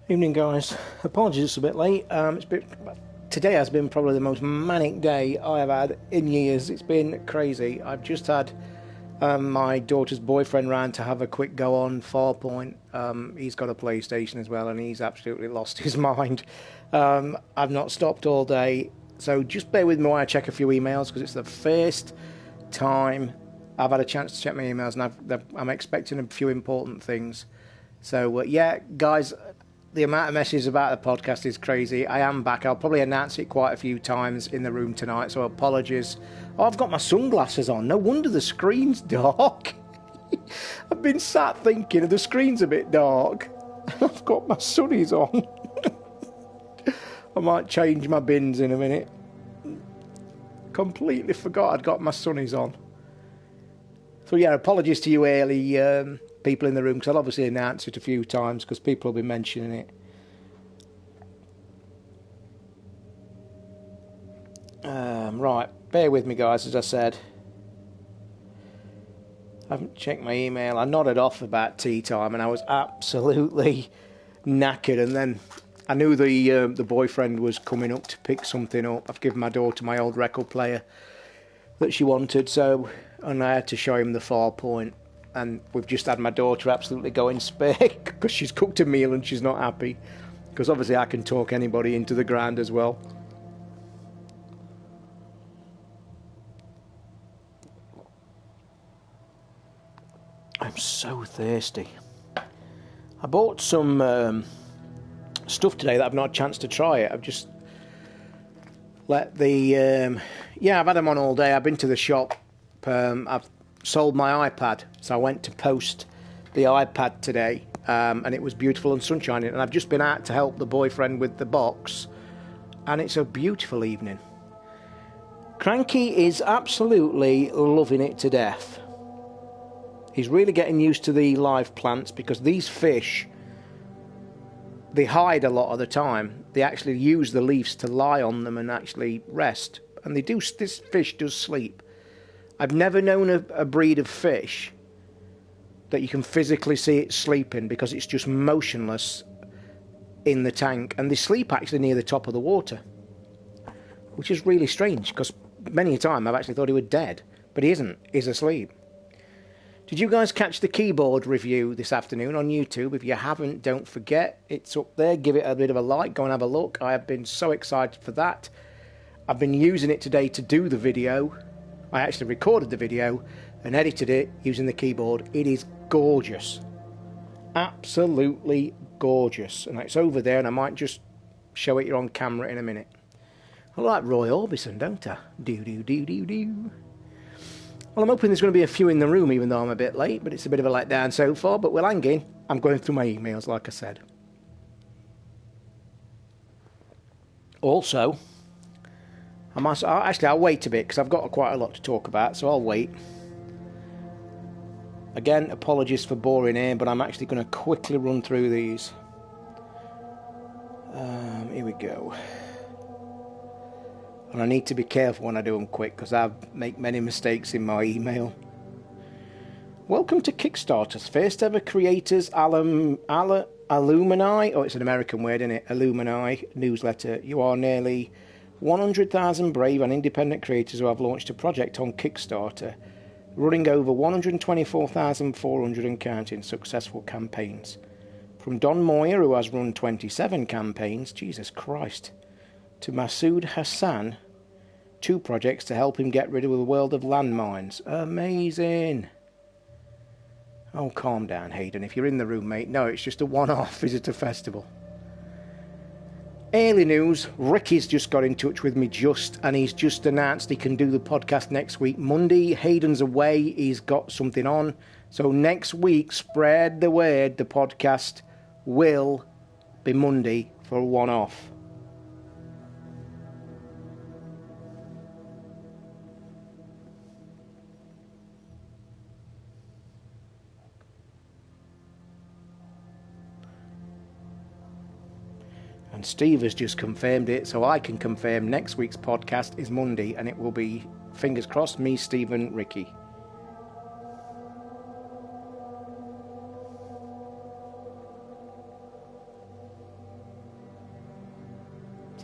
Evening, guys. Apologies, it's a bit late. Today has been probably the most manic day I have had in years. It's been crazy. I've just had my daughter's boyfriend round to have a quick go on Farpoint. He's got a PlayStation as well, and he's absolutely lost his mind. I've not stopped all day, so just bear with me while I check a few emails, because it's the first time I've had a chance to check my emails, and I'm expecting a few important things. So, yeah, guys, the amount of messages about the podcast is crazy. I am back. I'll probably announce it quite a few times in the room tonight, so apologies. Oh, I've got my sunglasses on. No wonder the screen's dark. I've been sat thinking the screen's a bit dark, and I've got my sunnies on. I might change my bins in a minute. Completely forgot I'd got my sunnies on. So yeah, apologies to you early people in the room, because I'll obviously announce it a few times because people will be mentioning it. Right, bear with me, guys. As I said, I haven't checked my email. I nodded off about tea time and I was absolutely knackered, and then I knew the boyfriend was coming up to pick something up. I've given my daughter my old record player that she wanted, and I had to show him the Farpoint. And we've just had my daughter absolutely going spare because she's cooked a meal and she's not happy. Because obviously I can talk anybody into the ground as well. I'm so thirsty. I bought some stuff today that I've not had a chance to try it. I've just let I've had them on all day. I've been to the shop. I've sold my iPad, so I went to post the iPad today, and it was beautiful and sunshiny, and I've just been out to help the boyfriend with the box, and it's a beautiful evening. Cranky is absolutely loving it to death. He's really getting used to the live plants, because these fish, they hide a lot of the time. They actually use the leaves to lie on them and actually rest, and this fish does sleep. I've never known a breed of fish that you can physically see it sleeping, because it's just motionless in the tank, and they sleep actually near the top of the water, which is really strange, because many a time I've actually thought he was dead, but he isn't. He's asleep. Did you guys catch the keyboard review this afternoon on YouTube? If you haven't, don't forget, it's up there. Give it a bit of a like. Go and have a look. I have been so excited for that. I've been using it today to do the video. I actually recorded the video and edited it using the keyboard. It is gorgeous. Absolutely gorgeous. And it's over there, and I might just show it you on camera in a minute. I like Roy Orbison, don't I? Do. Well, I'm hoping there's going to be a few in the room, even though I'm a bit late, but it's a bit of a letdown so far. But we'll hang in. I'm going through my emails, like I said. Also, I'll wait a bit, because I've got quite a lot to talk about, so I'll wait. Again, apologies for boring here, but I'm actually going to quickly run through these. Here we go. And I need to be careful when I do them quick, because I make many mistakes in my email. Welcome to Kickstarter's first ever creators alumni. Oh, it's an American word, isn't it? Alumni newsletter. You are nearly 100,000 brave and independent creators who have launched a project on Kickstarter, running over 124,400 and counting successful campaigns. From Don Moyer, who has run 27 campaigns, Jesus Christ, to Masood Hassan, 2 projects to help him get rid of the world of landmines. Amazing. Oh, calm down, Hayden. If you're in the room, mate. No, it's just a one-off visitor festival. Early news, Ricky's just got in touch with me and he's just announced he can do the podcast next week. Monday, Hayden's away, he's got something on. So next week, spread the word, the podcast will be Monday for a one-off. And Steve has just confirmed it, so I can confirm next week's podcast is Monday, and it will be, fingers crossed, me, Stephen, Ricky.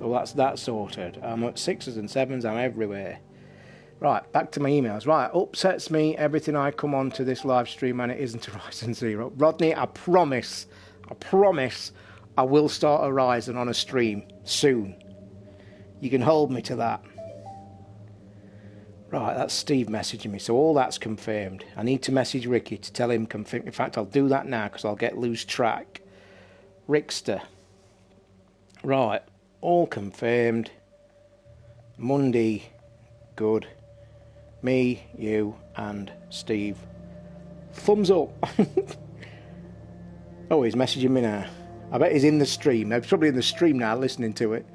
So that's that sorted. I'm at 6s and 7s, I'm everywhere. Right, back to my emails. Right, upsets me everything I come on to this live stream and it isn't a Horizon Zero. Rodney, I promise I will start a Horizon on a stream soon. You can hold me to that. Right, that's Steve messaging me, so all that's confirmed. I need to message Ricky to tell him confirm. In fact, I'll do that now because I'll lose track. Rickster. Right, all confirmed. Monday, good. Me, you, and Steve. Thumbs up. Oh, he's messaging me now. I bet he's in the stream. He's probably in the stream now, listening to it.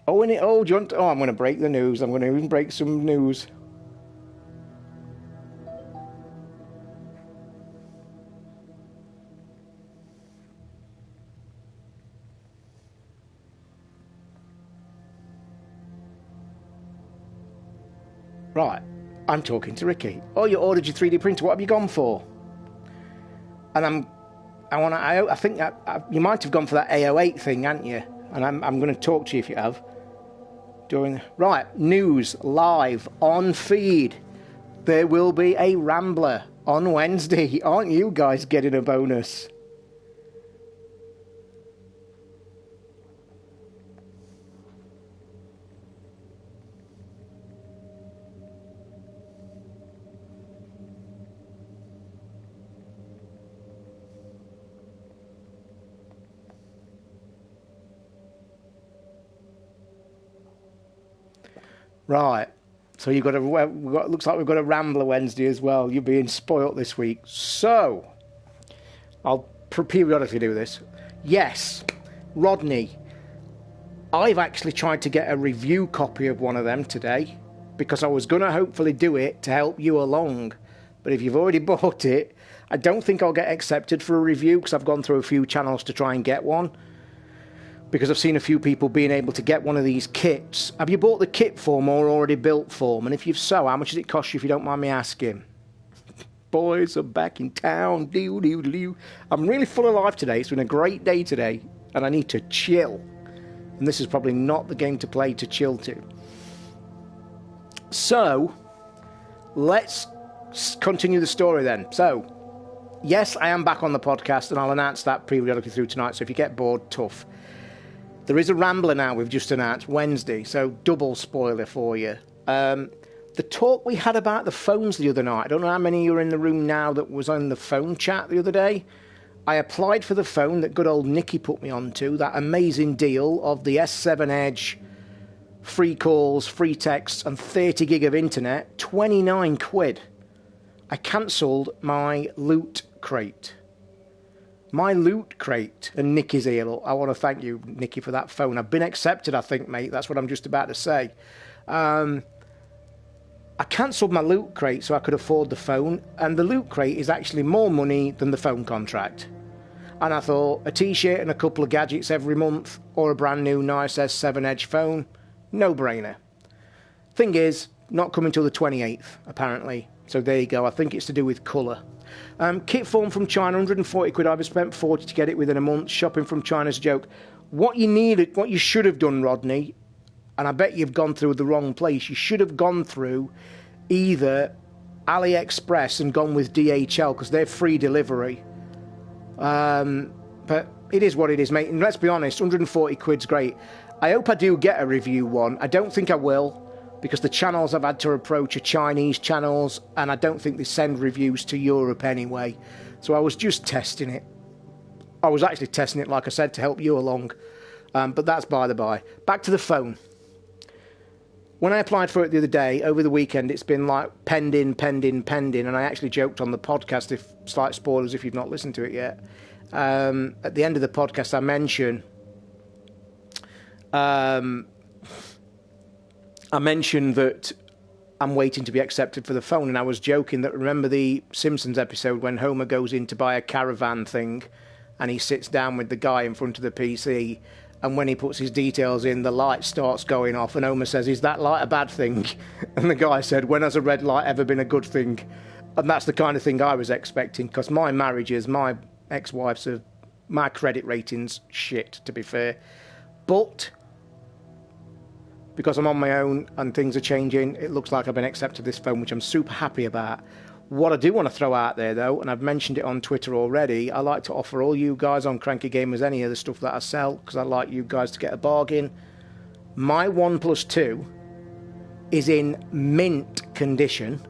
Oh, do you want... Oh, I'm going to break the news. I'm going to even break some news. Right, I'm talking to Ricky. Oh, you ordered your 3D printer. What have you gone for? And I think you might have gone for that AO8 thing, hadn't you? And I'm going to talk to you if you have. Right, news live on feed. There will be a Rambler on Wednesday. Aren't you guys getting a bonus? Right, so you've got looks like we've got a Rambler Wednesday as well. You're being spoilt this week. So, I'll periodically do this. Yes, Rodney, I've actually tried to get a review copy of one of them today because I was going to hopefully do it to help you along. But if you've already bought it, I don't think I'll get accepted for a review because I've gone through a few channels to try and get one. Because I've seen a few people being able to get one of these kits. Have you bought the kit form or already built form? And if you've so, how much does it cost you if you don't mind me asking? Boys are back in town. I'm really full of life today. It's been a great day today. And I need to chill. And this is probably not the game to play to chill to. So, let's continue the story then. So, yes, I am back on the podcast. And I'll announce that periodically through tonight. So if you get bored, tough. There is a Rambler now, we've just announced, Wednesday, so double spoiler for you. The talk we had about the phones the other night, I don't know how many of you are in the room now that was on the phone chat the other day. I applied for the phone that good old Nicky put me onto, that amazing deal of the S7 Edge, free calls, free texts, and 30 gig of internet, 29 quid. I cancelled my loot crate. My loot crate, and Nicky's here. I want to thank you, Nicky, for that phone. I've been accepted, I think, mate. That's what I'm just about to say. I cancelled my loot crate so I could afford the phone, and the loot crate is actually more money than the phone contract. And I thought, a T-shirt and a couple of gadgets every month, or a brand new nice S7 Edge phone, no-brainer. Thing is, not coming till the 28th, apparently. So there you go. I think it's to do with colour. Kit form from China, 140 quid. I've spent 40 to get it within a month. Shopping from China's a joke. What you should have done, Rodney, and I bet you've gone through the wrong place. You should have gone through either AliExpress and gone with DHL because they're free delivery. But it is what it is, mate. And let's be honest, 140 quid's great. I hope I do get a review one. I don't think I will, because the channels I've had to approach are Chinese channels, and I don't think they send reviews to Europe anyway. So I was just testing it. I was actually testing it, like I said, to help you along. But that's by the by. Back to the phone. When I applied for it the other day, over the weekend, it's been like pending, and I actually joked on the podcast, slight spoilers if you've not listened to it yet. At the end of the podcast, I mentioned that I'm waiting to be accepted for the phone, and I was joking that, remember the Simpsons episode when Homer goes in to buy a caravan thing and he sits down with the guy in front of the PC, and when he puts his details in, the light starts going off, and Homer says, "Is that light a bad thing?" And the guy said, "When has a red light ever been a good thing?" And that's the kind of thing I was expecting, because my marriages, my ex-wife's my credit rating's shit, to be fair. But because I'm on my own and things are changing, it looks like I've been accepted this phone, which I'm super happy about. What I do want to throw out there, though, and I've mentioned it on Twitter already, I like to offer all you guys on Cranky Gamers any of the stuff that I sell, because I like you guys to get a bargain. My OnePlus 2 is in mint condition,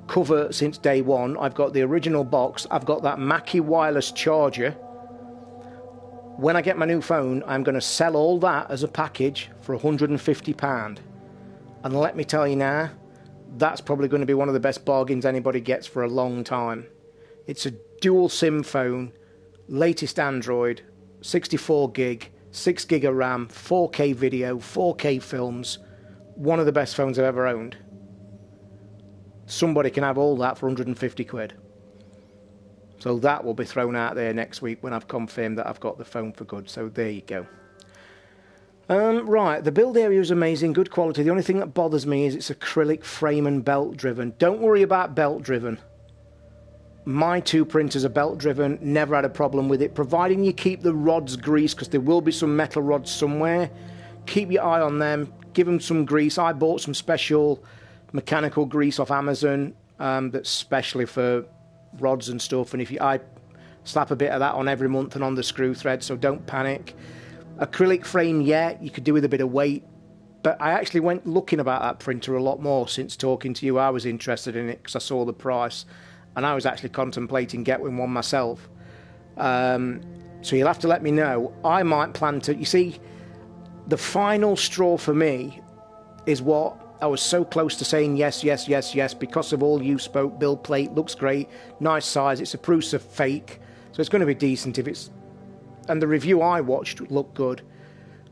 cover since day one. I've got the original box, I've got that Mackie wireless charger. When I get my new phone, I'm going to sell all that as a package for £150. And let me tell you now, that's probably going to be one of the best bargains anybody gets for a long time. It's a dual SIM phone, latest Android, 64 gig, 6 gig of RAM, 4K video, 4K films. One of the best phones I've ever owned. Somebody can have all that for 150 quid. So that will be thrown out there next week when I've confirmed that I've got the phone for good. So there you go. Right, the build area is amazing, good quality. The only thing that bothers me is it's acrylic frame and belt driven. Don't worry about belt driven. My two printers are belt driven, never had a problem with it, providing you keep the rods greased, because there will be some metal rods somewhere. Keep your eye on them, give them some grease. I bought some special mechanical grease off Amazon that's specially for rods and stuff, and I slap a bit of that on every month and on the screw thread, so don't panic. Acrylic frame, yeah, you could do with a bit of weight, but I actually went looking about that printer a lot more since talking to you. I was interested in it because I saw the price, and I was actually contemplating getting one myself. So you'll have to let me know. I might plan to, you see, the final straw for me is what I was so close to saying yes, yes, yes, yes, because of all you spoke. Build plate, looks great, nice size, it's a Prusa fake, so it's going to be decent if it's... And the review I watched looked good,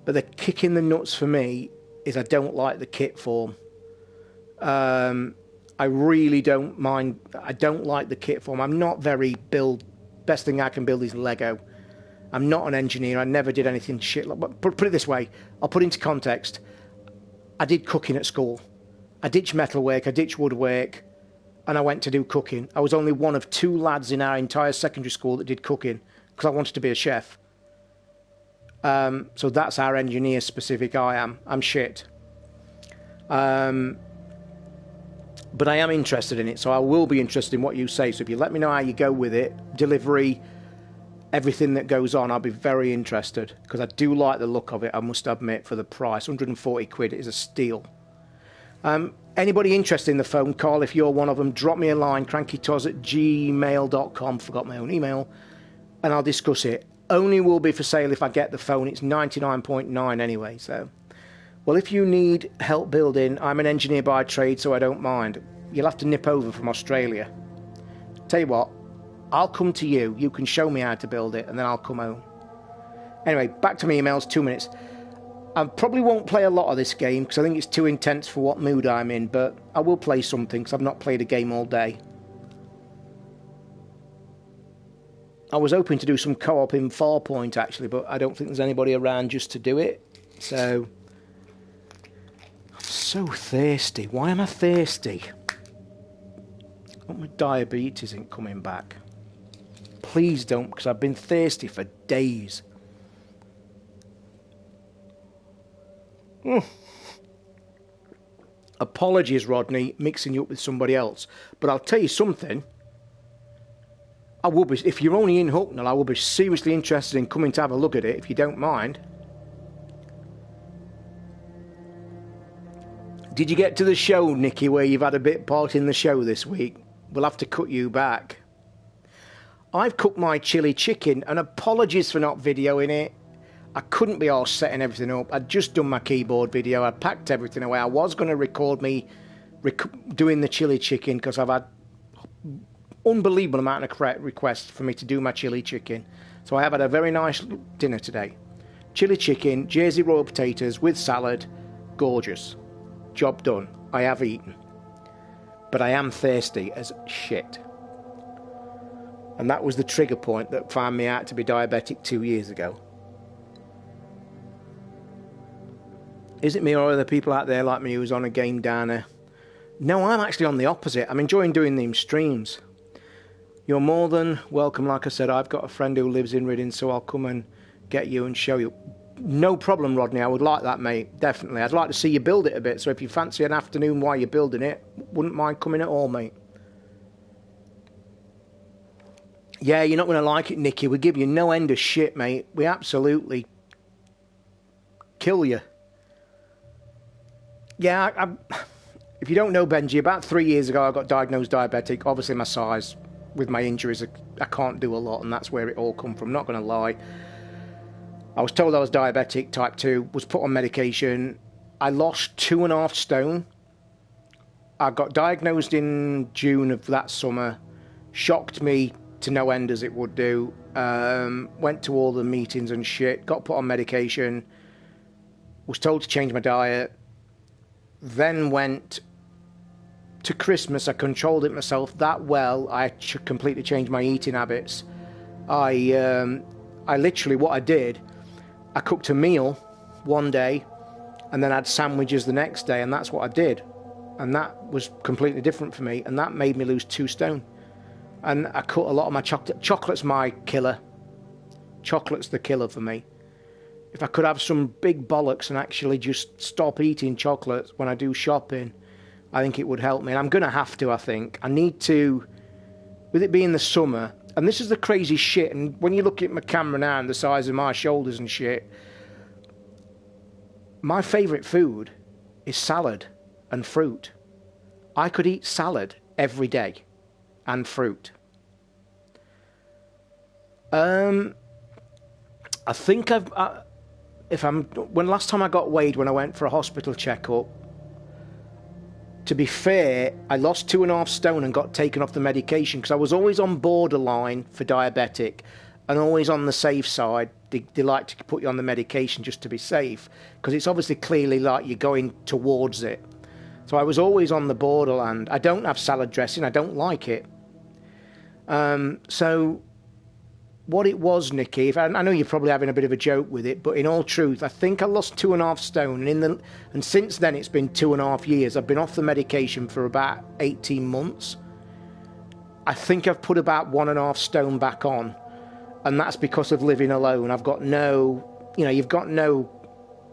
but the kick in the nuts for me is I don't like the kit form. I really don't mind, I don't like the kit form. I'm not very build, best thing I can build is Lego. I'm not an engineer, I never did anything shit like, but put it this way, I'll put into context. I did cooking at school. I ditched metalwork, I ditched woodwork, and I went to do cooking. I was only one of 2 lads in our entire secondary school that did cooking, because I wanted to be a chef. So that's how engineer specific I am. I'm shit. But I am interested in it, so I will be interested in what you say. So if you let me know how you go with it, delivery, everything that goes on, I'll be very interested, because I do like the look of it, I must admit, for the price. 140 quid is a steal. Anybody interested in the phone, Carl, if you're one of them, drop me a line, crankytoz@gmail.com, forgot my own email, and I'll discuss it. Only will be for sale if I get the phone. It's 99.9 anyway, so. Well, if you need help building, I'm an engineer by trade, so I don't mind. You'll have to nip over from Australia. Tell you what, I'll come to you. You can show me how to build it, and then I'll come home. Anyway, back to my emails, 2 minutes. I probably won't play a lot of this game, because I think it's too intense for what mood I'm in, but I will play something, because I've not played a game all day. I was hoping to do some co-op in Farpoint, actually, but I don't think there's anybody around just to do it. So, I'm so thirsty. Why am I thirsty? I hope my diabetes isn't coming back. Please don't, because I've been thirsty for days. Apologies, Rodney, mixing you up with somebody else. But I'll tell you something. I will be, if you're only in Hucknall, I will be seriously interested in coming to have a look at it, if you don't mind. Did you get to the show, Nicky, where you've had a bit part in the show this week? We'll have to cut you back. I've cooked my chili chicken, and apologies for not videoing it. I couldn't be arsed setting everything up. I'd just done my keyboard video. I packed everything away. I was going to record me doing the chili chicken, because I've had unbelievable amount of requests for me to do my chili chicken. So I have had a very nice dinner today. Chili chicken, Jersey royal potatoes with salad. Gorgeous. Job done. I have eaten. But I am thirsty as shit. And that was the trigger point that found me out to be diabetic 2 years ago. Is it me, or are there people out there like me who's on a game downer? No, I'm actually on the opposite. I'm enjoying doing these streams. You're more than welcome. Like I said, I've got a friend who lives in Reading, so I'll come and get you and show you. No problem, Rodney. I would like that, mate. Definitely. I'd like to see you build it a bit. So if you fancy an afternoon while you're building it, wouldn't mind coming at all, mate. Yeah, you're not going to like it, Nicky. We give you no end of shit, mate. We absolutely kill you. Yeah, if you don't know, Benji, about 3 years ago I got diagnosed diabetic. Obviously my size, with my injuries, I can't do a lot, and that's where it all come from. Not going to lie. I was told I was diabetic, type 2, was put on medication. I lost 2.5 stone. I got diagnosed in June of that summer. Shocked me to no end as it would do. Went to all the meetings and shit. Got put on medication. Was told to change my diet. Then went to Christmas. I controlled it myself that well. I completely changed my eating habits. I literally, what I did, I cooked a meal one day and then had sandwiches the next day, and that's what I did. And that was completely different for me, and that made me lose 2 stone. And I cut a lot of my chocolate. Chocolate's my killer. Chocolate's the killer for me. If I could have some big bollocks and actually just stop eating chocolate when I do shopping, I think it would help me. And I'm going to have to, I think. I need to, with it being the summer, and this is the crazy shit, and when you look at my camera now and the size of my shoulders and shit, my favourite food is salad and fruit. I could eat salad every day and fruit. I think when last time I got weighed when I went for a hospital checkup, to be fair, I lost 2.5 stone and got taken off the medication because I was always on borderline for diabetic and always on the safe side. They like to put you on the medication just to be safe because it's obviously clearly like you're going towards it. So I was always on the borderland. I don't have salad dressing. I don't like it. So what it was, Nicky, I know you're probably having a bit of a joke with it, but in all truth, I think I lost 2.5 stone, and since then it's been 2.5 years. I've been off the medication for about 18 months. I think I've put about 1.5 stone back on, and that's because of living alone. I've got no, you've got no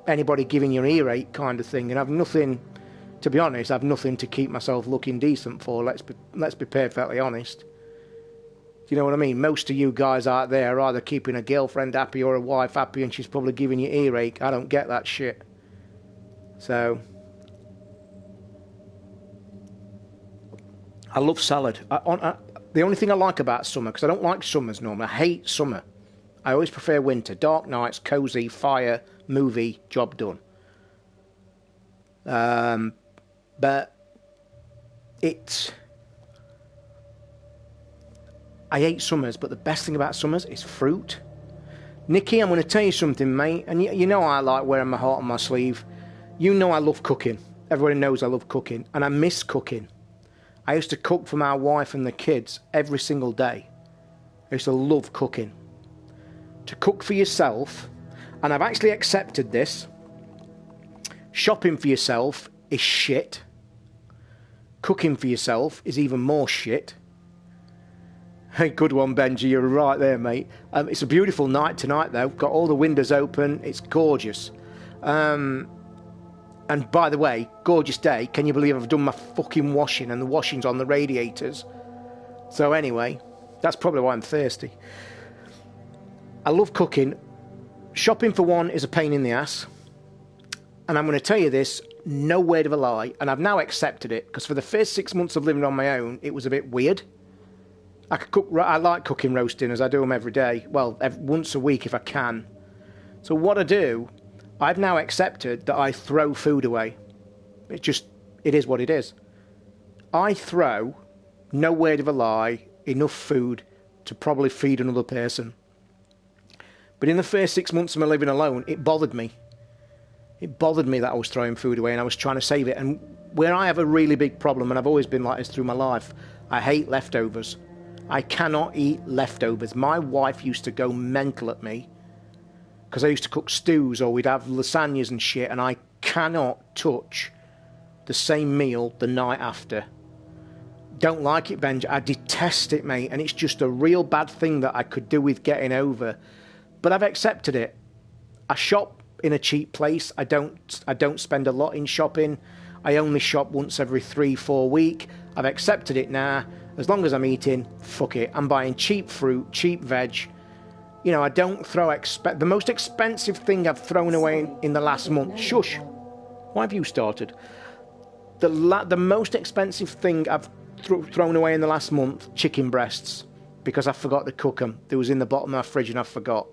anybody giving you an earache kind of thing, and I've nothing, to be honest, I've nothing to keep myself looking decent for. Let's be perfectly honest. Do you know what I mean? Most of you guys out there are either keeping a girlfriend happy or a wife happy, and she's probably giving you earache. I don't get that shit. So, I love salad. The only thing I like about summer, because I don't like summers normally. I hate summer. I always prefer winter. Dark nights, cosy, fire, movie, job done. But it's... I hate summers, but the best thing about summers is fruit. Nicky, I'm going to tell you something, mate. And you know I like wearing my heart on my sleeve. You know I love cooking. Everybody knows I love cooking. And I miss cooking. I used to cook for my wife and the kids every single day. I used to love cooking. To cook for yourself, and I've actually accepted this, shopping for yourself is shit. Cooking for yourself is even more shit. Hey, good one, Benji. You're right there, mate. It's a beautiful night tonight, though. Got all the windows open. It's gorgeous. And by the way, gorgeous day. Can you believe I've done my fucking washing and the washing's on the radiators? So anyway, that's probably why I'm thirsty. I love cooking. Shopping for one is a pain in the ass. And I'm going to tell you this, no word of a lie. And I've now accepted it, because for the first 6 months of living on my own, it was a bit weird. I like cooking roast dinners. I do them every day. Well, once a week if I can. So what I do, I've now accepted that I throw food away. It is what it is. I throw, no word of a lie, enough food to probably feed another person. But in the first 6 months of my living alone, it bothered me. It bothered me that I was throwing food away and I was trying to save it. And where I have a really big problem, and I've always been like this through my life, I hate leftovers. I cannot eat leftovers. My wife used to go mental at me because I used to cook stews or we'd have lasagnas and shit, and I cannot touch the same meal the night after. Don't like it, Benj. I detest it, mate, and it's just a real bad thing that I could do with getting over. But I've accepted it. I shop in a cheap place. I don't spend a lot in shopping. I only shop once every 3-4 weeks. I've accepted it now. As long as I'm eating, fuck it. I'm buying cheap fruit, cheap veg. You know, I don't throw the most expensive thing I've thrown away in the last month. Shush. Why have you started? The most expensive thing I've thrown away in the last month, chicken breasts, because I forgot to cook them. They was in the bottom of my fridge and I forgot.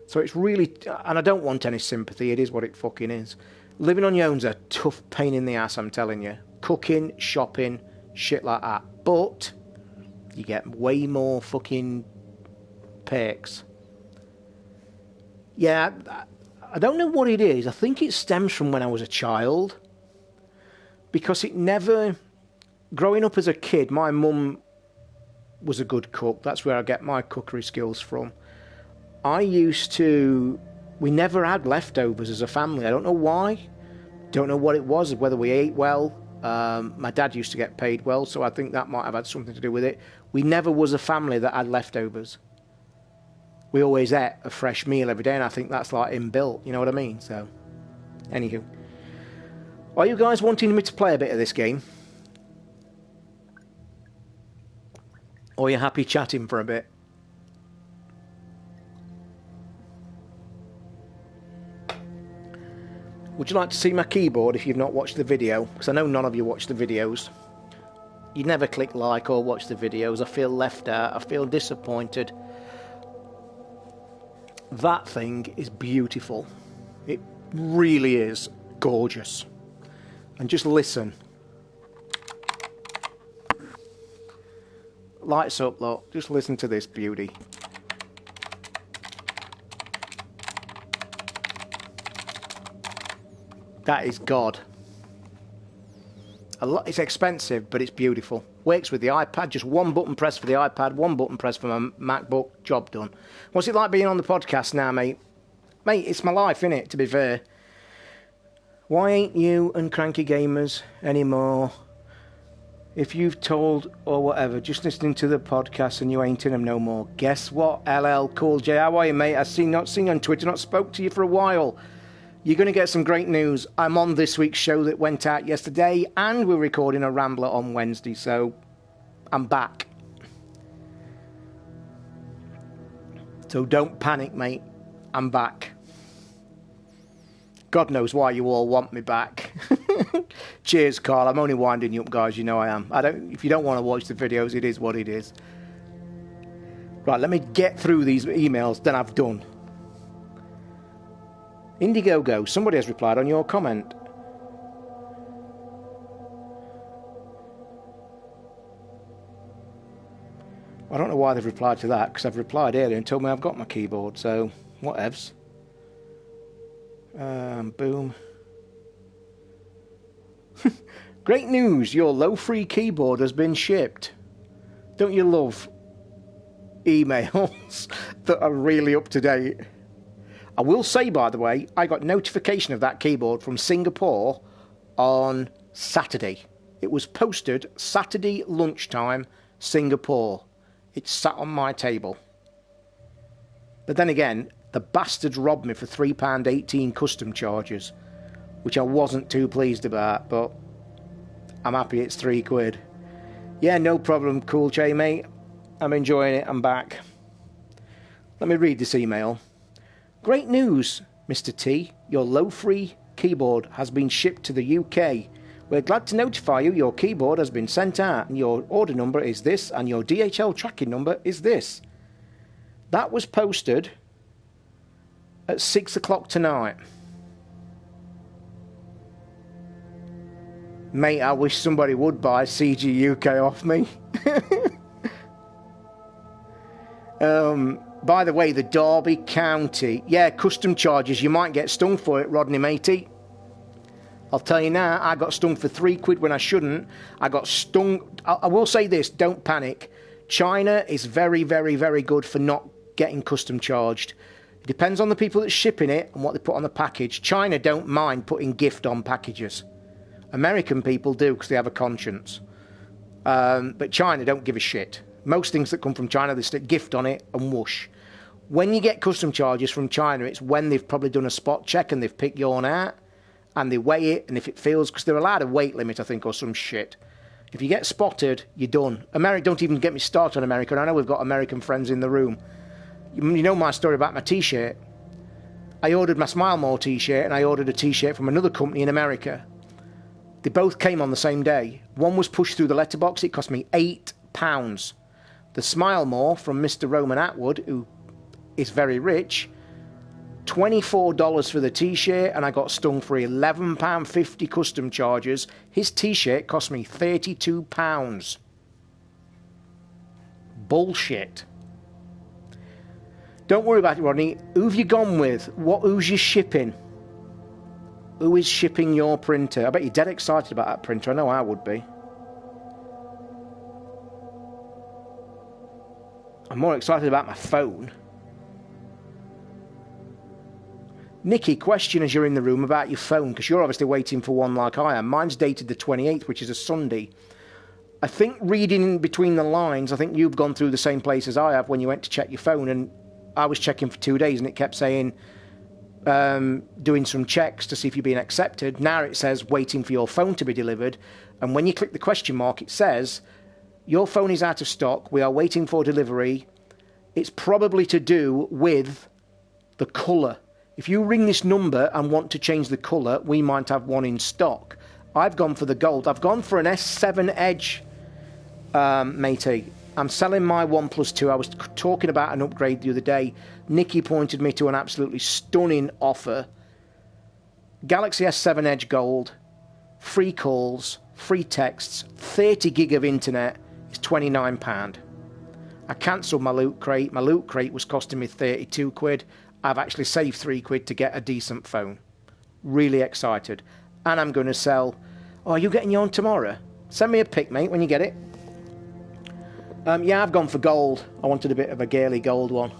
So it's really, and I don't want any sympathy. It is what it fucking is. Living on your own's a tough pain in the ass, I'm telling you. Cooking, shopping, shit like that. But you get way more fucking perks. Yeah, I don't know what it is. I think it stems from when I was a child. Because it never... Growing up as a kid, my mum was a good cook. That's where I get my cookery skills from. We never had leftovers as a family. I don't know why. Don't know what it was, whether we ate well. My dad used to get paid well, so I think that might have had something to do with it. We never was a family that had leftovers. We always ate a fresh meal every day, and I think that's like inbuilt, you know what I mean? So, anywho. Are you guys wanting me to play a bit of this game? Or are you happy chatting for a bit? Would you like to see my keyboard if you've not watched the video? Because I know none of you watch the videos. You never click like or watch the videos. I feel left out. I feel disappointed. That thing is beautiful. It really is gorgeous. And just listen. Lights up, look. Just listen to this beauty. That is God. It's expensive, but it's beautiful. Works with the iPad. Just one button press for the iPad, one button press for my MacBook. Job done. What's it like being on the podcast now, mate? Mate, it's my life, innit, to be fair. Why ain't you and Cranky Gamers anymore? If you've told or whatever, just listening to the podcast and you ain't in them no more. Guess what, LL Cool J? How are you, mate? Not seen you on Twitter, not spoke to you for a while. You're going to get some great news. I'm on this week's show that went out yesterday, and we're recording a Rambler on Wednesday, so I'm back. So don't panic, mate. I'm back. God knows why you all want me back. Cheers, Carl. I'm only winding you up, guys. You know I am. If you don't want to watch the videos, it is what it is. Right, let me get through these emails, then I've done. Indiegogo, somebody has replied on your comment. I don't know why they've replied to that, because I've replied earlier and told me I've got my keyboard, so whatevs. Boom. Great news, your low-free keyboard has been shipped. Don't you love emails that are really up to date? I will say, by the way, I got notification of that keyboard from Singapore on Saturday. It was posted Saturday lunchtime, Singapore. It sat on my table. But then again, the bastards robbed me for £3.18 custom charges, which I wasn't too pleased about, but I'm happy it's £3. Yeah, no problem, Cool J, mate. I'm enjoying it. I'm back. Let me read this email. Great news, Mr. T. Your low-free keyboard has been shipped to the UK. We're glad to notify you your keyboard has been sent out, and your order number is this, and your DHL tracking number is this. That was posted at 6 o'clock tonight. Mate, I wish somebody would buy CG UK off me. By the way, the Derby County. Yeah, custom charges. You might get stung for it, Rodney matey. I'll tell you now, I got stung for £3 when I shouldn't. I got stung. I will say this, don't panic. China is very, very, very good for not getting custom charged. It depends on the people that's shipping it and what they put on the package. China don't mind putting gift on packages. American people do because they have a conscience. But China don't give a shit. Most things that come from China, they stick gift on it and whoosh. When you get custom charges from China, it's when they've probably done a spot check and they've picked your one out and they weigh it, and if it feels, because they're allowed a weight limit, I think, or some shit. If you get spotted, you're done. America, don't even get me started on America. And I know we've got American friends in the room. You know my story about my T-shirt. I ordered my Smile More T-shirt and I ordered a T-shirt from another company in America. They both came on the same day. One was pushed through the letterbox. It cost me £8. The Smile More from Mr. Roman Atwood, who is very rich, $24 for the T-shirt, and I got stung for £11.50 custom charges. His T-shirt cost me £32. Bullshit. Don't worry about it, Rodney. Who've you gone with? Who's you shipping? Who is shipping your printer? I bet you're dead excited about that printer. I know I would be. I'm more excited about my phone. Nikki, question as you're in the room about your phone, because you're obviously waiting for one like I am. Mine's dated the 28th, which is a Sunday. I think reading in between the lines, I think you've gone through the same place as I have when you went to check your phone, and I was checking for 2 days and it kept saying doing some checks to see if you're being accepted. Now it says waiting for your phone to be delivered, and when you click the question mark, it says your phone is out of stock, we are waiting for delivery. It's probably to do with the colour. If you ring this number and want to change the colour, we might have one in stock. I've gone for the gold. I've gone for an S7 Edge, matey. I'm selling my OnePlus 2. I was talking about an upgrade the other day. Nikki pointed me to an absolutely stunning offer. Galaxy S7 Edge Gold, free calls, free texts, 30 gig of internet is £29. I cancelled my loot crate. My loot crate was costing me 32 quid. I've actually saved 3 quid to get a decent phone. Really excited. And I'm going to sell... Oh, are you getting your own tomorrow? Send me a pic, mate, when you get it. Yeah, I've gone for gold. I wanted a bit of a girly gold one.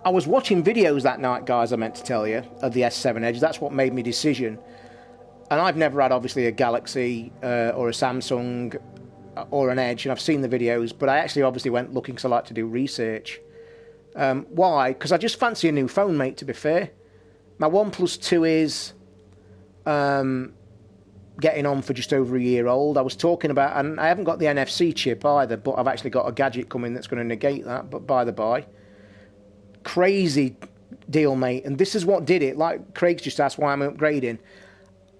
I was watching videos that night, guys, I meant to tell you, of the S7 Edge. That's what made me decision. And I've never had, obviously, a Galaxy or a Samsung or an Edge, and I've seen the videos, but I actually obviously went looking because I like to do research. Why? Because I just fancy a new phone, mate, to be fair. My OnePlus 2 is getting on for just over a year old. I was talking about, and I haven't got the NFC chip either, but I've actually got a gadget coming that's going to negate that, but by the by. Crazy deal, mate, and this is what did it. Like Craig's just asked why I'm upgrading.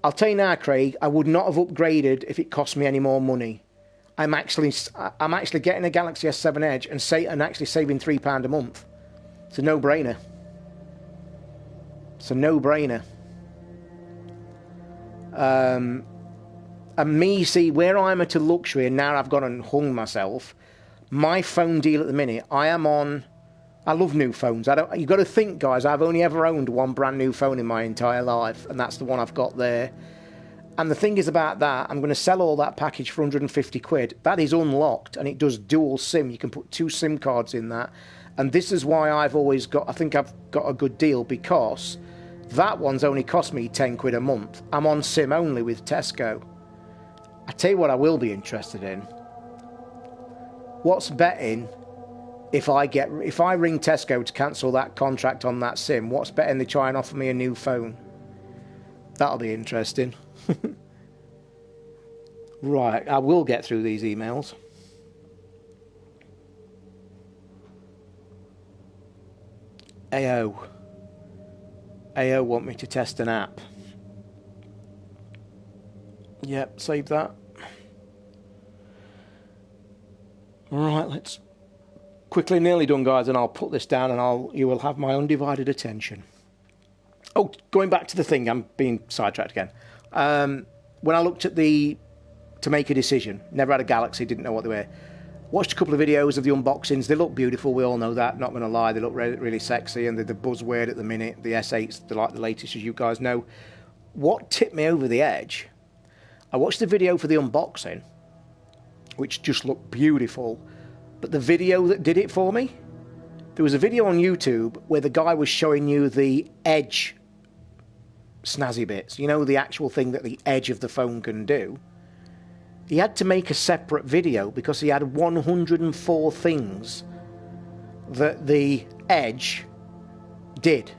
I'll tell you now, Craig, I would not have upgraded if it cost me any more money. I'm actually getting a Galaxy S7 Edge and actually saving £3 a month. It's a no-brainer. It's a no-brainer. And me, see, where I'm at a luxury, and now I've gone and hung myself, my phone deal at the minute, I am on... I love new phones. You've got to think, guys, I've only ever owned one brand new phone in my entire life, and that's the one I've got there. And the thing is about that, I'm going to sell all that package for 150 quid. That is unlocked, and it does dual SIM. You can put 2 SIM cards in that. And this is why I've always got... I think I've got a good deal, because that one's only cost me 10 quid a month. I'm on SIM only with Tesco. I tell you what I will be interested in. What's betting if I ring Tesco to cancel that contract on that SIM, what's betting they try and offer me a new phone? That'll be interesting. Right, I will get through these emails. AO want me to test an app. Yep, save that. Right, let's quickly, nearly done, guys, and I'll put this down and you will have my undivided attention. Oh, going back to the thing, I'm being sidetracked again. When I looked at to make a decision, never had a Galaxy, didn't know what they were. Watched a couple of videos of the unboxings. They look beautiful, we all know that, not going to lie. They look really, really sexy, and they're the buzzword at the minute. The S8's like the latest, as you guys know. What tipped me over the edge, I watched the video for the unboxing, which just looked beautiful, but the video that did it for me, there was a video on YouTube where the guy was showing you the edge snazzy bits, you know, the actual thing that the edge of the phone can do. he had to make a separate video because he had 104 things that the Edge did.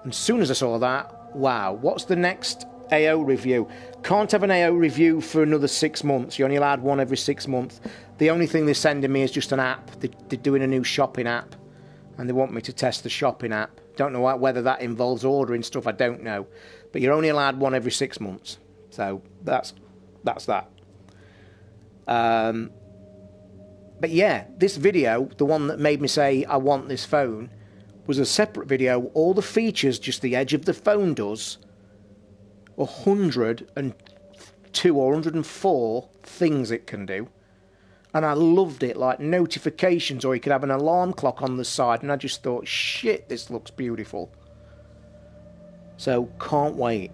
And as soon as I saw that, wow, what's the next AO review? Can't have an AO review for another 6 months. You're only allowed one every 6 months. The only thing they're sending me is just an app. They're doing a new shopping app, and they want me to test the shopping app. Don't know whether that involves ordering stuff, I don't know. But you're only allowed one every 6 months. So that's that. But yeah, this video, the one that made me say I want this phone, was a separate video. All the features just the Edge of the phone does. 102 or 104 things it can do. And I loved it, like notifications, or you could have an alarm clock on the side, and I just thought, shit, this looks beautiful. So, can't wait.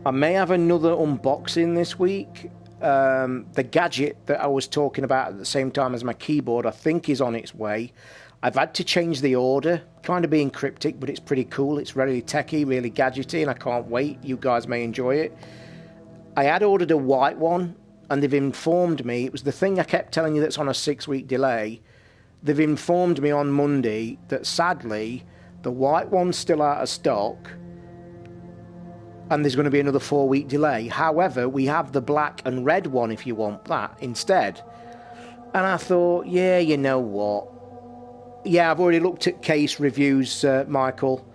I may have another unboxing this week. The gadget that I was talking about at the same time as my keyboard, I think is on its way. I've had to change the order, kind of being cryptic, but it's pretty cool. It's really techie, really gadgety, and I can't wait. You guys may enjoy it. I had ordered a white one, and they've informed me, it was the thing I kept telling you that's on a 6-week delay. They've informed me on Monday that sadly, the white one's still out of stock, and there's going to be another 4-week delay. However, we have the black and red one if you want that instead. And I thought, yeah, you know what? Yeah, I've already looked at case reviews, Michael.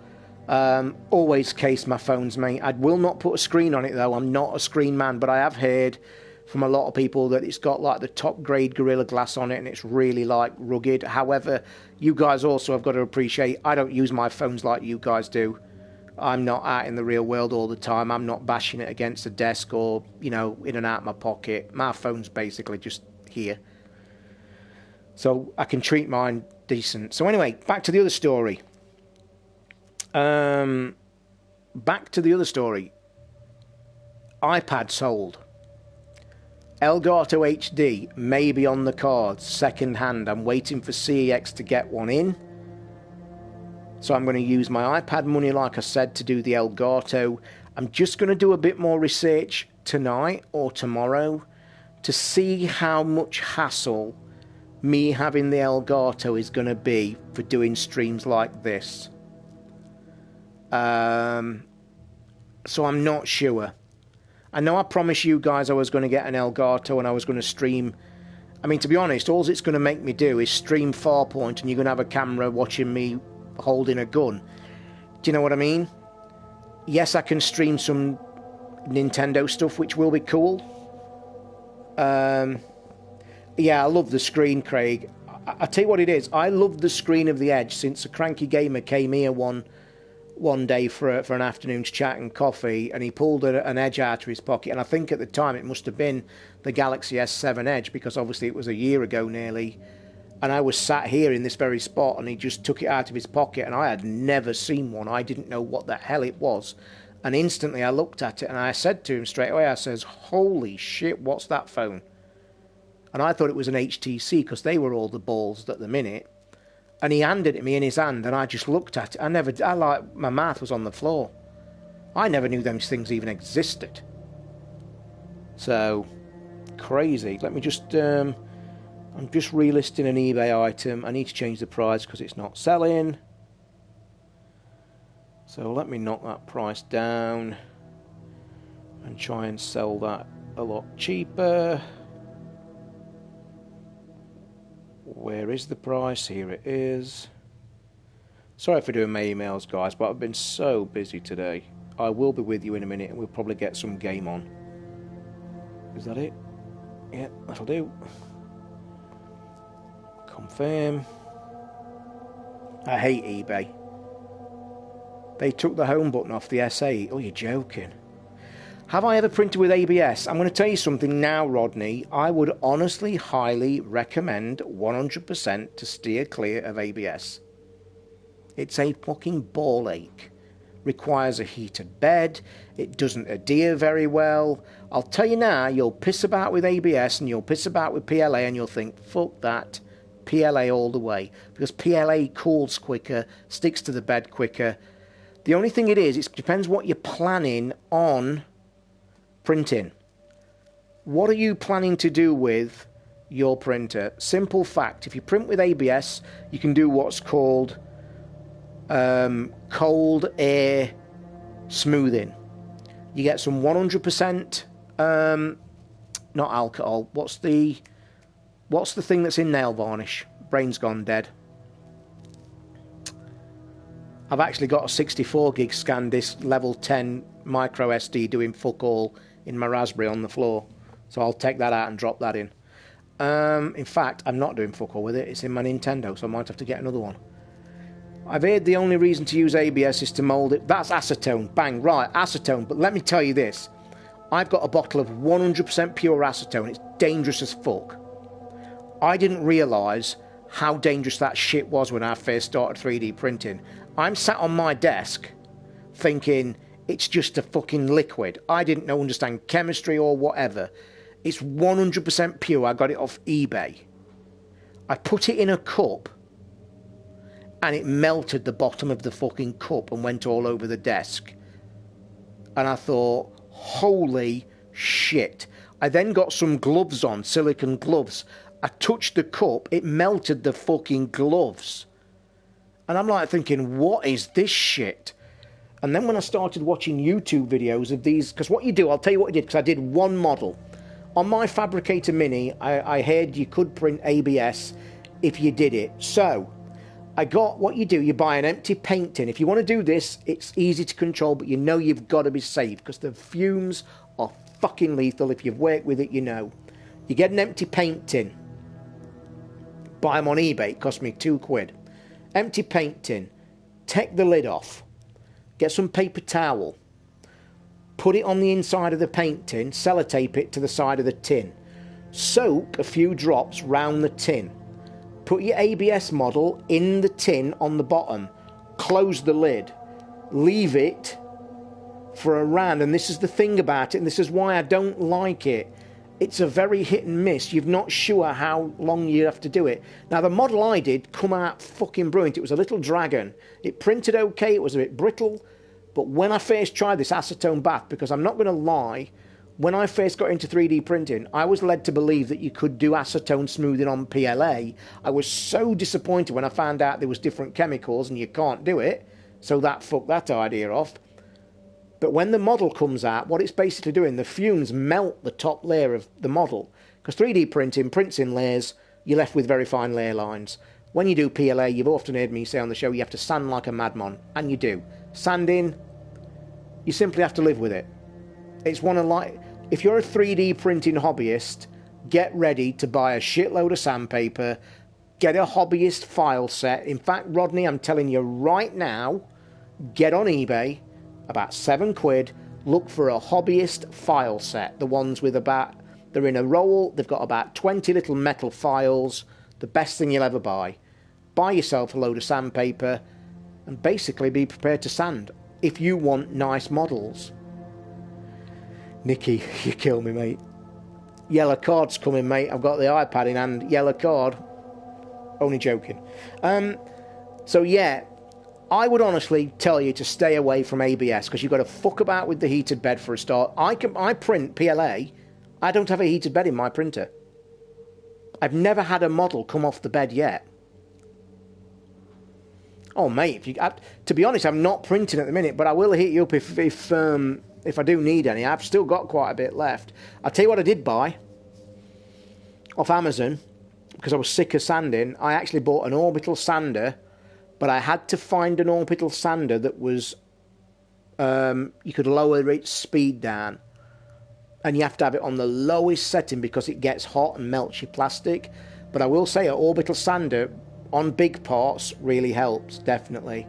Always case my phones, mate. I will not put a screen on it, though. I'm not a screen man, but I have heard from a lot of people that it's got, like, the top-grade Gorilla Glass on it, and it's really, like, rugged. However, you guys also have got to appreciate, I don't use my phones like you guys do. I'm not out in the real world all the time. I'm not bashing it against a desk or, you know, in and out of my pocket. My phone's basically just here. So I can treat mine decent. So anyway, back to the other story. iPad sold. Elgato HD may be on the cards, second hand. I'm waiting for CEX to get one in. So I'm going to use my iPad money, like I said, to do the Elgato. I'm just going to do a bit more research tonight or tomorrow to see how much hassle me having the Elgato is going to be for doing streams like this. So I'm not sure. I know I promised you guys I was going to get an Elgato and I was going to stream. I mean, to be honest, all it's going to make me do is stream Farpoint, and you're going to have a camera watching me holding a gun. Do you know what I mean? Yes, I can stream some Nintendo stuff, which will be cool. Yeah, I love the screen, Craig. I tell you what it is. I love the screen of the Edge since a Cranky Gamer came here one day for an afternoon's chat and coffee, and he pulled an Edge out of his pocket, and I think at the time it must have been the Galaxy S7 Edge, because obviously it was a year ago nearly, and I was sat here in this very spot, and he just took it out of his pocket, and I had never seen one. I didn't know what the hell it was, and instantly I looked at it, and I said to him straight away, I says, holy shit, what's that phone? And I thought it was an HTC, because they were all the balls at the minute. And he handed it me in his hand, and I just looked at it. My mouth was on the floor. I never knew those things even existed. So, crazy. Let me just, I'm just relisting an eBay item. I need to change the price because it's not selling. So let me knock that price down and try and sell that a lot cheaper. Where is the price? Here it is. Sorry for doing my emails, guys, but I've been so busy today. I will be with you in a minute, and we'll probably get some game on. Is that it? Yeah, that'll do. Confirm. I hate eBay. They took the home button off the S8. Oh, you're joking. Have I ever printed with ABS? I'm going to tell you something now, Rodney. I would honestly highly recommend 100% to steer clear of ABS. It's a fucking ball ache. Requires a heated bed. It doesn't adhere very well. I'll tell you now, you'll piss about with ABS and you'll piss about with PLA and you'll think, fuck that, PLA all the way. Because PLA cools quicker, sticks to the bed quicker. The only thing it depends what you're planning on printing. What are you planning to do with your printer? Simple fact, if you print with ABS, you can do what's called cold air smoothing. You get some 100% not alcohol. What's the thing that's in nail varnish? Brain's gone dead. I've actually got a 64 gig scan disk level 10 micro SD doing fuck all in my Raspberry on the floor. So I'll take that out and drop that in. In fact, I'm not doing fuck all with it. It's in my Nintendo, so I might have to get another one. I've heard the only reason to use ABS is to mould it. That's acetone. Bang, right, acetone. But let me tell you this. I've got a bottle of 100% pure acetone. It's dangerous as fuck. I didn't realise how dangerous that shit was when I first started 3D printing. I'm sat on my desk thinking it's just a fucking liquid. I didn't understand chemistry or whatever. It's 100% pure. I got it off eBay. I put it in a cup and it melted the bottom of the fucking cup and went all over the desk. And I thought, holy shit. I then got some gloves on, silicone gloves. I touched the cup, it melted the fucking gloves. And I'm like thinking, what is this shit? And then when I started watching YouTube videos of these, because what you do, I'll tell you what I did, because I did one model. On my Fabricator Mini, I heard you could print ABS if you did it. So, I got what you do, you buy an empty paint tin. If you want to do this, it's easy to control, but you know you've got to be safe, because the fumes are fucking lethal. If you've worked with it, you know. You get an empty paint tin. Buy them on eBay, it cost me £2. Empty paint tin. Take the lid off. Get some paper towel. Put it on the inside of the paint tin, sellotape it to the side of the tin. Soak a few drops round the tin. Put your ABS model in the tin on the bottom. Close the lid. Leave it for a round. And this is the thing about it, and this is why I don't like it. It's a very hit and miss. You're not sure how long you have to do it. Now, the model I did come out fucking brilliant. It was a little dragon. It printed okay. It was a bit brittle. But when I first tried this acetone bath, because I'm not going to lie, when I first got into 3D printing, I was led to believe that you could do acetone smoothing on PLA. I was so disappointed when I found out there was different chemicals and you can't do it. So that fucked that idea off. But when the model comes out, what it's basically doing, the fumes melt the top layer of the model. Because 3D printing prints in layers, you're left with very fine layer lines. When you do PLA, you've often heard me say on the show, you have to sand like a madman. And you do. Sanding, you simply have to live with it. It's one of like, if you're a 3D printing hobbyist, get ready to buy a shitload of sandpaper, get a hobbyist file set. In fact, Rodney, I'm telling you right now, get on eBay, about £7, look for a hobbyist file set. The ones with they're in a roll, they've got about 20 little metal files, the best thing you'll ever buy. Buy yourself a load of sandpaper and basically be prepared to sand if you want nice models. Nicky, you kill me, mate. Yellow card's coming, mate. I've got the iPad in hand. Yellow card. Only joking. So yeah, I would honestly tell you to stay away from ABS because you've got to fuck about with the heated bed for a start. I print PLA. I don't have a heated bed in my printer. I've never had a model come off the bed yet. Oh, mate, to be honest, I'm not printing at the minute, but I will hit you up if I do need any. I've still got quite a bit left. I'll tell you what I did buy off Amazon, because I was sick of sanding. I actually bought an orbital sander, but I had to find an orbital sander that was, you could lower its speed down. And you have to have it on the lowest setting because it gets hot and melts your plastic. But I will say an orbital sander on big parts really helps, definitely.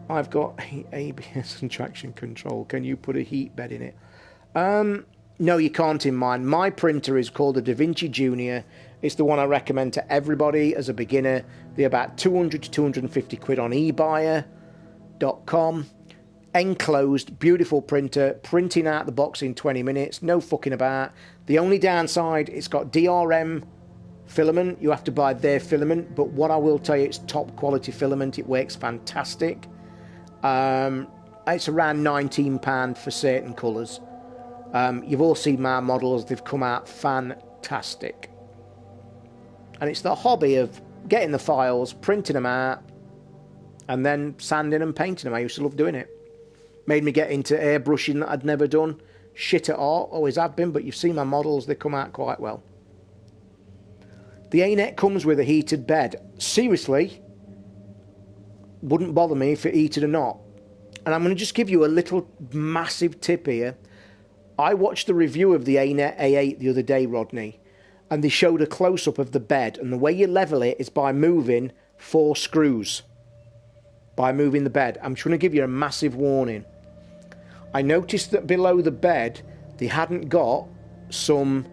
I've got ABS and traction control. Can you put a heat bed in it? No, you can't in mine. My printer is called a DaVinci Junior. It's the one I recommend to everybody as a beginner. They're about 200 to 250 quid on ebuyer.com. Enclosed, beautiful printer, printing out the box in 20 minutes, no fucking about. The only downside, it's got DRM filament. You have to buy their filament, but what I will tell you, it's top quality filament. It works fantastic. It's around £19 for certain colours. You've all seen my models. They've come out fantastic. And it's the hobby of getting the files, printing them out, and then sanding and painting them. I used to love doing it. Made me get into airbrushing that I'd never done. Shit at art, always have been, but you've seen my models, they come out quite well. The A-net comes with a heated bed. Seriously, wouldn't bother me if it heated or not. And I'm going to just give you a little massive tip here. I watched the review of the A-net A8 the other day, Rodney, and they showed a close-up of the bed, and the way you level it is by moving 4 screws. By moving the bed. I'm just going to give you a massive warning. I noticed that below the bed, they hadn't got some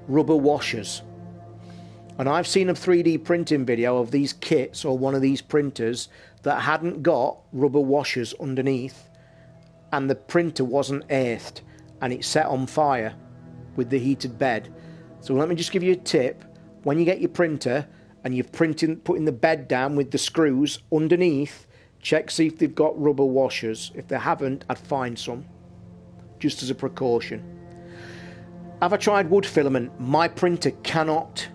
rubber washers. And I've seen a 3D printing video of these kits or one of these printers that hadn't got rubber washers underneath, and the printer wasn't earthed, and it set on fire with the heated bed. So let me just give you a tip. When you get your printer and you're putting the bed down with the screws underneath, check see if they've got rubber washers. If they haven't, I'd find some, just as a precaution. Have I tried wood filament? My printer cannot.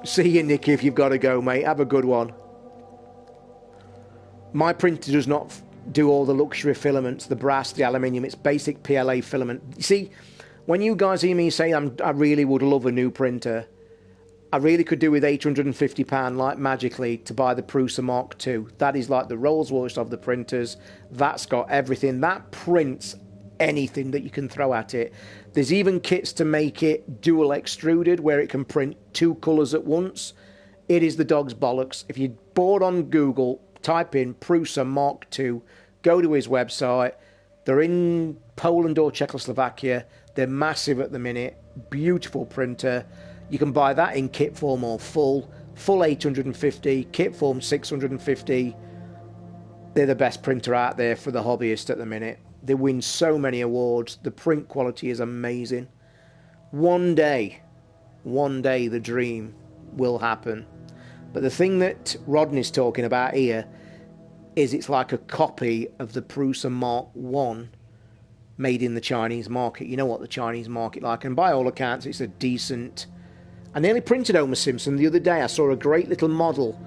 See you, Nicky, if you've got to go, mate. Have a good one. My printer does not do all the luxury filaments, the brass, the aluminium. It's basic PLA filament. You see, when you guys hear me say I really would love a new printer, I really could do with £850, like magically, to buy the Prusa Mark II. That is like the Rolls Royce of the printers. That's got everything. That prints anything that you can throw at it. There's even kits to make it dual extruded, where it can print 2 colours at once. It is the dog's bollocks. If you're bored on Google, type in Prusa Mark II, go to his website. They're in Poland or Czechoslovakia. They're massive at the minute. Beautiful printer. You can buy that in kit form or full 850, kit form 650. They're the best printer out there for the hobbyist at the minute. They win so many awards. The print quality is amazing. One day the dream will happen. But the thing that Rodney's talking about here is it's like a copy of the Prusa Mark I made in the Chinese market. You know what the Chinese market like, and by all accounts it's a decent. I nearly printed Homer Simpson the other day. I saw a great little model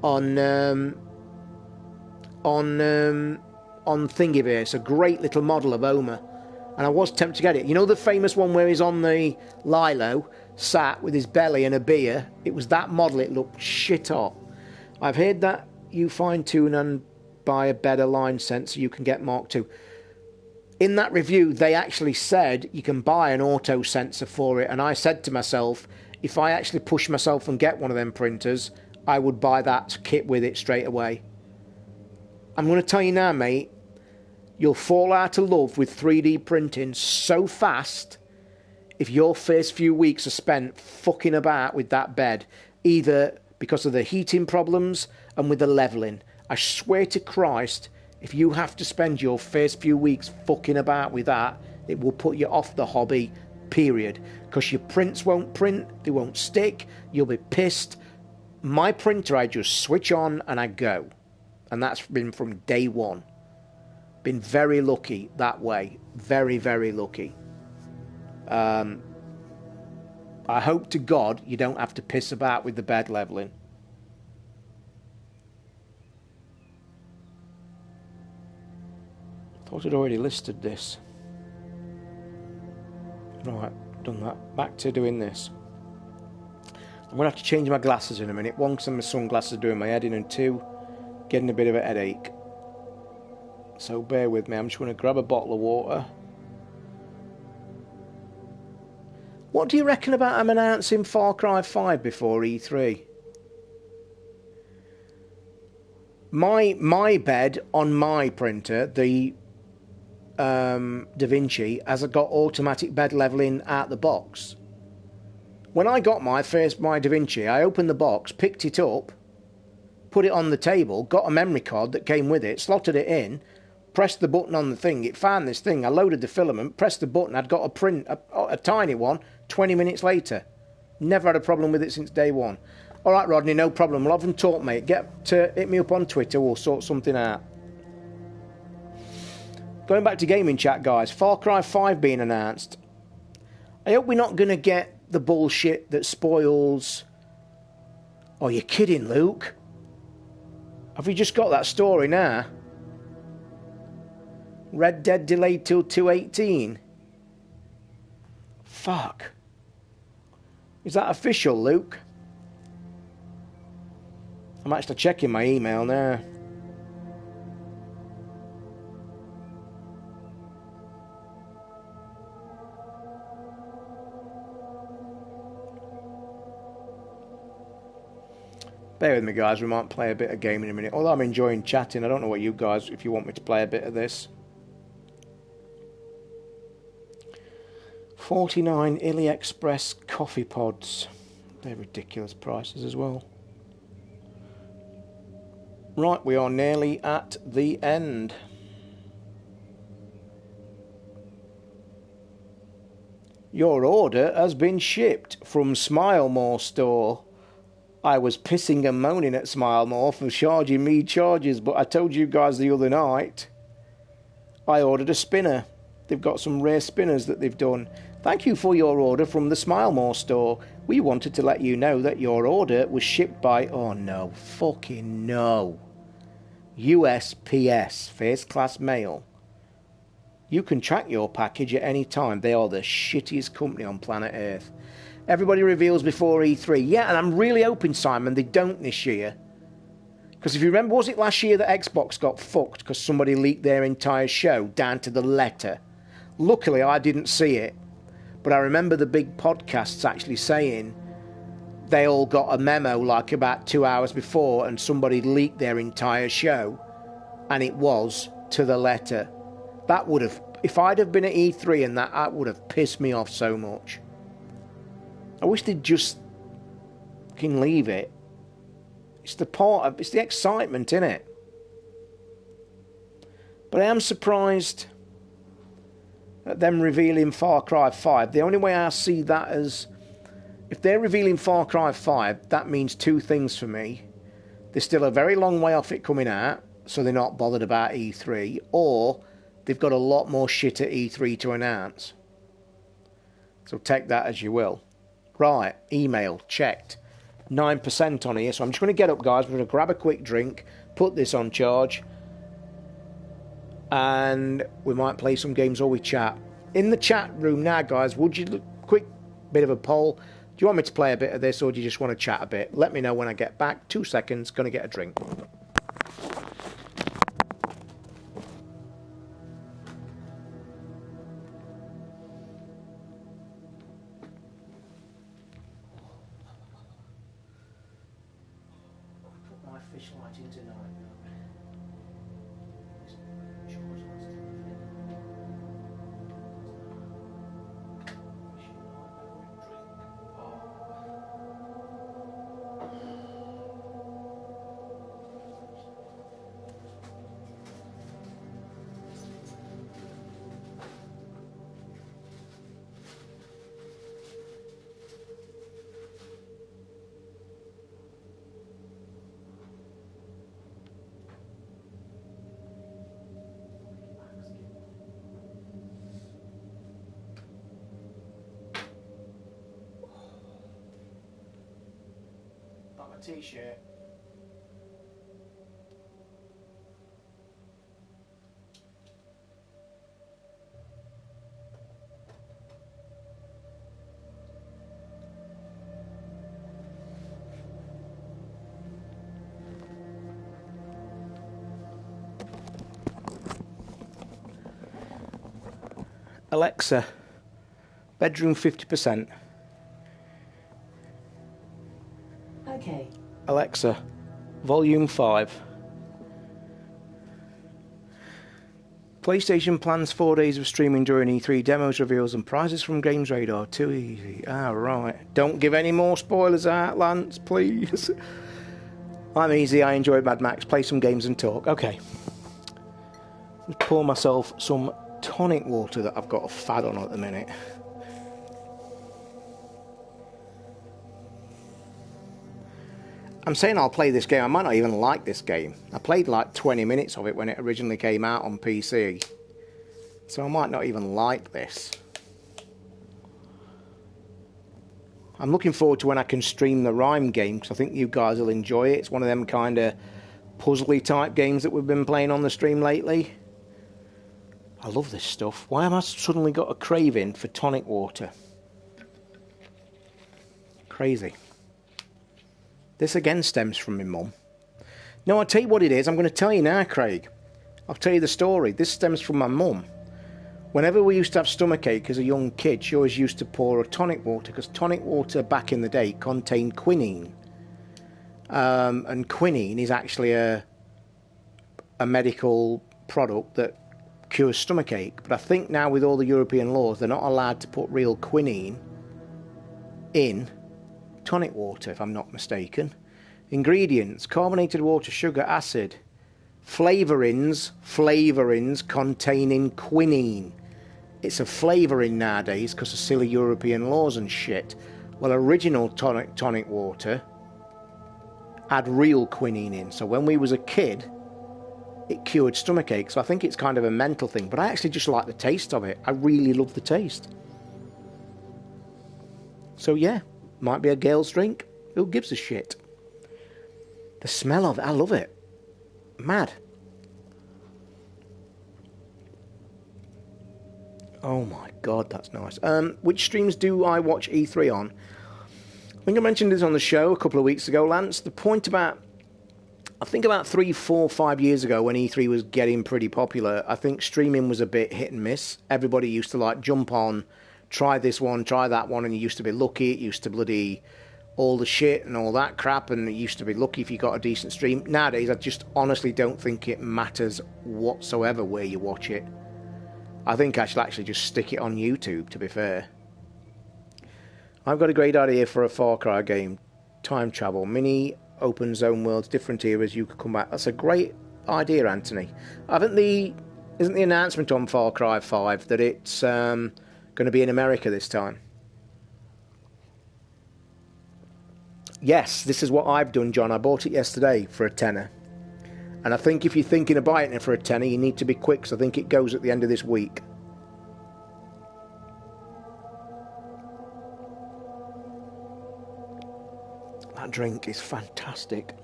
on Thingiverse, a great little model of Homer, and I was tempted to get it. You know the famous one where he's on the Lilo, sat with his belly and a beer? It was that model. It looked shit hot. I've heard that you fine tune and buy a better line sensor, you can get Mark II. In that review, they actually said you can buy an auto sensor for it, and I said to myself, if I actually push myself and get one of them printers, I would buy that kit with it straight away. I'm going to tell you now, mate, you'll fall out of love with 3D printing so fast if your first few weeks are spent fucking about with that bed, either because of the heating problems and with the levelling. I swear to Christ, if you have to spend your first few weeks fucking about with that, it will put you off the hobby, period. Because your prints won't print, they won't stick, you'll be pissed. My printer, I just switch on and I go. And that's been from day one. Been very lucky that way. Very, very lucky. I hope to God you don't have to piss about with the bed levelling. Thought I'd already listed this. Right, done that. Back to doing this. I'm going to have to change my glasses in a minute. One, because my sunglasses are doing my head in, and two, getting a bit of a headache. So bear with me. I'm just going to grab a bottle of water. What do you reckon about them announcing Far Cry 5 before E3? My bed on my printer, the Da Vinci, has got automatic bed leveling out the box. When I got my Da Vinci, I opened the box, picked it up, put it on the table, got a memory card that came with it, slotted it in, pressed the button on the thing, it found this thing, I loaded the filament, pressed the button, I'd got a print, a tiny one, 20 minutes later. Never had a problem with it since day one. Alright Rodney, no problem, we'll have them talk, mate. Hit me up on Twitter, we'll sort something out. going back to gaming chat, guys. Far Cry 5 being announced. I hope we're not going to get the bullshit that spoils... Oh, you're kidding, Luke? Have we just got that story now? Red Dead delayed till 2/18. Fuck. Is that official, Luke? I'm actually checking my email now. Bear with me, guys. We might play a bit of game in a minute. Although I'm enjoying chatting, I don't know what you guys, if you want me to play a bit of this. 49 AliExpress coffee pods. They're ridiculous prices as well. Right, we are nearly at the end. Your order has been shipped from Smilemore store. I was pissing and moaning at Smilemore for charging me charges, but I told you guys the other night I ordered a spinner. They've got some rare spinners that they've done. Thank you for your order from the Smilemore store. We wanted to let you know that your order was shipped by... Oh no, fucking no. USPS, First Class Mail. You can track your package at any time. They are the shittiest company on planet Earth. Everybody reveals before E3. Yeah, and I'm really hoping, Simon, they don't this year. Because if you remember, was it last year that Xbox got fucked because somebody leaked their entire show down to the letter? Luckily, I didn't see it. But I remember the big podcasts actually saying they all got a memo like about 2 hours before and somebody leaked their entire show. And it was to the letter. That would have... If I'd have been at E3 and that would have pissed me off so much. I wish they'd just fucking leave it. It's the part of... It's the excitement, innit? But I am surprised at them revealing Far Cry 5. The only way I see that as... If they're revealing Far Cry 5, that means two things for me. They're still a very long way off it coming out, so they're not bothered about E3, or they've got a lot more shit at E3 to announce. So take that as you will. Right, email, checked. 9% on here, so I'm just going to get up, guys. We're going to grab a quick drink, put this on charge, and we might play some games or we chat. In the chat room now, guys, would you... Quick bit of a poll. Do you want me to play a bit of this, or do you just want to chat a bit? Let me know when I get back. 2 seconds, going to get a drink. T-shirt. Alexa, bedroom 50%. Okay. Alexa, volume 5. PlayStation plans 4 days of streaming during E3, demos, reveals and prizes from Games Radar. Too easy. Ah, right. Don't give any more spoilers out, Lance, please. I'm easy, I enjoy Mad Max, play some games and talk. Okay. Let's pour myself some tonic water that I've got a fad on at the minute. I'm saying I'll play this game. I might not even like this game. I played like 20 minutes of it when it originally came out on PC. So I might not even like this. I'm looking forward to when I can stream the Rhyme game, because I think you guys will enjoy it. It's one of them kind of puzzly type games that we've been playing on the stream lately. I love this stuff. Why have I suddenly got a craving for tonic water? Crazy. This again stems from my mum. No, I'll tell you what it is. I'm going to tell you now, Craig. I'll tell you the story. This stems from my mum. Whenever we used to have stomachache as a young kid, she always used to pour a tonic water, because tonic water back in the day contained quinine. And quinine is actually a medical product that cures stomachache. But I think now with all the European laws, they're not allowed to put real quinine in tonic water, if I'm not mistaken. Ingredients: carbonated water, sugar, acid. Flavourings containing quinine. It's a flavouring nowadays because of silly European laws and shit. Well, original tonic water had real quinine in. So when we was a kid, it cured stomachache. So I think it's kind of a mental thing. But I actually just like the taste of it. I really love the taste. So yeah, might be a girl's drink. Who gives a shit? The smell of it, I love it. Mad. Oh my god, that's nice. Which streams do I watch E3 on? I think I mentioned this on the show a couple of weeks ago, Lance. The point about, I think about 3, 4, 5 years ago when E3 was getting pretty popular, I think streaming was a bit hit and miss. Everybody used to like jump on, try this one, try that one, and you used to be lucky. It used to bloody all the shit and all that crap, and it used to be lucky if you got a decent stream. Nowadays, I just honestly don't think it matters whatsoever where you watch it. I think I should actually just stick it on YouTube, to be fair. I've got a great idea for a Far Cry game. Time travel, mini open zone worlds, different eras, you could come back. That's a great idea, Anthony. Isn't the announcement on Far Cry 5 that it's going to be in America this time? Yes, this is what I've done, John. I bought it yesterday for a tenner. And I think if you're thinking of buying it for a tenner, you need to be quick, because I think it goes at the end of this week. That drink is fantastic.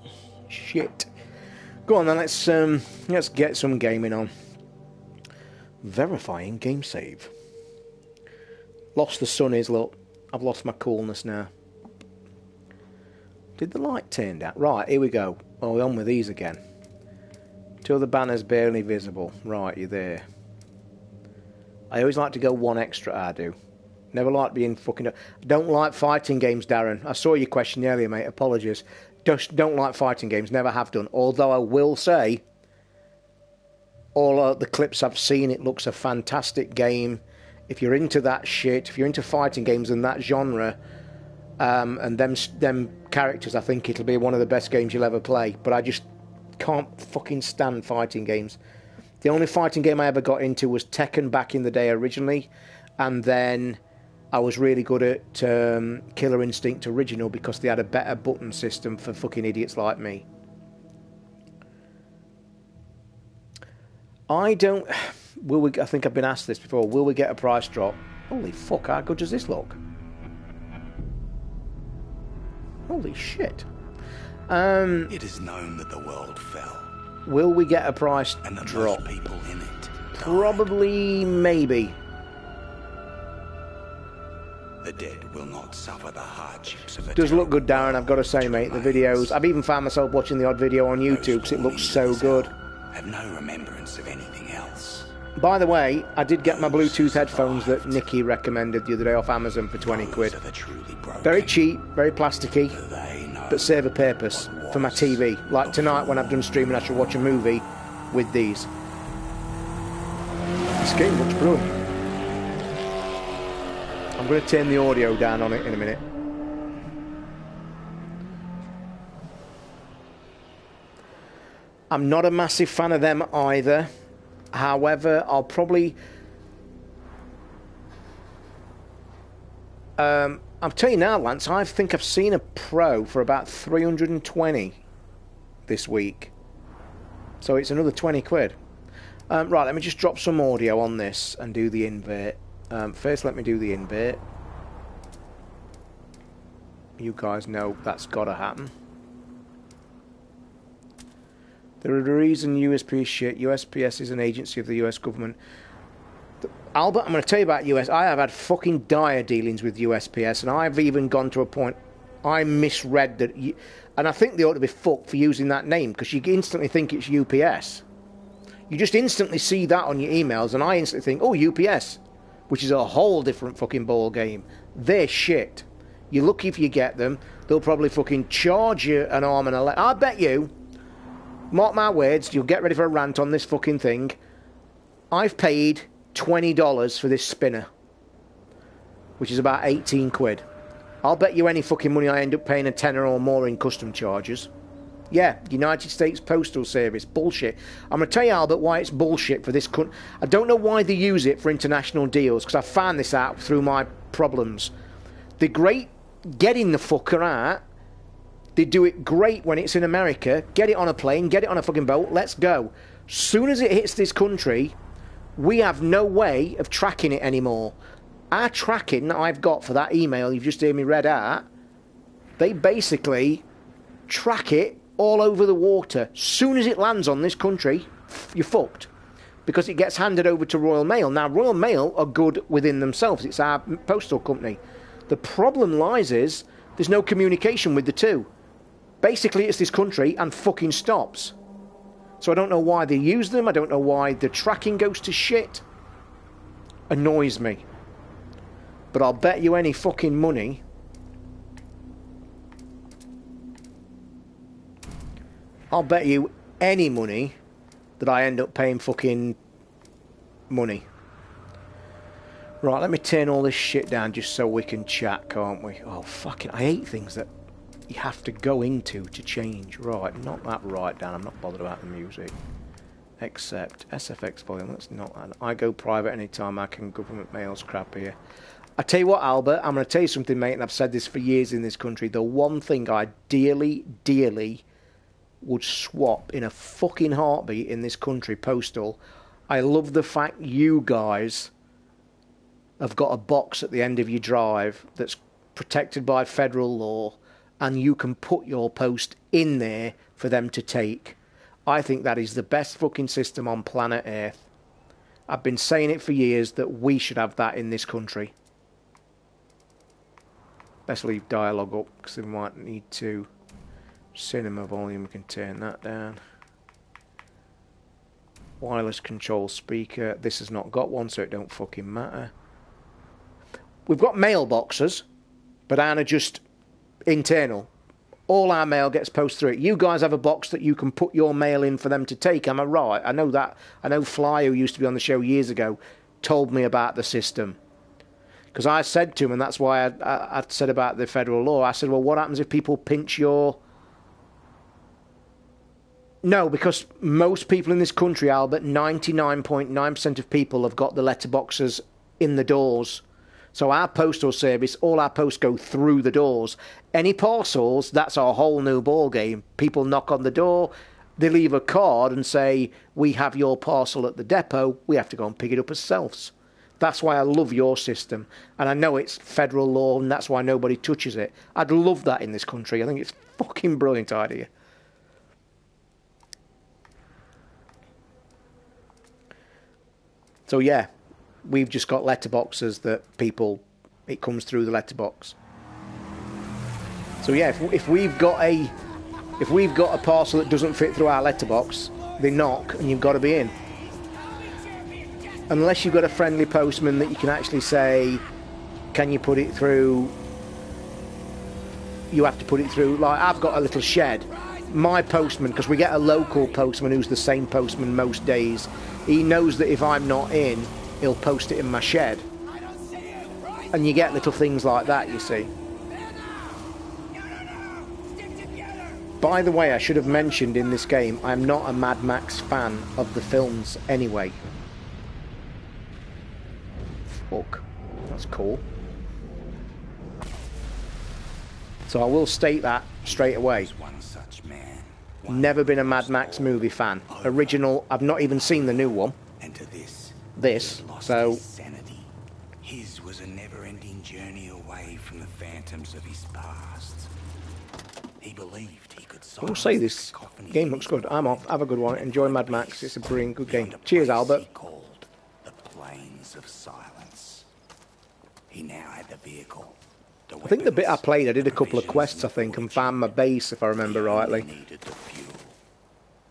Shit. Go on then, let's get some gaming on. Verifying game save. Lost the sunnies, look. I've lost my coolness now. Did the light turn down? Right, here we go. Oh, we're on with these again. Till the banner's barely visible. Right, you're there. I always like to go one extra, I do. Never like being fucking... Don't like fighting games, Darren. I saw your question earlier, mate. Apologies. Just don't like fighting games. Never have done. Although I will say, all the clips I've seen, it looks a fantastic game. If you're into that shit, if you're into fighting games and that genre, and them characters, I think it'll be one of the best games you'll ever play. But I just can't fucking stand fighting games. The only fighting game I ever got into was Tekken back in the day originally, and then I was really good at Killer Instinct Original because they had a better button system for fucking idiots like me. I think I've been asked this before. Will we get a price drop? Holy fuck, how good does this look? Holy shit. It is known that the world fell. Will we get a price and that drop? most people in it died. Probably, maybe. The dead will not suffer the hardships of a Does look good, Darren, I've got to say, mate. The videos, I've even found myself watching the odd video on YouTube because it looks so good. Have no remembrance of anything else. By the way, I did get my Bluetooth headphones that Nikki recommended the other day off Amazon for 20 quid. Very cheap, very plasticky, but serve a purpose for my TV. Like tonight when I've done streaming, I should watch a movie with these. This game looks brilliant. I'm going to turn the audio down on it in a minute. I'm not a massive fan of them either. However, I'll probably... I'll tell you now, Lance, I think I've seen a Pro for about 320 this week. So it's another 20 quid. Right, let me just drop some audio on this and do the invert. First, let me do the invert. You guys know that's got to happen. The reason USP is shit. USPS is an agency of the US government. Albert, I'm going to tell you about US. I have had fucking dire dealings with USPS, and I've even gone to a point I misread that. And I think they ought to be fucked for using that name, because you instantly think it's UPS. You just instantly see that on your emails, and I instantly think, oh, UPS, which is a whole different fucking ball game. They're shit. You're lucky if you get them. They'll probably fucking charge you an arm and a leg. I bet you, mark my words, you'll get ready for a rant on this fucking thing. I've paid $20 for this spinner, which is about 18 quid. I'll bet you any fucking money I end up paying a tenner or more in custom charges. Yeah, United States Postal Service. Bullshit. I'm going to tell you, Albert, why it's bullshit for this country. I don't know why they use it for international deals, because I found this out through my problems. They're great getting the fucker out. They do it great when it's in America. Get it on a plane, get it on a fucking boat, let's go. Soon as it hits this country, we have no way of tracking it anymore. Our tracking that I've got for that email you've just heard me read out, they basically track it all over the water. Soon as it lands on this country, you're fucked. Because it gets handed over to Royal Mail. Now, Royal Mail are good within themselves. It's our postal company. The problem lies is there's no communication with the two. Basically, it's this country and fucking stops. So I don't know why they use them. I don't know why the tracking goes to shit. Annoys me. But I'll bet you any fucking money. I'll bet you any money that I end up paying fucking money. Right, let me turn all this shit down just so we can chat, can't we? Oh, fucking, I hate things that you have to go into to change. Right, not that right down. I'm not bothered about the music. Except SFX volume, that's not that. I go private anytime I can. Government mail's crap here. I tell you what, Albert, I'm going to tell you something, mate, and I've said this for years in this country. The one thing I dearly, dearly would swap in a fucking heartbeat in this country, postal. I love the fact you guys have got a box at the end of your drive that's protected by federal law, and you can put your post in there for them to take. I think that is the best fucking system on planet Earth. I've been saying it for years that we should have that in this country. Let's leave dialogue up because we might need to. Cinema volume, we can turn that down. Wireless control speaker. This has not got one, so it don't fucking matter. We've got mailboxes, but ours are just internal. All our mail gets posted through it. You guys have a box that you can put your mail in for them to take. Am I right? I know that. I know Fly, who used to be on the show years ago, told me about the system. Because I said to him, and that's why I said about the federal law, I said, well, what happens if people pinch your... No, because most people in this country, Albert, 99.9% of people have got the letterboxes in the doors. So our postal service, all our posts go through the doors. Any parcels, that's a whole new ball game. People knock on the door, they leave a card and say, we have your parcel at the depot, we have to go and pick it up ourselves. That's why I love your system. And I know it's federal law, and that's why nobody touches it. I'd love that in this country. I think it's a fucking brilliant idea. So yeah, we've just got letterboxes that people, it comes through the letterbox. So yeah, if we've got a parcel that doesn't fit through our letterbox, they knock and you've got to be in. Unless you've got a friendly postman that you can actually say, can you put it through? You have to put it through. Like, I've got a little shed. My postman, because we get a local postman who's the same postman most days, he knows that if I'm not in, he'll post it in my shed. And you get little things like that, you see. By the way, I should have mentioned in this game, I'm not a Mad Max fan of the films anyway. Fuck. That's cool. So I will state that straight away. One such man. Never been a Mad Max movie fan. Original, I've not even seen the new one. And to this, This, lost so... his sanity. His was a never-ending journey away from the phantoms of his past. He believed he could I will say this game looks good. I'm off. Have a good one. Enjoy Mad Max. It's a brilliant good game. Cheers, Albert. He called the Plains of Silence. He now had the vehicle. I think the bit I played, I did a couple of quests, I think, and found my base, if I remember rightly. Needed the fuel.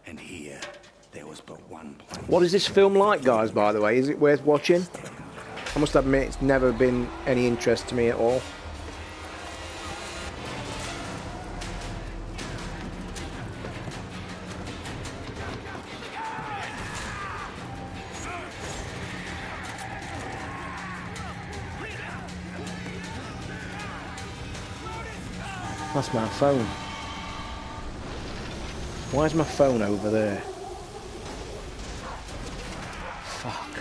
And here, there was but one place. What is this film like, guys, by the way? Is it worth watching? I must admit, it's never been any interest to me at all. That's my phone. Why is my phone over there? Fuck.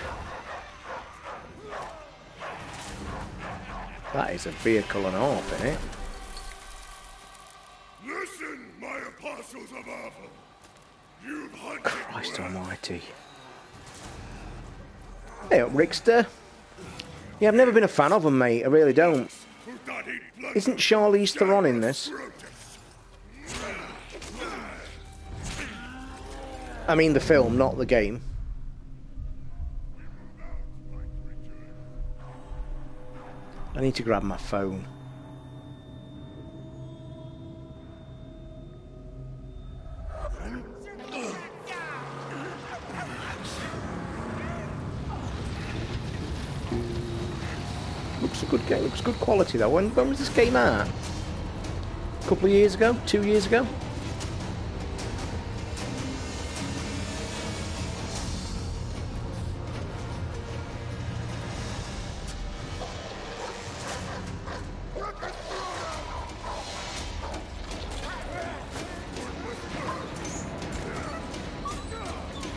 That is a vehicle and a half, isn't it? Listen, my apostles of Arthur. You've hunted Christ well. almighty. Hey up, Rickster. Yeah, I've never been a fan of them, mate. I really don't. Isn't Charlize Theron in this? I mean the film, not the game. I need to grab my phone. Looks a good game. Looks good quality though. When was this game out? A couple of years ago? 2 years ago?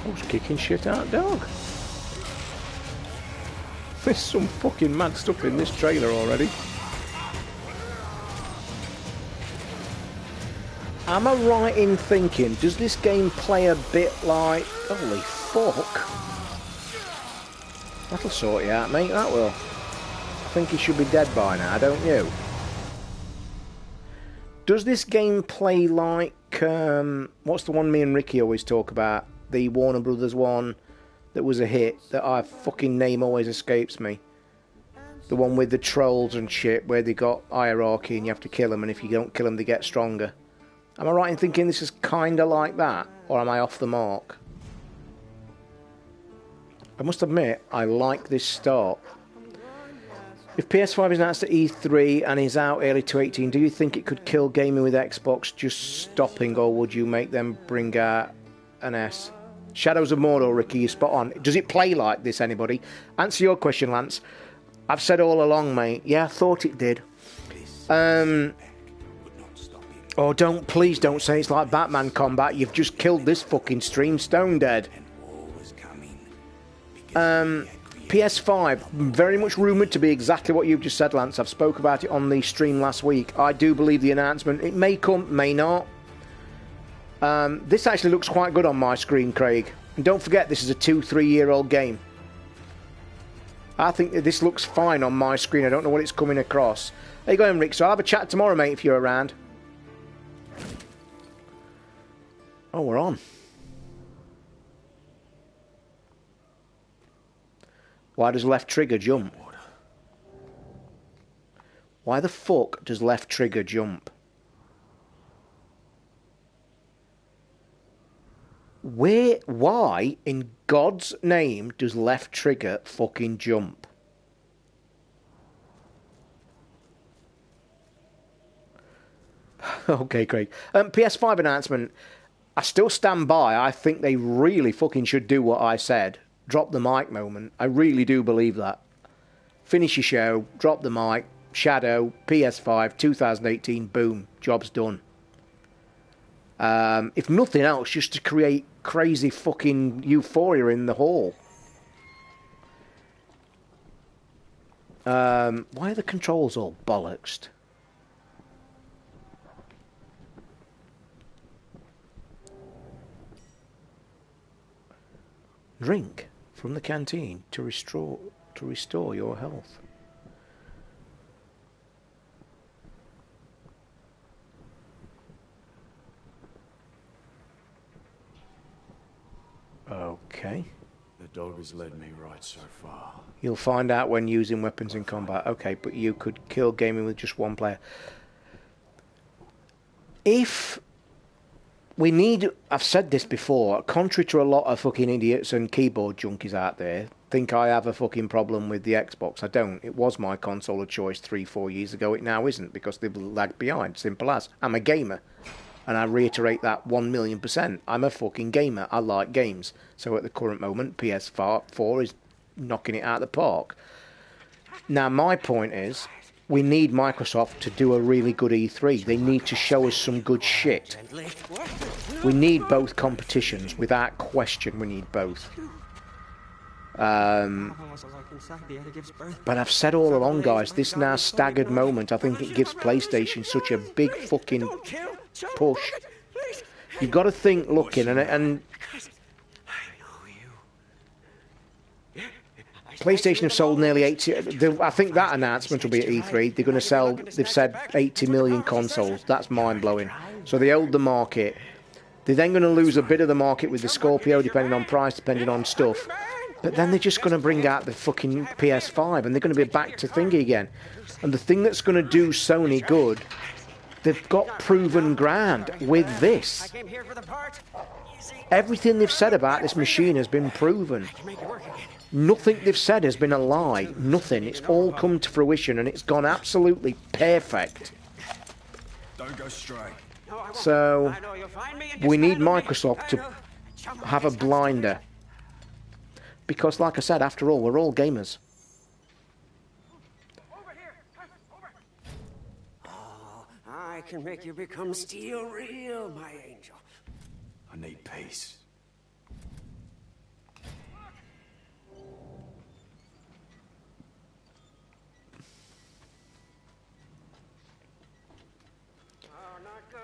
Who's kicking shit out, dog? There's some fucking mad stuff in this trailer already. Am I right in thinking, does this game play a bit like... Holy fuck. That'll sort you out, mate, that will. I think he should be dead by now, don't you? Does this game play like... what's the one me and Ricky always talk about? The Warner Brothers one that was a hit, that I fucking name always escapes me. The one with the trolls and shit, where they got hierarchy and you have to kill them, and if you don't kill them they get stronger. Am I right in thinking this is kinda like that, or am I off the mark? I must admit, I like this start. If PS5 is announced at E3 and is out early 2018, do you think it could kill gaming with Xbox just stopping, or would you make them bring out an S? Shadows of Mordor, Ricky, you're spot on. Does it play like this, anybody? Answer your question, Lance. I've said all along, mate. Yeah, I thought it did. Oh, please don't say it's like Batman Combat. You've just killed this fucking stream stone dead. PS5, very much rumoured to be exactly what you've just said, Lance. I've spoke about it on the stream last week. I do believe the announcement, it may come, may not. This actually looks quite good on my screen, Craig. And don't forget, this is a 2-3 year old game. I think that this looks fine on my screen. I don't know what it's coming across. There you go, Rick. So I'll have a chat tomorrow, mate, if you're around. Oh, we're on. Why does left trigger jump? Why the fuck does left trigger jump? Why in God's name does left trigger fucking jump? Okay, Craig. PS5 announcement. I still stand by. I think they really fucking should do what I said. Drop the mic moment. I really do believe that. Finish your show. Drop the mic. Shadow. PS5. 2018. Boom. Job's done. If nothing else, just to create crazy fucking euphoria in the hall. Why are the controls all bollocksed? Drink from the canteen to restore your health. Okay. The dog has led me right so far. You'll find out when using weapons in combat. Okay, but you could kill gaming with just one player. If we need... I've said this before, contrary to a lot of fucking idiots and keyboard junkies out there, think I have a fucking problem with the Xbox. I don't. It was my console of choice 3-4 years ago. It now isn't, because they've lagged behind. Simple as. I'm a gamer. And I reiterate that 1,000,000%. I'm a fucking gamer. I like games. So at the current moment, PS4 is knocking it out of the park. Now, my point is, we need Microsoft to do a really good E3. They need to show us some good shit. We need both competitions. Without question, we need both. But I've said all along, guys, this now staggered moment, I think it gives PlayStation such a big fucking push. You've got to think looking, and PlayStation have sold nearly 80... I think that announcement will be at E3. They're going to sell, they've said, 80 million consoles. That's mind-blowing. So they hold the market. They're then going to lose a bit of the market with the Scorpio, depending on price, depending on stuff. But then they're just going to bring out the fucking PS5, and they're going to be back to thingy again. And the thing that's going to do Sony good, they've got proven ground with this. Everything they've said about this machine has been proven. Nothing they've said has been a lie. Nothing. It's all come to fruition, and it's gone absolutely perfect. Don't go stray. So, we need Microsoft to have a blinder. Because, like I said, after all, we're all gamers. Oh, I can make you become steel real, my angel. I need peace.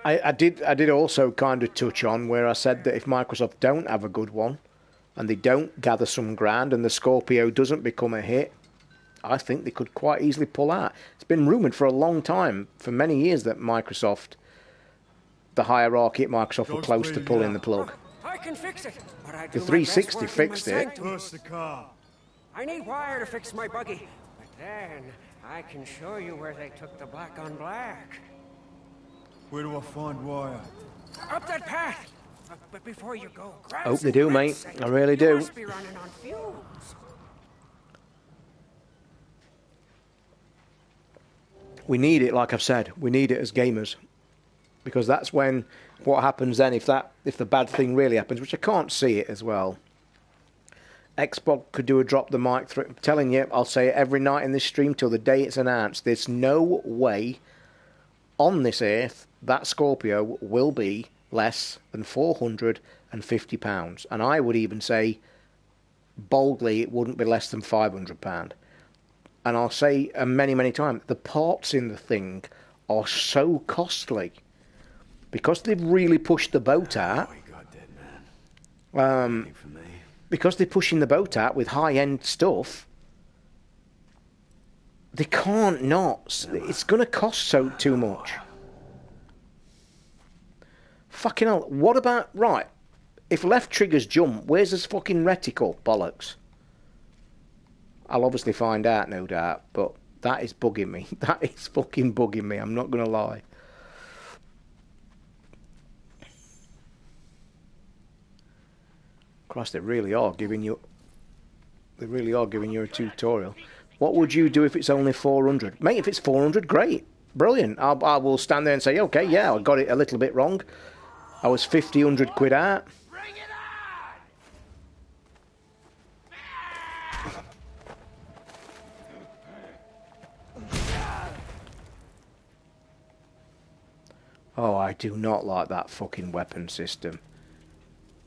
I did also kind of touch on where I said that if Microsoft don't have a good one, and they don't gather some ground, and the Scorpio doesn't become a hit, I think they could quite easily pull out. It's been rumoured for a long time, for many years, that Microsoft, the hierarchy at Microsoft, were close to pulling the plug. I can fix it, but I The do my 360 best work in my fixed it. sanctum. Burst the car. I need wire to fix my buggy, but then I can show you where they took the black on black. Where do I find wire? Up that path. But before you go, grab Hope they some do, rants. mate. I really You do. must be running on fumes. We need it, like I've said. We need it as gamers. Because that's when, what happens then, if the bad thing really happens, which I can't see it as well. Xbox could do a drop the mic through. I'm telling you, I'll say it every night in this stream till the day it's announced. There's no way on this earth that Scorpio will be less than £450. And I would even say, boldly, it wouldn't be less than £500. And I'll say many, many times, the parts in the thing are so costly. Because they've really pushed the boat out. Because they're pushing the boat out with high-end stuff, they can't not. It's going to cost so too much. Fucking hell. What about... Right. If left triggers jump, where's this fucking reticle? Bollocks. I'll obviously find out, no doubt. But that is bugging me. That is fucking bugging me. I'm not going to lie. Christ, they really are giving you... They really are giving you a tutorial. What would you do if it's only 400? Mate, if it's 400, great. Brilliant. I will stand there and say, okay, yeah, I got it a little bit wrong. I was 50, 100 quid out. Bring it on! Oh, I do not like that fucking weapon system.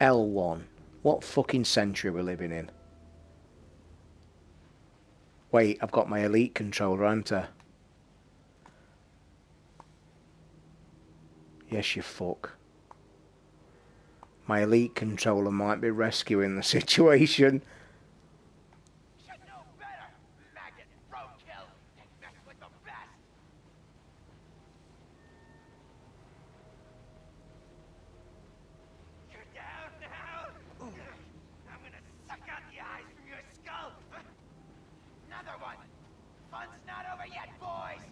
L1. What fucking century we're living in? Wait, I've got my elite controller, haven't I? Yes, you fuck. My elite controller might be rescuing the situation. Should know better, maggot roadkill. They mess with the best. You're down now. I'm gonna suck out the eyes from your skull. Another one. Fun's not over yet, boys.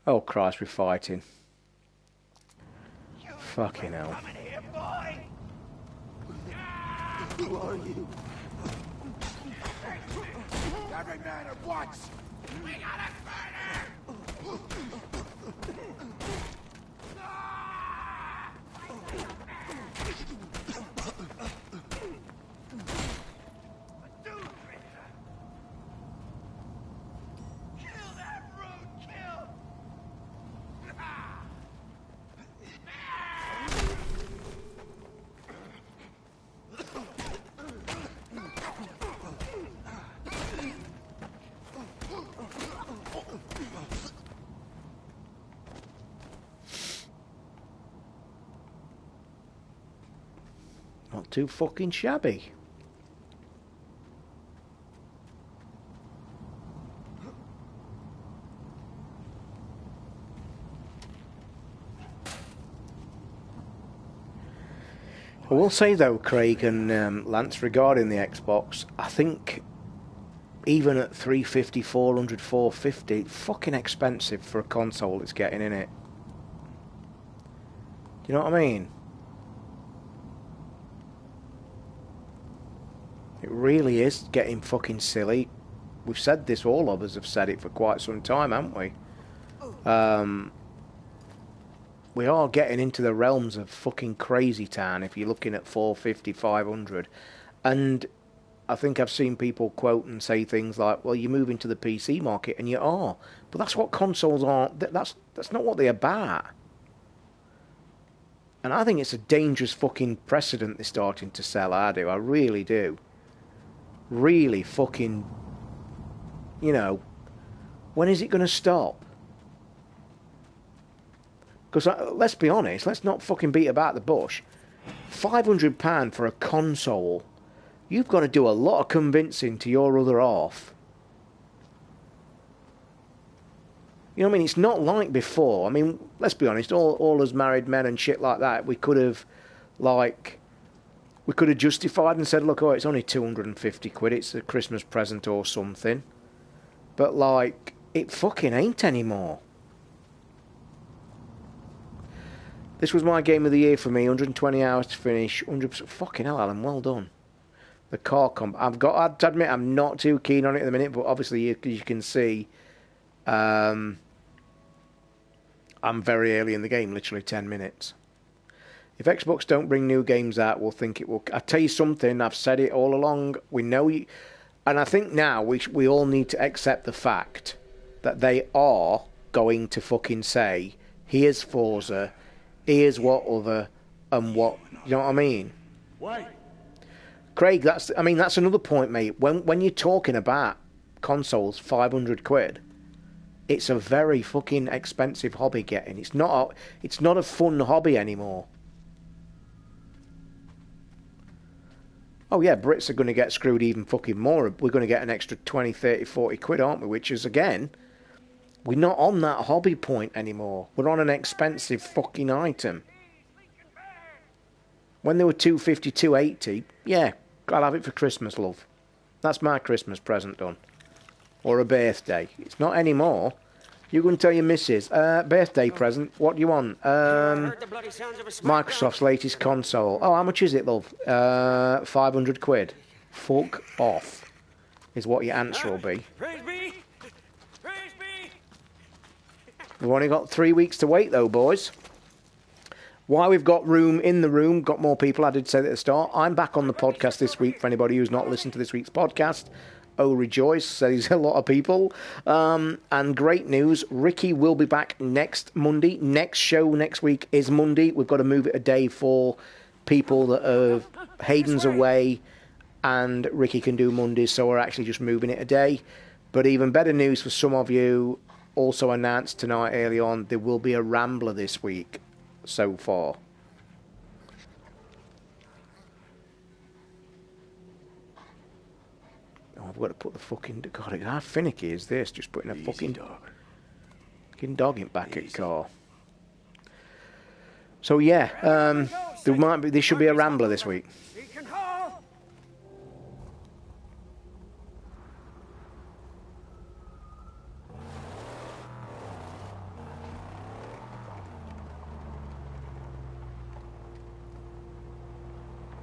Oh Christ, we're fighting. You Fucking hell. coming here, boy. Who are you? Every man at once. We gotta burn her. Kill that roadkill. Not too fucking shabby. I will say though, Craig and Lance, regarding the Xbox, I think even at 350, 400, 450, it's fucking expensive for a console it's getting in it. Do you know what I mean? It really is getting fucking silly. We've said this, all of us have said it for quite some time, haven't we? We are getting into the realms of fucking crazy town if you're looking at 450, 500. And I think I've seen people quote and say things like, well, you're moving to the PC market, and you are. But that's what consoles are. That's not what they're about. And I think it's a dangerous fucking precedent they're starting to sell, I do. I really do. Really fucking, you know, when is it going to stop? Because let's be honest, let's not fucking beat about the bush. £500 for a console, you've got to do a lot of convincing to your other half. You know what I mean? It's not like before. I mean, let's be honest, all us married men and shit like that, we could have, like, we could have justified and said, look, oh, it's only 250 quid, it's a Christmas present or something. But, like, it fucking ain't anymore. This was my game of the year for me, 120 hours to finish, 100%. Fucking hell, Alan, well done. The car comp. I've got to admit, I'm not too keen on it at the minute, but obviously, you can see, I'm very early in the game, literally 10 minutes. If Xbox don't bring new games out, we'll think it will. I tell you something, I've said it all along. We know you, and I think now we all need to accept the fact that they are going to fucking say, here's Forza, here's what other, and what, you know what I mean? Wait. Craig, that's another point, mate. When you're talking about consoles, 500 quid, it's a very fucking expensive hobby getting. It's not a fun hobby anymore. Oh yeah, Brits are going to get screwed even fucking more. We're going to get an extra 20, 30, 40 quid, aren't we? Which is, again, we're not on that hobby point anymore. We're on an expensive fucking item. When they were 250, 280, yeah, I'll have it for Christmas, love. That's my Christmas present done. Or a birthday. It's not anymore. You can tell your missus, birthday present, what do you want? Microsoft's latest console. Oh, how much is it, love? 500 quid. Fuck off, is what your answer will be. Praise be! Praise be! We've only got 3 weeks to wait, though, boys. While we've got room in the room, got more people, I did say at the start, I'm back on the podcast this week for anybody who's not listened to this week's podcast. Oh, rejoice, says a lot of people. And great news, Ricky will be back next Monday. Next show next week is Monday. We've got to move it a day for people that are... Hayden's away, and Ricky can do Mondays, so we're actually just moving it a day. But even better news for some of you, also announced tonight early on, there will be a Rambler this week so far. I've got to put the fucking... God, how finicky is this? Just putting a Easy, fucking dog. in back at car. So yeah, there should be a rambler this week. Beacon Hall!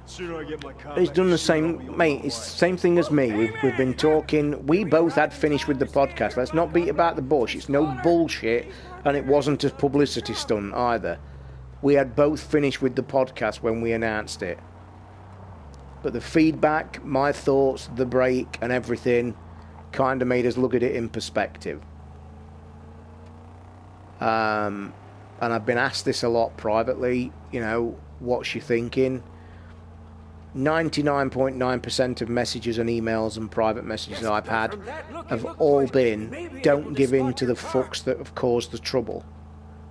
Sooner I get my car He's back, done the sooner I'll be same, on mate. my It's way. the same thing as me. We've been talking. We both had finished with the podcast. Let's not beat about the bush. It's no bullshit, and it wasn't a publicity stunt either. We had both finished with the podcast when we announced it. But the feedback, my thoughts, the break, and everything, kind of made us look at it in perspective. And I've been asked this a lot privately. You know, what's you thinking? 99.9% of messages and emails and private messages I've had have all been, don't give in to the fucks that have caused the trouble.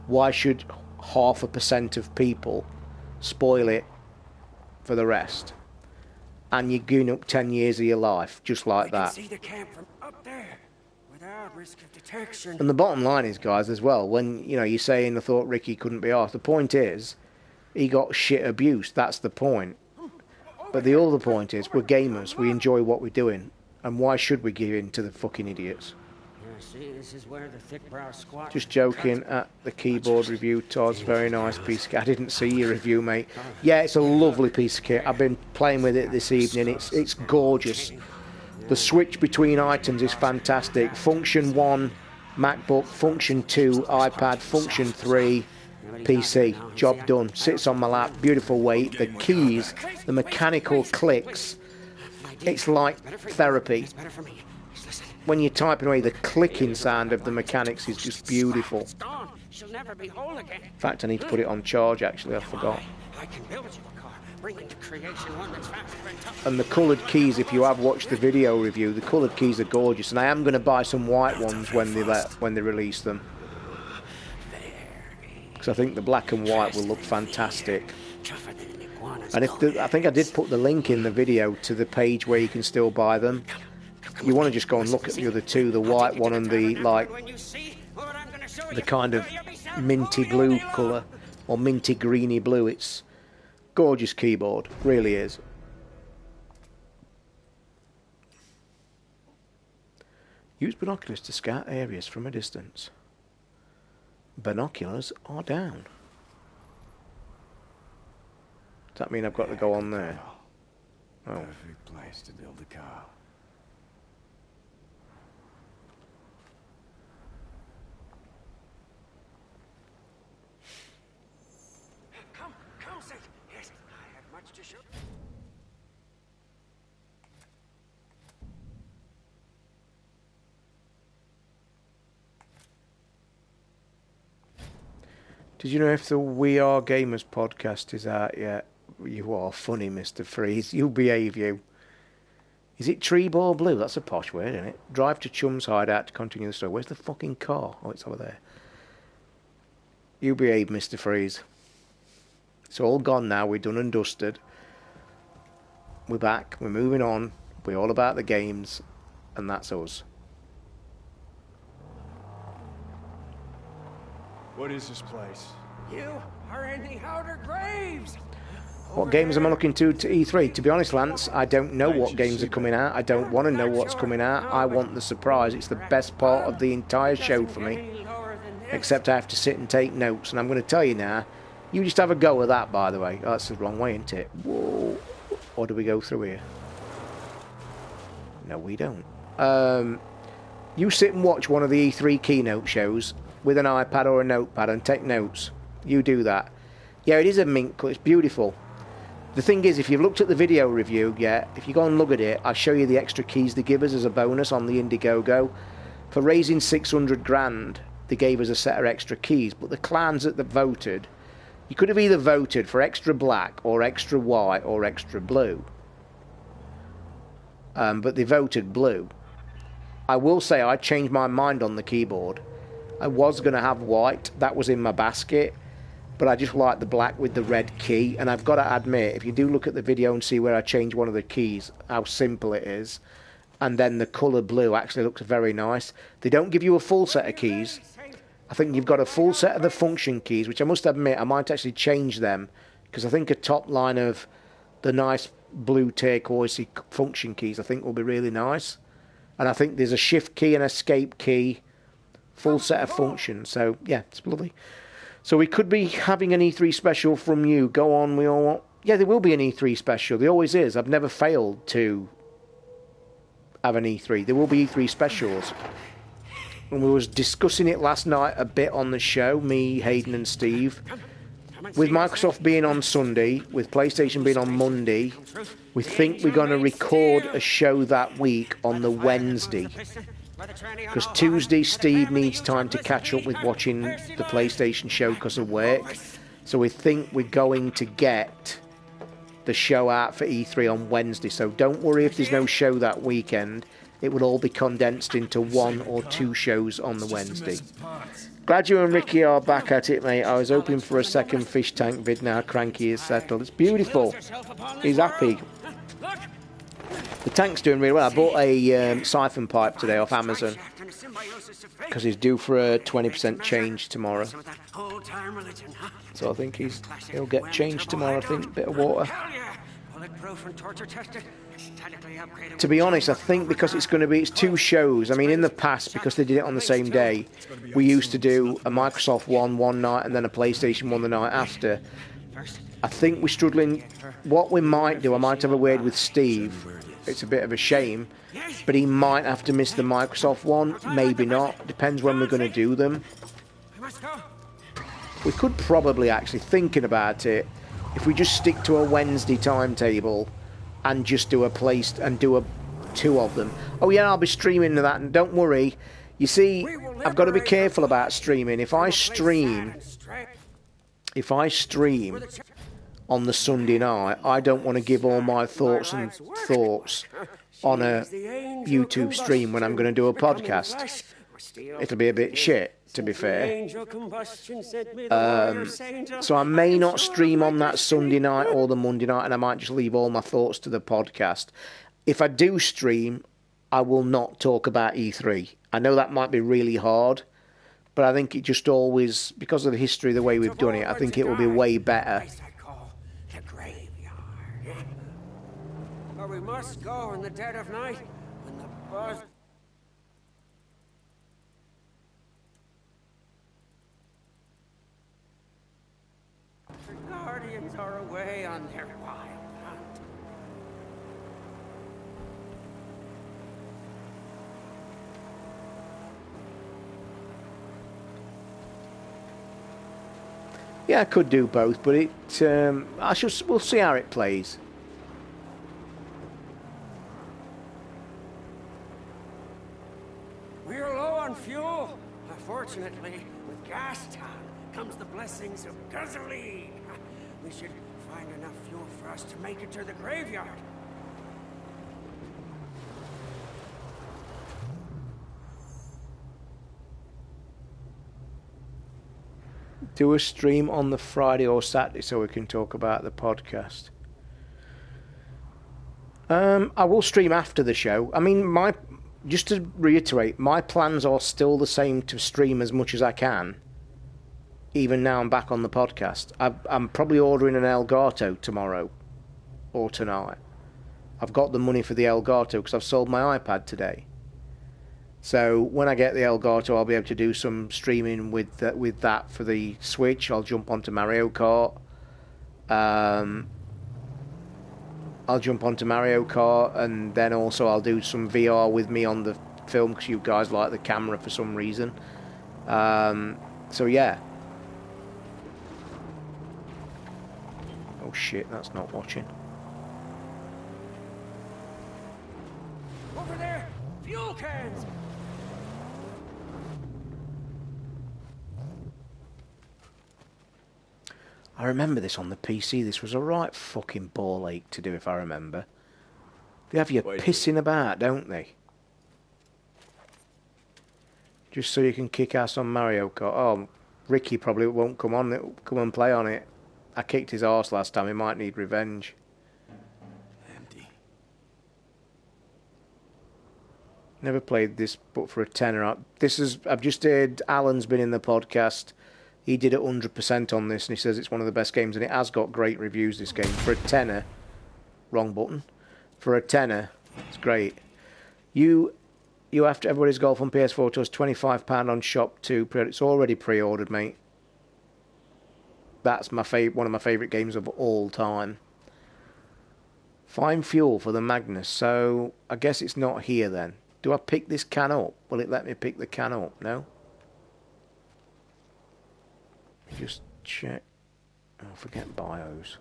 Why should 0.5% of people spoil it for the rest? And you're going up 10 years of your life, just like that. See the camp from up there without risk of detection. And the bottom line is, guys, as well, when, you know, you're saying I thought Ricky couldn't be arsed, the point is, he got shit abused. That's the point. But the other point is, we're gamers. We enjoy what we're doing. And why should we give in to the fucking idiots? Yeah, see, this is where the thick brow squat. Just joking at the keyboard review, Toz. Very nice piece of kit. I didn't see your review, mate. Yeah, it's a lovely piece of kit. I've been playing with it this evening. It's gorgeous. The switch between items is fantastic. Function 1, MacBook. Function 2, iPad. Function 3, PC. Job done. Sits on my lap. Beautiful weight. The keys, the mechanical clicks. It's like therapy. When you're typing away, the clicking sound of the mechanics is just beautiful. She'll never be whole again. In fact, I need to put it on charge, actually. I forgot. I can build you a car, bring into creation one that's faster and tougher. And the coloured keys, if you have watched the video review, the coloured keys are gorgeous. And I am going to buy some white ones when they release them. Because I think the black and white will look fantastic. And I think I did put the link in the video to the page where you can still buy them. You want to just go and look at the other two, the white one and the the kind of minty blue colour, or minty greeny blue. It's gorgeous keyboard, really is. Use binoculars to scout areas from a distance. Binoculars are down. Does that mean I've got to go on there? Oh. Perfect place to build a car. Come, Sid. Yes, I have much to show. Did you know if the We Are Gamers podcast is out yet? You are funny, Mr. Freeze. You behave, you. Is it Treeball Blue? That's a posh word, isn't it? Drive to Chum's hideout to continue the story. Where's the fucking car? Oh, it's over there. You behave, Mr. Freeze. It's all gone now. We're done and dusted. We're back. We're moving on. We're all about the games. And that's us. What is this place? You are in the outer graves. What games am I looking to E3? To be honest, Lance, I don't know what games are coming out. I don't want to know what's coming out. I want the surprise. It's the best part of the entire show for me. Except I have to sit and take notes. And I'm going to tell you now, you just have a go at that, by the way. Oh, that's the wrong way, isn't it? Whoa. Or do we go through here? No, we don't. You sit and watch one of the E3 keynote shows with an iPad or a notepad and take notes. You do that. Yeah, it is a mint cut. It's beautiful. The thing is, if you've looked at the video review, yeah, if you go and look at it, I'll show you the extra keys they give us as a bonus on the Indiegogo. For raising 600 grand, they gave us a set of extra keys. But the clans that voted, you could have either voted for extra black or extra white or extra blue. But they voted blue. I will say I changed my mind on the keyboard. I was going to have white. That was in my basket. But I just like the black with the red key. And I've got to admit, if you do look at the video and see where I changed one of the keys, how simple it is. and then the colour blue actually looks very nice. They don't give you a full set of keys. I think you've got a full set of the function keys, which I must admit I might actually change them, because I think a top line of the nice blue turquoise function keys I think will be really nice. And I think there's a shift key and escape key, full set of functions. So yeah, it's lovely. So we could be having an E3 special from you. Go on, we all want... Yeah, there will be an E3 special. There always is. I've never failed to have an E3. There will be E3 specials. And we was discussing it last night a bit on the show, me, Hayden and Steve. With Microsoft being on Sunday, with PlayStation being on Monday, we think we're going to record a show that week on the Wednesday. Because Tuesday, Steve needs time to catch up with watching the PlayStation show because of work. So we think we're going to get the show out for E3 on Wednesday. So don't worry if there's no show that weekend. It will all be condensed into 1 or 2 shows on the Wednesday. Glad you and Ricky are back at it, mate. I was hoping for a second fish tank vid now. Cranky is settled. It's beautiful. He's happy. The tank's doing really well. I bought a siphon pipe today off Amazon because he's due for a 20% change tomorrow. So I think he'll get changed tomorrow. I think a bit of water. To be honest, I think because it's 2 shows. I mean, in the past, because they did it on the same day, we used to do a Microsoft one night and then a PlayStation one the night after. I think we're struggling. What we might do, I might have a word with Steve. It's a bit of a shame, but he might have to miss the Microsoft one. Maybe not. Depends when we're going to do them. We could probably actually, thinking about it, if we just stick to a Wednesday timetable and just do a 2 of them. Oh yeah, I'll be streaming to that, and don't worry. You see, I've got to be careful about streaming. If I stream on the Sunday night, I don't want to give all my thoughts on a YouTube stream when I'm going to do a podcast. It'll be a bit shit, to be fair. So I may not stream on that Sunday night or the Monday night, and I might just leave all my thoughts to the podcast. If I do stream, I will not talk about E3. I know that might be really hard, but I think it just always, because of the history, the way we've done it, I think it will be way better. But we must go in the dead of night when the buzz... The Guardians are away on their wild hunt. Yeah, I could do both, but we'll see how it plays. We're low on fuel. Unfortunately, with gas time comes the blessings of gasoline. We should find enough fuel for us to make it to the graveyard. Do a stream on the Friday or Saturday so we can talk about the podcast. I will stream after the show. I mean, just to reiterate, my plans are still the same, to stream as much as I can. Even now I'm back on the podcast. I'm probably ordering an Elgato tomorrow or tonight. I've got the money for the Elgato because I've sold my iPad today. So when I get the Elgato, I'll be able to do some streaming with that for the Switch. I'll jump onto Mario Kart. And then also I'll do some VR with me on the film because you guys like the camera for some reason. So yeah. Oh shit, that's not watching. Over there! Fuel cans! I remember this on the PC. This was a right fucking ball ache to do, if I remember. They have you pissing about, don't they? Just so you can kick ass on Mario Kart. Oh, Ricky probably won't come and play on it. I kicked his arse last time. He might need revenge. Empty. Never played this, but for a tenner. I've just heard Alan's been in the podcast. He did 100% on this, and he says it's one of the best games, and it has got great reviews, this game. For a tenner, wrong button. For a tenner, it's great. You after Everybody's Golf on PS4 to us, £25 on Shop 2. It's already pre-ordered, mate. That's my one of my favourite games of all time. Find fuel for the Magnus, so I guess it's not here then. Do I pick this can up? Will it let me pick the can up? No? Just check. Oh, forget bios.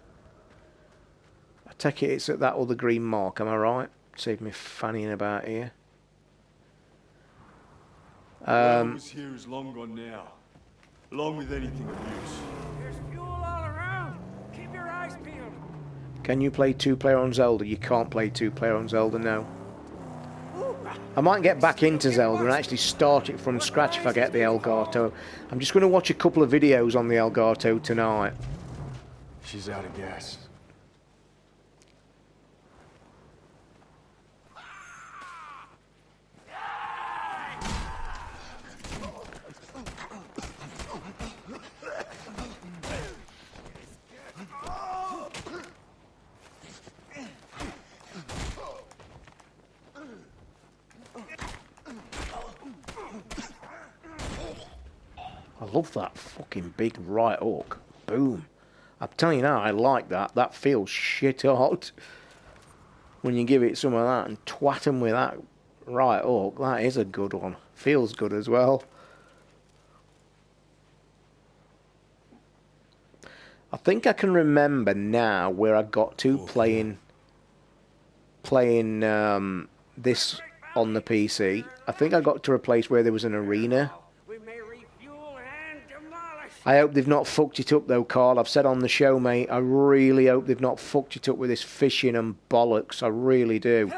I take it it's at that other green mark, am I right? Save me fannying about here. Whoever was here is long gone now. Along with anything of use. There's fuel all around. Keep your eyes peeled. Can you play 2-player on Zelda? You can't play 2-player on Zelda, no. I might get back into Zelda and actually start it from scratch if I get the Elgato. I'm just going to watch a couple of videos on the Elgato tonight. She's out of gas. I love that fucking big right hook. Boom. I'm telling you now, I like that. That feels shit hot. When you give it some of that and twat them with that right hook, that is a good one. Feels good as well. I think I can remember now where I got to playing this on the PC. I think I got to a place where there was an arena. I hope they've not fucked it up though, Carl. I've said on the show, mate, I really hope they've not fucked it up with this fishing and bollocks. I really do.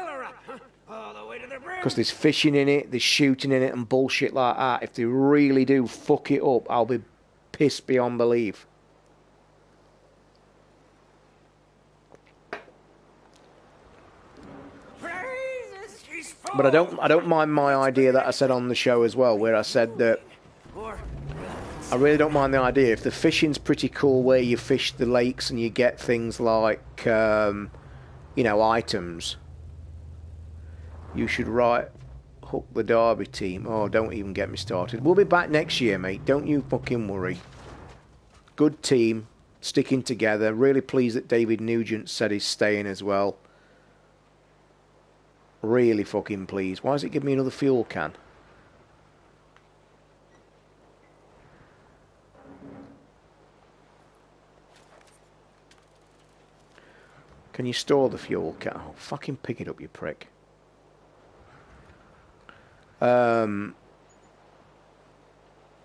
Because there's fishing in it, there's shooting in it and bullshit like that. If they really do fuck it up, I'll be pissed beyond belief. But I don't mind my idea that I said on the show as well, where I said that I really don't mind the idea. If the fishing's pretty cool, where you fish the lakes and you get things like, you know, items, you should hook the Derby team. Oh, don't even get me started. We'll be back next year, mate. Don't you fucking worry. Good team, sticking together. Really pleased that David Nugent said he's staying as well. Really fucking pleased. Why does it give me another fuel can? Can you store the fuel can? Oh, fucking pick it up, you prick.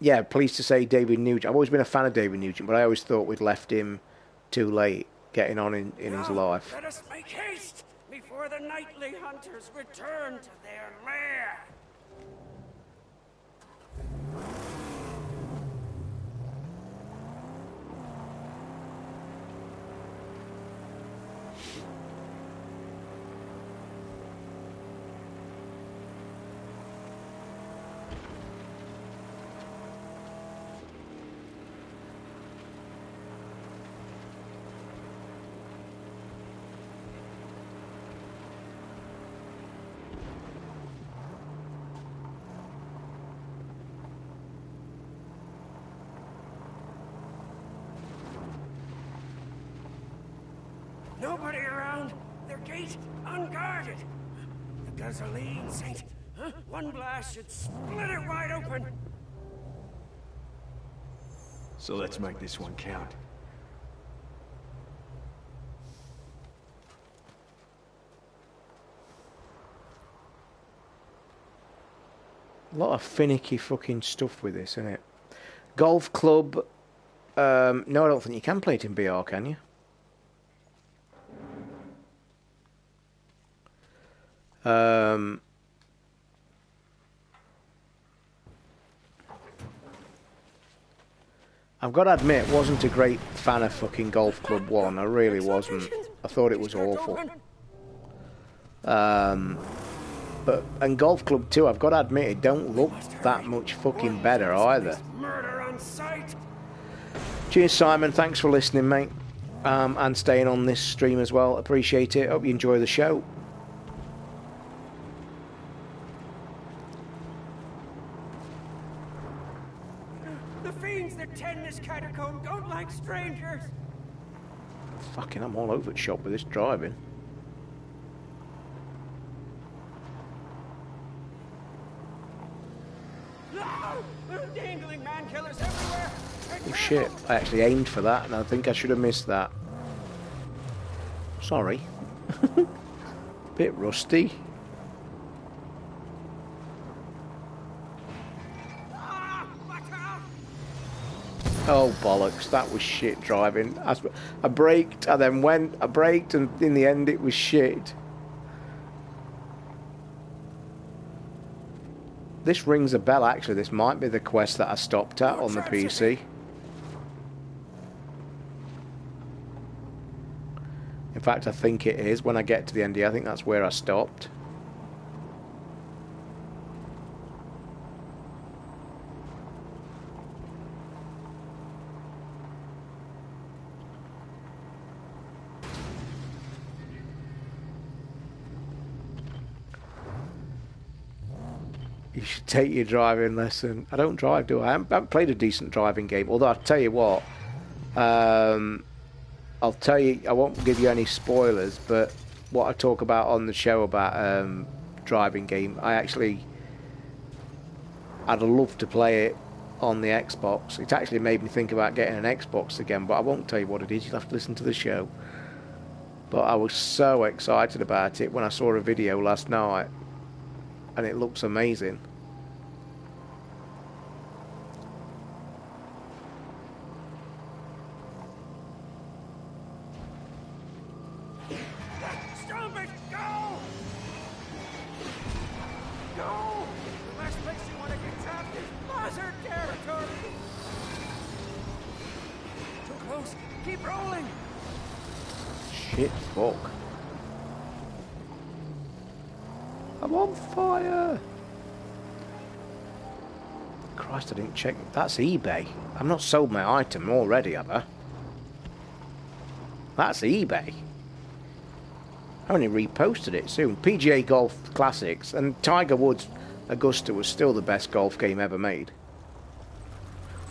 Yeah, pleased to say David Nugent. I've always been a fan of David Nugent, but I always thought we'd left him too late getting on in his life. Let us make haste before the nightly hunters return to their lair. Nobody around. Their gate unguarded. The gasoline sink. Huh? One blast should split it wide open. So let's make this one count. A lot of finicky fucking stuff with this, isn't it? Golf club. No, I don't think you can play it in BR, can you? I've got to admit, wasn't a great fan of fucking Golf Club 1. I really wasn't. I thought it was awful. And Golf Club 2, I've got to admit, it don't look that much fucking better either. Murder on sight. Cheers, Simon. Thanks for listening, mate. And staying on this stream as well. Appreciate it. Hope you enjoy the show. The fiends that tend this catacomb don't like strangers. Fucking, I'm all over the shop with this driving. No! Dangling man killers everywhere. Oh shit, I actually aimed for that and I think I should have missed that. Sorry. Bit rusty. Oh bollocks, that was shit driving. I braked, I then went, I braked, and in the end it was shit. This rings a bell actually, this might be the quest that I stopped at on the PC. In fact, I think it is. When I get to the end here, I think that's where I stopped. You should take your driving lesson. I don't drive, do I? I haven't played a decent driving game. Although, I'll tell you what. I'll tell you, I won't give you any spoilers, but what I talk about on the show about driving game, I'd love to play it on the Xbox. It actually made me think about getting an Xbox again, but I won't tell you what it is. You'll have to listen to the show. But I was so excited about it when I saw a video last night, and it looks amazing. Shit, fuck. I'm on fire! Christ, I didn't check. That's eBay. I've not sold my item already, have I? That's eBay. I only reposted it soon. PGA Golf Classics and Tiger Woods Augusta was still the best golf game ever made.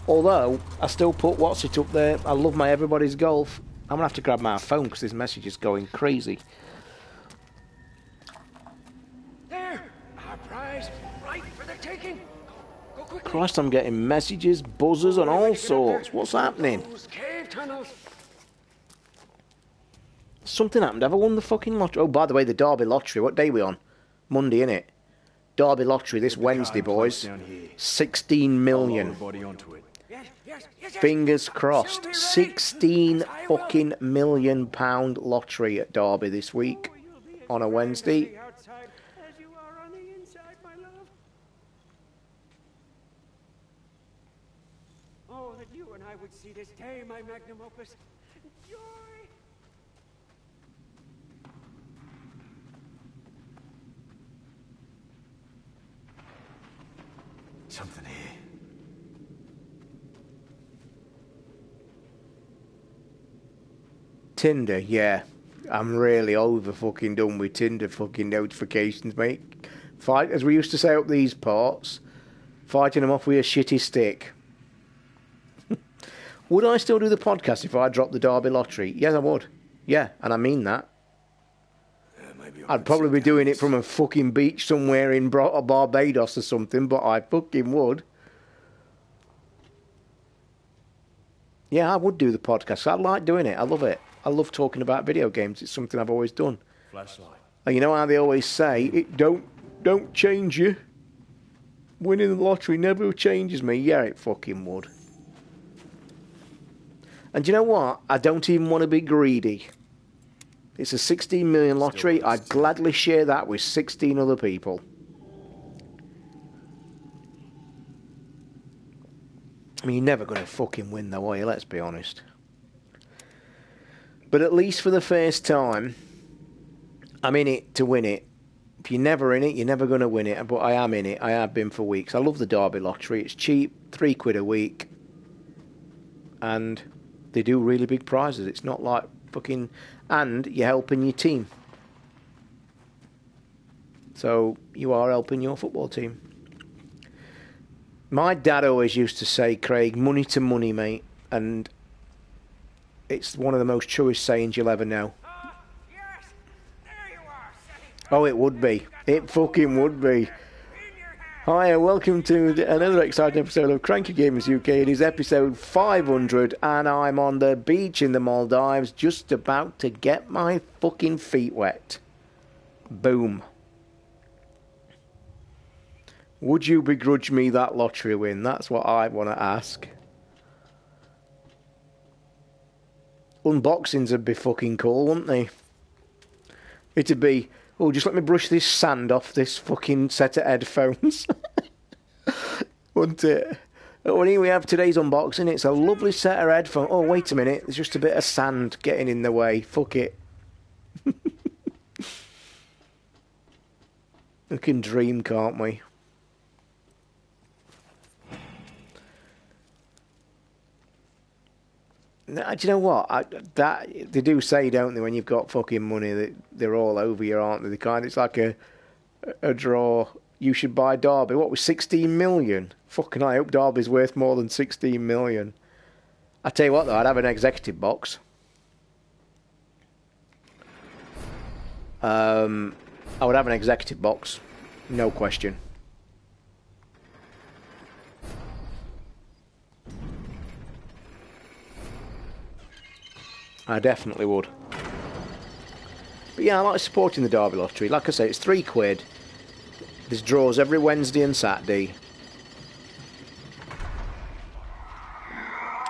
Although, I still put What's It up there. I love my Everybody's Golf. I'm going to have to grab my phone because this message is going crazy. There! Our prize, right for the taking. Go quickly. Christ, I'm getting messages, buzzers and all sorts. What's happening? Those cave tunnels. Something happened. Have I won the fucking lottery? Oh, by the way, the Derby lottery. What day are we on? Monday, innit? Derby lottery this Wednesday, boys. 16 million. Fingers crossed. 16 fucking million pound lottery at Derby this week on a Wednesday. Oh, that you and I would see this day, my magnum opus. Joy! Something here. Tinder, yeah. I'm really over fucking done with Tinder fucking notifications, mate. Fight, as we used to say up these parts, fighting them off with a shitty stick. Would I still do the podcast if I dropped the Derby lottery? Yes, I would. Yeah, and I mean that. I'd probably be doing it from a fucking beach somewhere in Barbados or something, but I fucking would. Yeah, I would do the podcast. I like doing it. I love it. I love talking about video games. It's something I've always done. Flashlight. And you know how they always say, it don't change you. Winning the lottery never changes me. Yeah, it fucking would. And you know what? I don't even want to be greedy. It's a 16 million lottery. I'd gladly share that with 16 other people. I mean, you're never going to fucking win though, are you? Let's be honest. But at least for the first time, I'm in it to win it. If you're never in it, you're never going to win it. But I am in it. I have been for weeks. I love the Derby lottery. It's cheap, £3 a week. And they do really big prizes. It's not like fucking... And you're helping your team. So you are helping your football team. My dad always used to say, Craig, money to money, mate. And it's one of the most truest sayings you'll ever know. Yes, there you are, Sonny. Oh, it would be. It fucking would be. Hi, and welcome to another exciting episode of Cranky Gamers UK. It is episode 500, and I'm on the beach in the Maldives, just about to get my fucking feet wet. Boom. Would you begrudge me that lottery win? That's what I want to ask. Unboxings would be fucking cool, wouldn't they? It'd be, oh, just let me brush this sand off this fucking set of headphones. Wouldn't it? Oh, and here we have today's unboxing. It's a lovely set of headphones. Oh, wait a minute. There's just a bit of sand getting in the way. Fuck it. We can dream, can't we? Now, do you know what? That they do say, don't they, when you've got fucking money, that they're all over you, aren't they? It's like a draw. You should buy Derby. What was 16 million? Fucking I hope Derby's worth more than 16 million. I tell you what, though, I'd have an executive box. I would have an executive box, no question. I definitely would. But yeah, I like supporting the Derby lottery. Like I say, it's £3. There's draws every Wednesday and Saturday.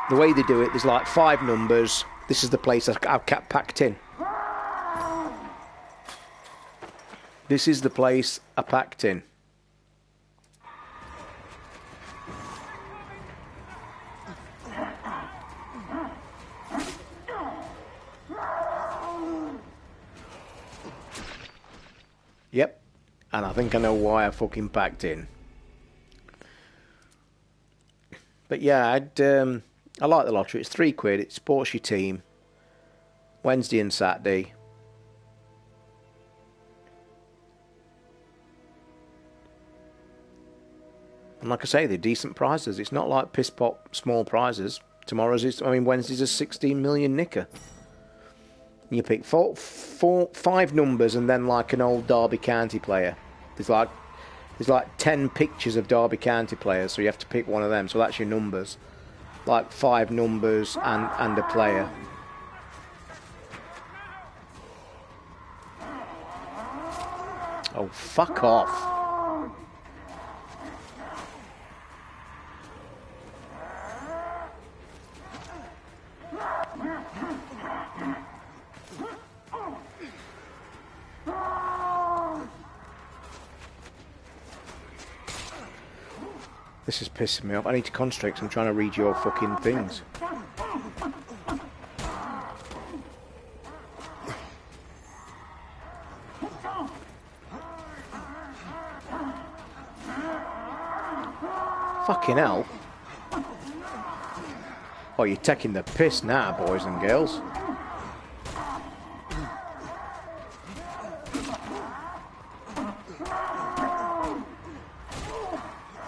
The way they do it, there's like 5 numbers. This is the place I've kept packed in. This is the place I packed in. Yep, and I think I know why I fucking packed in. But yeah, I like the lottery. It's £3. It supports your team. Wednesday and Saturday. And like I say, they're decent prizes. It's not like piss pop small prizes. Wednesday's a 16 million nicker. You pick 5 numbers and then like an old Derby County player. There's like 10 pictures of Derby County players, so you have to pick one of them. So that's your numbers. Like 5 numbers and a player. Oh, fuck off. This is pissing me off. I need to concentrate because I'm trying to read your fucking things. Fucking hell. Oh, you're taking the piss now, boys and girls.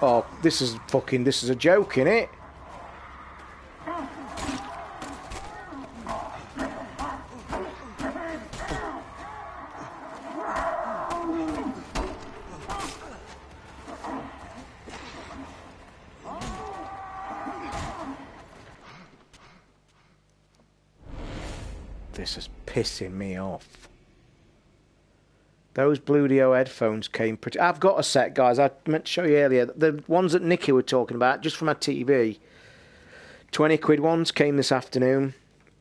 Oh, this is a joke, innit? This is pissing me off. Those Bluedio headphones came pretty... I've got a set, guys. I meant to show you earlier. The ones that Nicky were talking about, just from my TV. £20 ones came this afternoon.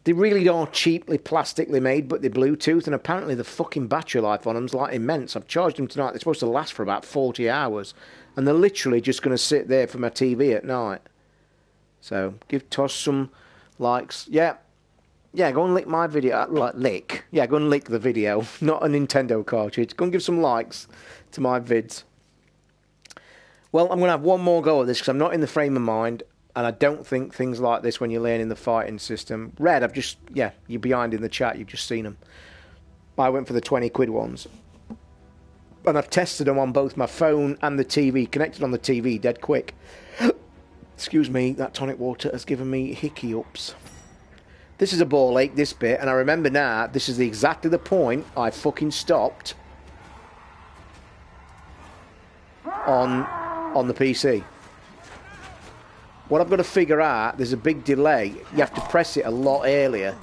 They really are cheaply plastically made, but they're Bluetooth, and apparently the fucking battery life on them's like immense. I've charged them tonight. They're supposed to last for about 40 hours. And they're literally just going to sit there for my TV at night. So, give Toz some likes. Yeah. Yeah, go and lick my video. Lick. Yeah, go and lick the video. Not a Nintendo cartridge. Go and give some likes to my vids. Well, I'm going to have one more go at this because I'm not in the frame of mind. And I don't think things like this when you're learning the fighting system. Red, you're behind in the chat. You've just seen them. I went for the 20 quid ones. And I've tested them on both my phone and the TV. Connected on the TV dead quick. Excuse me, that tonic water has given me hickey-ups. This is a ball ache, this bit. And I remember now, this is exactly the point I fucking stopped on the PC. What I've got to figure out, there's a big delay. You have to press it a lot earlier.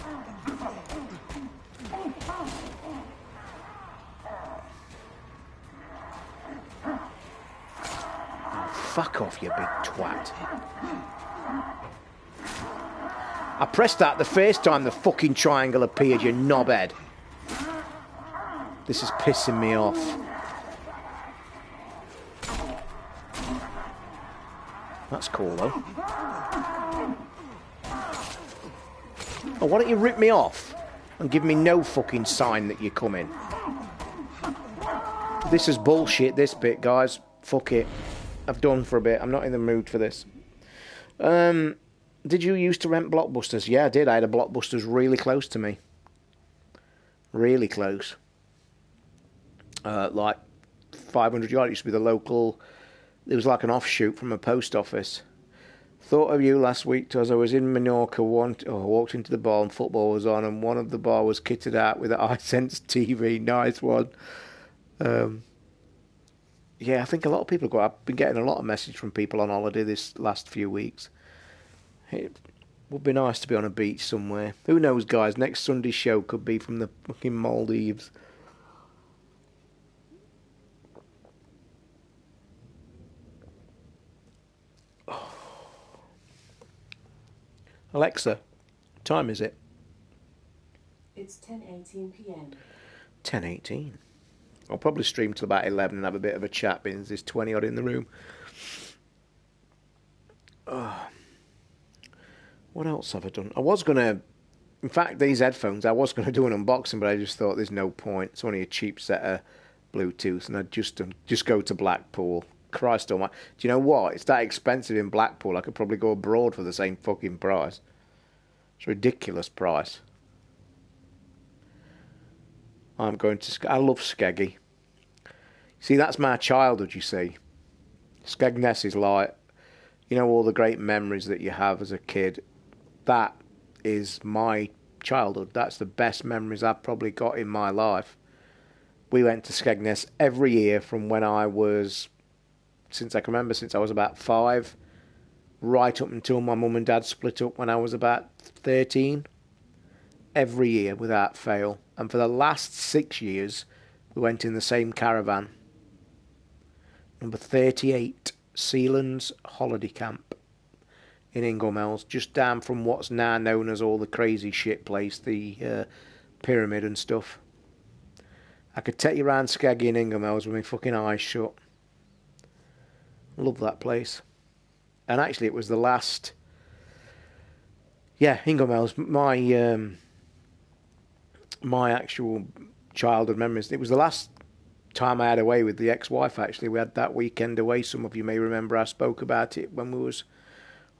Oh, fuck off, you big twat. I pressed that the first time the fucking triangle appeared, you knobhead. This is pissing me off. That's cool, though. Oh, why don't you rip me off and give me no fucking sign that you're coming? This is bullshit, this bit, guys. Fuck it. I've done for a bit. I'm not in the mood for this. Did you used to rent Blockbusters? Yeah, I did. I had a Blockbusters really close to me. Really close. Like 500 yards. It used to be the local... It was like an offshoot from a post office. Thought of you last week, Toz. I was in Menorca. Walked into the bar and football was on, and one of the bar was kitted out with an iSense TV. Nice one. Yeah, I think a lot of people go. I've been getting a lot of message from people on holiday this last few weeks. It would be nice to be on a beach somewhere. Who knows, guys? Next Sunday's show could be from the fucking Maldives. Alexa, what time is it? It's 10:18 p.m. 10:18. I'll probably stream till about 11 and have a bit of a chat because there's 20 odd in the room. What else have I done? I was going to... In fact, these headphones, I was going to do an unboxing, but I just thought there's no point. It's only a cheap set of Bluetooth, and I'd just go to Blackpool. Christ almighty. Do you know what? It's that expensive in Blackpool. I could probably go abroad for the same fucking price. It's a ridiculous price. I'm going to... I love Skeggy. See, that's my childhood, you see. Skegness is like... You know, all the great memories that you have as a kid. That is my childhood. That's the best memories I've probably got in my life. We went to Skegness every year from when I was... Since I can remember, since I was about 5, right up until my mum and dad split up when I was about 13. Every year, without fail. And for the last 6 years, we went in the same caravan. Number 38, Sealands Holiday Camp in Inglemells, just down from what's now known as all the crazy shit place, the pyramid and stuff. I could take you around Skeggy and Inglemells with my fucking eyes shut. Love that place. And actually, it was the last... Yeah, Inglemells, my actual childhood memories. It was the last time I had away with the ex-wife, actually. We had that weekend away. Some of you may remember I spoke about it when we was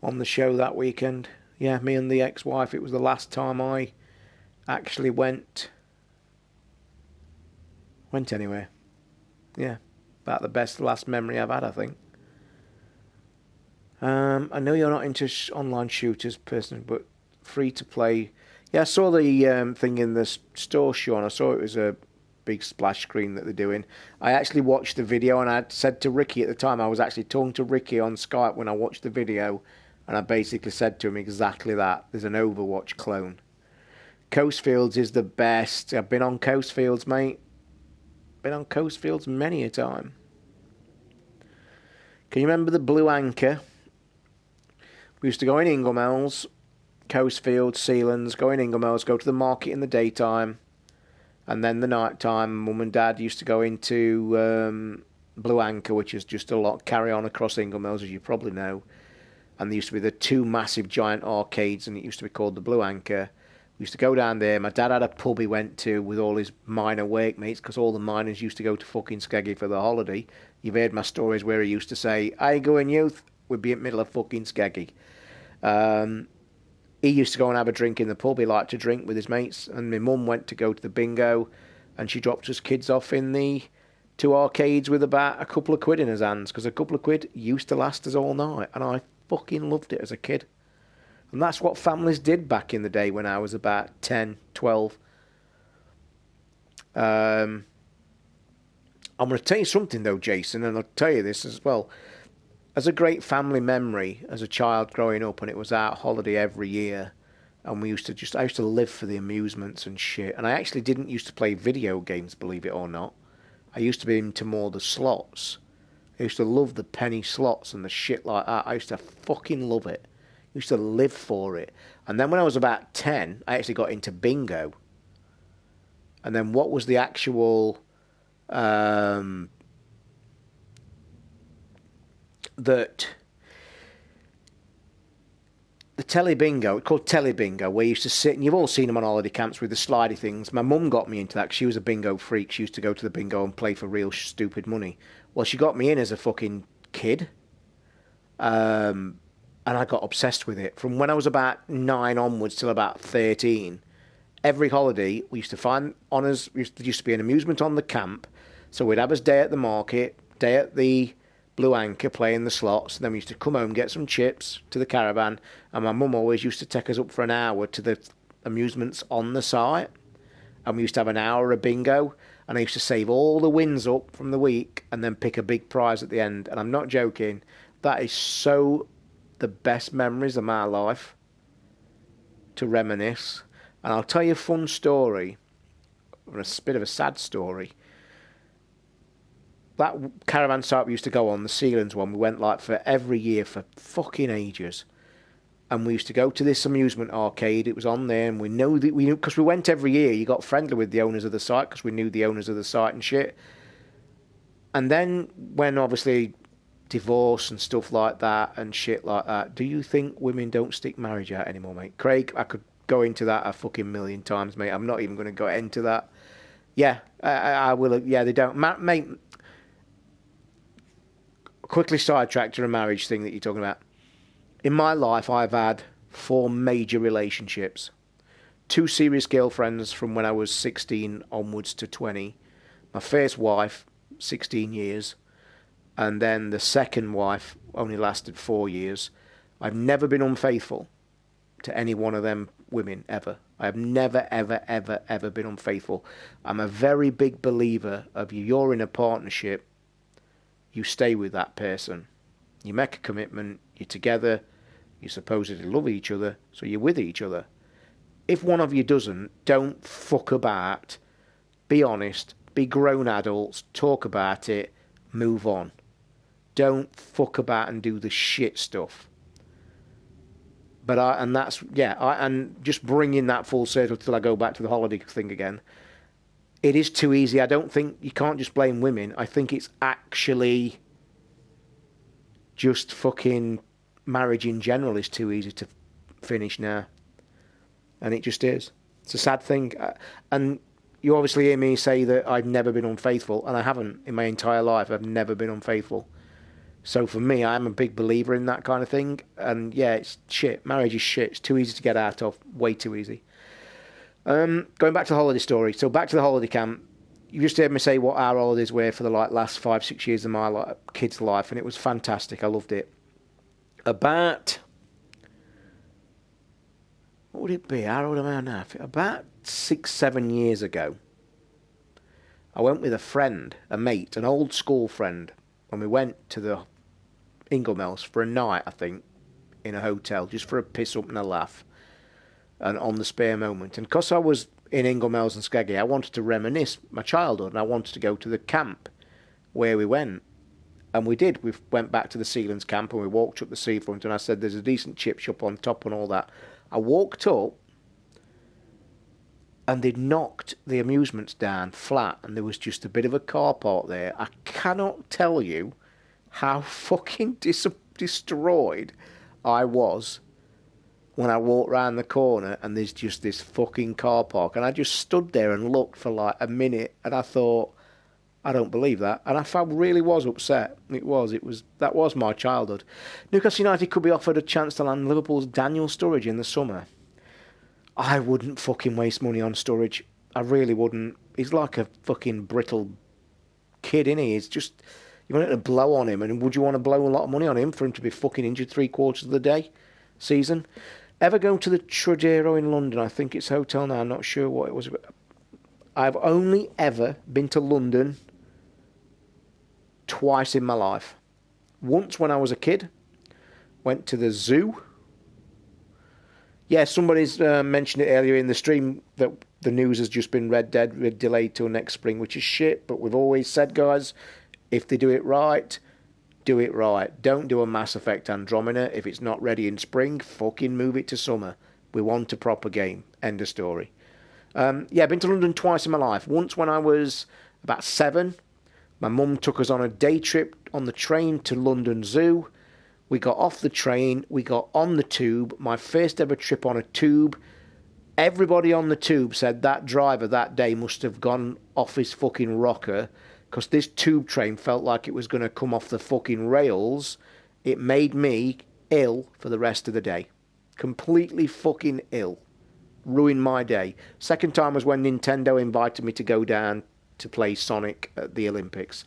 on the show that weekend. Yeah, me and the ex-wife. It was the last time I actually went anywhere. Yeah, about the best last memory I've had, I think. I know you're not into online shooters, personally, but free to play. Yeah, I saw the thing in the store, Sean. I saw it was a big splash screen that they're doing. I actually watched the video, and I said to Ricky at the time, I was actually talking to Ricky on Skype when I watched the video, and I basically said to him exactly that. There's an Overwatch clone. Coastfields is the best. I've been on Coastfields, mate. Been on Coastfields many a time. Can you remember the Blue Anchor? We used to go in Inglemells, Coastfields, Sealands, go in Inglemells, go to the market in the daytime, and then the night time, Mum and Dad used to go into Blue Anchor, which is just a lot, carry on across Inglemells, as you probably know. And there used to be the 2 massive giant arcades, and it used to be called the Blue Anchor. We used to go down there. My dad had a pub he went to with all his miner workmates, because all the miners used to go to fucking Skeggy for the holiday. You've heard my stories where he used to say, "How you going, youth?" We'd be in the middle of fucking Skeggy. He used to go and have a drink in the pub. He liked to drink with his mates. And my mum went to go to the bingo, and she dropped us kids off in the 2 arcades with about a couple of quid in his hands, because a couple of quid used to last us all night. And I fucking loved it as a kid. And that's what families did back in the day when I was about 10, 12. I'm going to tell you something, though, Jason, and I'll tell you this as well. As a great family memory, as a child growing up, and it was our holiday every year, and I used to live for the amusements and shit. And I actually didn't used to play video games, believe it or not. I used to be into more the slots. I used to love the penny slots and the shit like that. I used to fucking love it. I used to live for it. And then when I was about 10, I actually got into bingo. And then what was the actual... that the telly bingo, it's called telly bingo, where you used to sit, and you've all seen them on holiday camps with the slidey things. My mum got me into that because she was a bingo freak. She used to go to the bingo and play for real stupid money. Well, she got me in as a fucking kid, and I got obsessed with it. From when I was about 9 onwards till about 13, every holiday we used to find honours. There used to be an amusement on the camp, so we'd have us day at the market, day at the Blue Anchor playing the slots, and then we used to come home, get some chips to the caravan, and my mum always used to take us up for an hour to the amusements on the site, and we used to have an hour of bingo, and I used to save all the wins up from the week and then pick a big prize at the end. And I'm not joking, that is so the best memories of my life to reminisce. And I'll tell you a fun story, or a bit of a sad story. That caravan site we used to go on, the Sealands one, we went like for every year for fucking ages. And we used to go to this amusement arcade. It was on there, and we knew because we went every year. You got friendly with the owners of the site because we knew the owners of the site and shit. And then when obviously divorce and stuff like that and shit like that, do you think women don't stick marriage out anymore, mate? Craig, I could go into that a fucking million times, mate. I'm not even going to go into that. Yeah, I will. Yeah, they don't, mate. Quickly sidetracked to a marriage thing that you're talking about. In my life, I've had 4 major relationships. 2 serious girlfriends from when I was 16 onwards to 20. My first wife, 16 years. And then the second wife only lasted 4 years. I've never been unfaithful to any one of them women, ever. I have never, ever, ever, ever been unfaithful. I'm a very big believer of you're in a partnership, you stay with that person. You make a commitment, you're together, you supposedly love each other, so you're with each other. If one of you doesn't, don't fuck about. Be honest, be grown adults, talk about it, move on. Don't fuck about and do the shit stuff. And just bringing that full circle till I go back to the holiday thing again. It is too easy. I don't think you can't just blame women. I think it's actually just fucking marriage in general is too easy to finish now. And it just is. It's a sad thing. And you obviously hear me say that I've never been unfaithful, and I haven't in my entire life. I've never been unfaithful. So for me, I'm a big believer in that kind of thing. And yeah, it's shit. Marriage is shit. It's too easy to get out of. Way too easy. Going back to the holiday story. So back to the holiday camp. You just heard me say what our holidays were for the last 5-6 years of my kid's life, and it was fantastic. I loved it. About, what would it be? How old am I now? About 6-7 years ago, I went with a friend, a mate, an old school friend, and we went to the Inglemells for a night, I think, in a hotel, just for a piss up and a laugh. And on the spare moment. And because I was in Inglemells and Skeggy, I wanted to reminisce my childhood, and I wanted to go to the camp where we went. And we did. We went back to the Sealands camp, and we walked up the seafront, and I said, there's a decent chip shop on top and all that. I walked up, and they'd knocked the amusements down flat, and there was just a bit of a car park there. I cannot tell you how fucking destroyed I was. when I walked round the corner and there's just this fucking car park. And I just stood there and looked for like a minute and I thought, I don't believe that. And I really was upset. That was my childhood. Newcastle United could be offered a chance to land Liverpool's Daniel Sturridge in the summer. I wouldn't fucking waste money on Sturridge. I really wouldn't. He's like a fucking brittle kid, isn't he? He's just, you want to blow on him, and would you want to blow a lot of money on him for him to be fucking injured 3/4 of the day season? Ever go to the Trudero in London? I think it's a hotel now. I'm not sure what it was. I've only ever been to London twice in my life. Once when I was a kid, went to the zoo. Yeah, somebody's mentioned it earlier in the stream that the news has just been Red Dead delayed till next spring, which is shit. But we've always said, guys, if they do it right, do it right. Don't do a Mass Effect Andromeda. If it's not ready in spring, fucking move it to summer. We want a proper game. End of story. Yeah, been to London twice in my life. Once when I was about 7. My mum took us on a day trip on the train to London Zoo. We got off the train. We got on the tube. My first ever trip on a tube. Everybody on the tube said that driver that day must have gone off his fucking rocker, because this tube train felt like it was going to come off the fucking rails. It made me ill for the rest of the day. Completely fucking ill. Ruined my day. Second time was when Nintendo invited me to go down to play Sonic at the Olympics.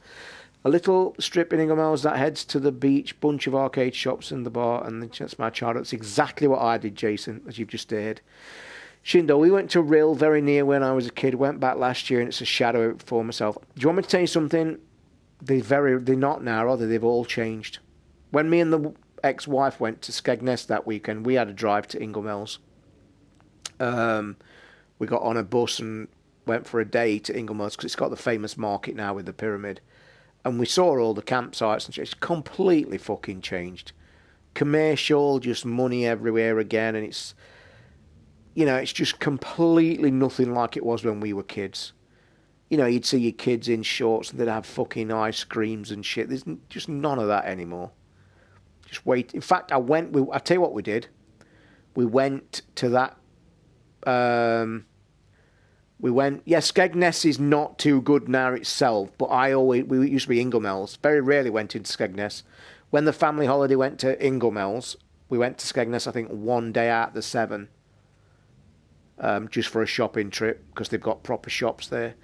A little strip in Inglemells that heads to the beach, bunch of arcade shops and the bar, and that's my childhood. That's exactly what I did, Jason, as you've just heard. Shindo, we went to Rill very near when I was a kid. Went back last year and it's a shadow for myself. Do you want me to tell you something? They're not now, are they? They've all changed. When me and the ex-wife went to Skegness that weekend, we had a drive to Inglemells. We got on a bus and went for a day to Inglemells because it's got the famous market now with the pyramid. And we saw all the campsites and shit. It's completely fucking changed. Commercial, just money everywhere again, and it's, you know, it's just completely nothing like it was when we were kids. You know, you'd see your kids in shorts and they'd have fucking ice creams and shit. There's just none of that anymore. Just wait. In fact, I'll tell you what we did. We went to that, Skegness is not too good now itself, but we used to be Inglemells. Very rarely went into Skegness. When the family holiday went to Inglemells, we went to Skegness, I think, one day out of the 7, just for a shopping trip, because they've got proper shops there.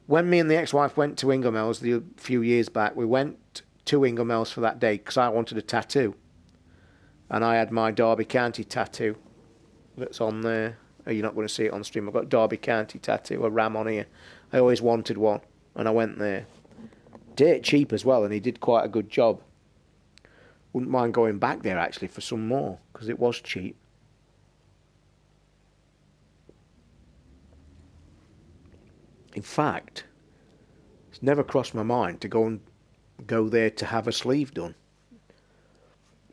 When me and the ex-wife went to Inglemells a few years back, we went to Inglemells for that day, because I wanted a tattoo. And I had my Derby County tattoo that's on there. You're not going to see it on stream. I've got Derby County tattoo, a ram on here. I always wanted one, and I went there. Dirt cheap as well, and he did quite a good job. Wouldn't mind going back there, actually, for some more, because it was cheap. In fact, it's never crossed my mind to go there to have a sleeve done.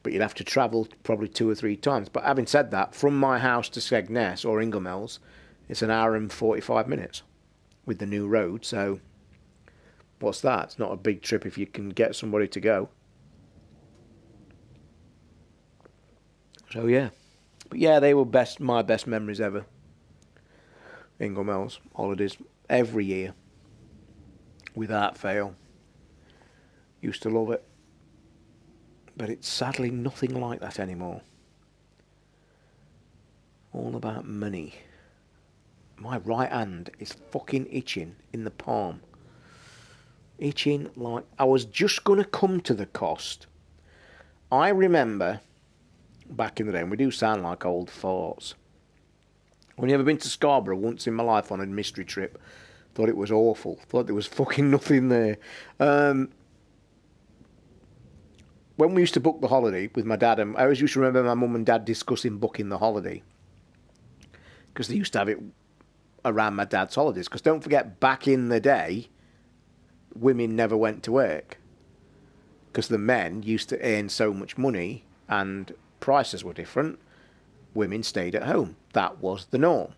But you'd have to travel probably 2 or 3 times. But having said that, from my house to Skegness or Inglemells, it's an hour and 45 minutes with the new road. So what's that? It's not a big trip if you can get somebody to go. So yeah. But yeah, they were my best memories ever. Inglemells holidays every year, without fail. Used to love it. But it's sadly nothing like that anymore. All about money. My right hand is fucking itching in the palm. Itching like... I was just going to come to the cost. I remember back in the day, and we do sound like old farts. I've never been to Scarborough once in my life on a mystery trip. Thought it was awful. Thought there was fucking nothing there. When we used to book the holiday with my dad, and I always used to remember my mum and dad discussing booking the holiday, because they used to have it around my dad's holidays. Because don't forget, back in the day, women never went to work, because the men used to earn so much money and prices were different. Women stayed at home. That was the norm.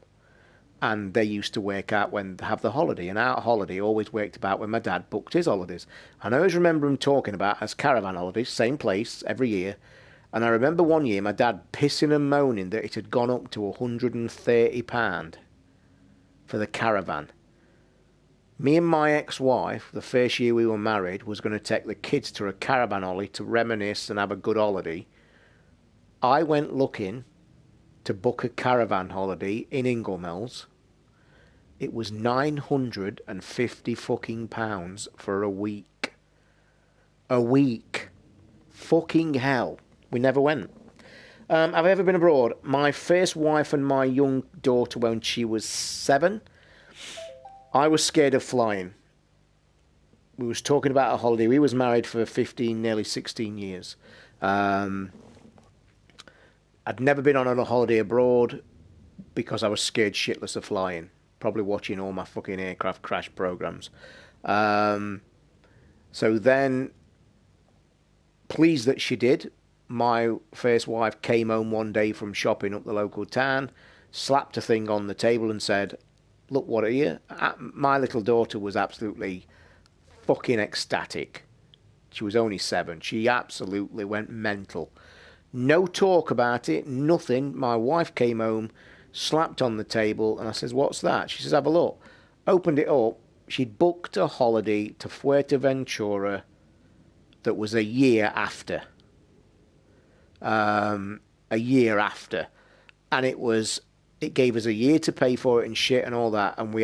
And they used to work out when to have the holiday, and our holiday always worked about when my dad booked his holidays. And I always remember him talking about as caravan holidays, same place every year, And I remember one year my dad pissing and moaning that it had gone up to £130 for the caravan. Me and my ex-wife, the first year we were married, was going to take the kids to a caravan holiday to reminisce and have a good holiday. I went looking to book a caravan holiday in Inglemells. It was £950 fucking pounds for a week. A week. Fucking hell. We never went. Have I ever been abroad? My first wife and my young daughter when she was 7. I was scared of flying. We was talking about a holiday. We was married for 15, nearly 16 years. I'd never been on a holiday abroad because I was scared shitless of flying. Probably watching all my fucking aircraft crash programs. So then, pleased that she did, my first wife came home one day from shopping up the local town, slapped a thing on the table and said, "Look, what are you?" My little daughter was absolutely fucking ecstatic. She was only 7. She absolutely went mental. No talk about it, nothing. My wife came home, slapped on the table, and I says, "What's that?" She says, "Have a look." Opened it up. She'd booked a holiday to Fuerteventura that was a year after. A year after. And it gave us a year to pay for it and shit and all that, and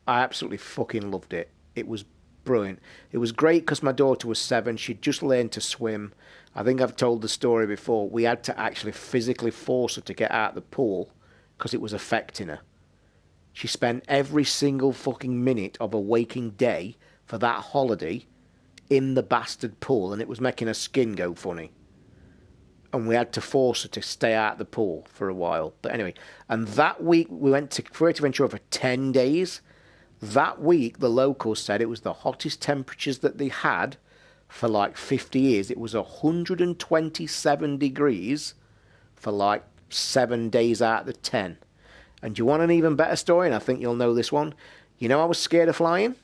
I absolutely fucking loved it. It was brilliant. It was great because my daughter was 7. She'd just learned to swim. I think I've told the story before. We had to actually physically force her to get out of the pool because it was affecting her. She spent every single fucking minute of a waking day for that holiday in the bastard pool, and it was making her skin go funny. And we had to force her to stay out of the pool for a while. But anyway, and that week we went to Fuerteventura for 10 days. That week, the locals said it was the hottest temperatures that they had for like 50 years. It was 127 degrees for like 7 days out of the 10. And do you want an even better story? And I think you'll know this one. You know I was scared of flying?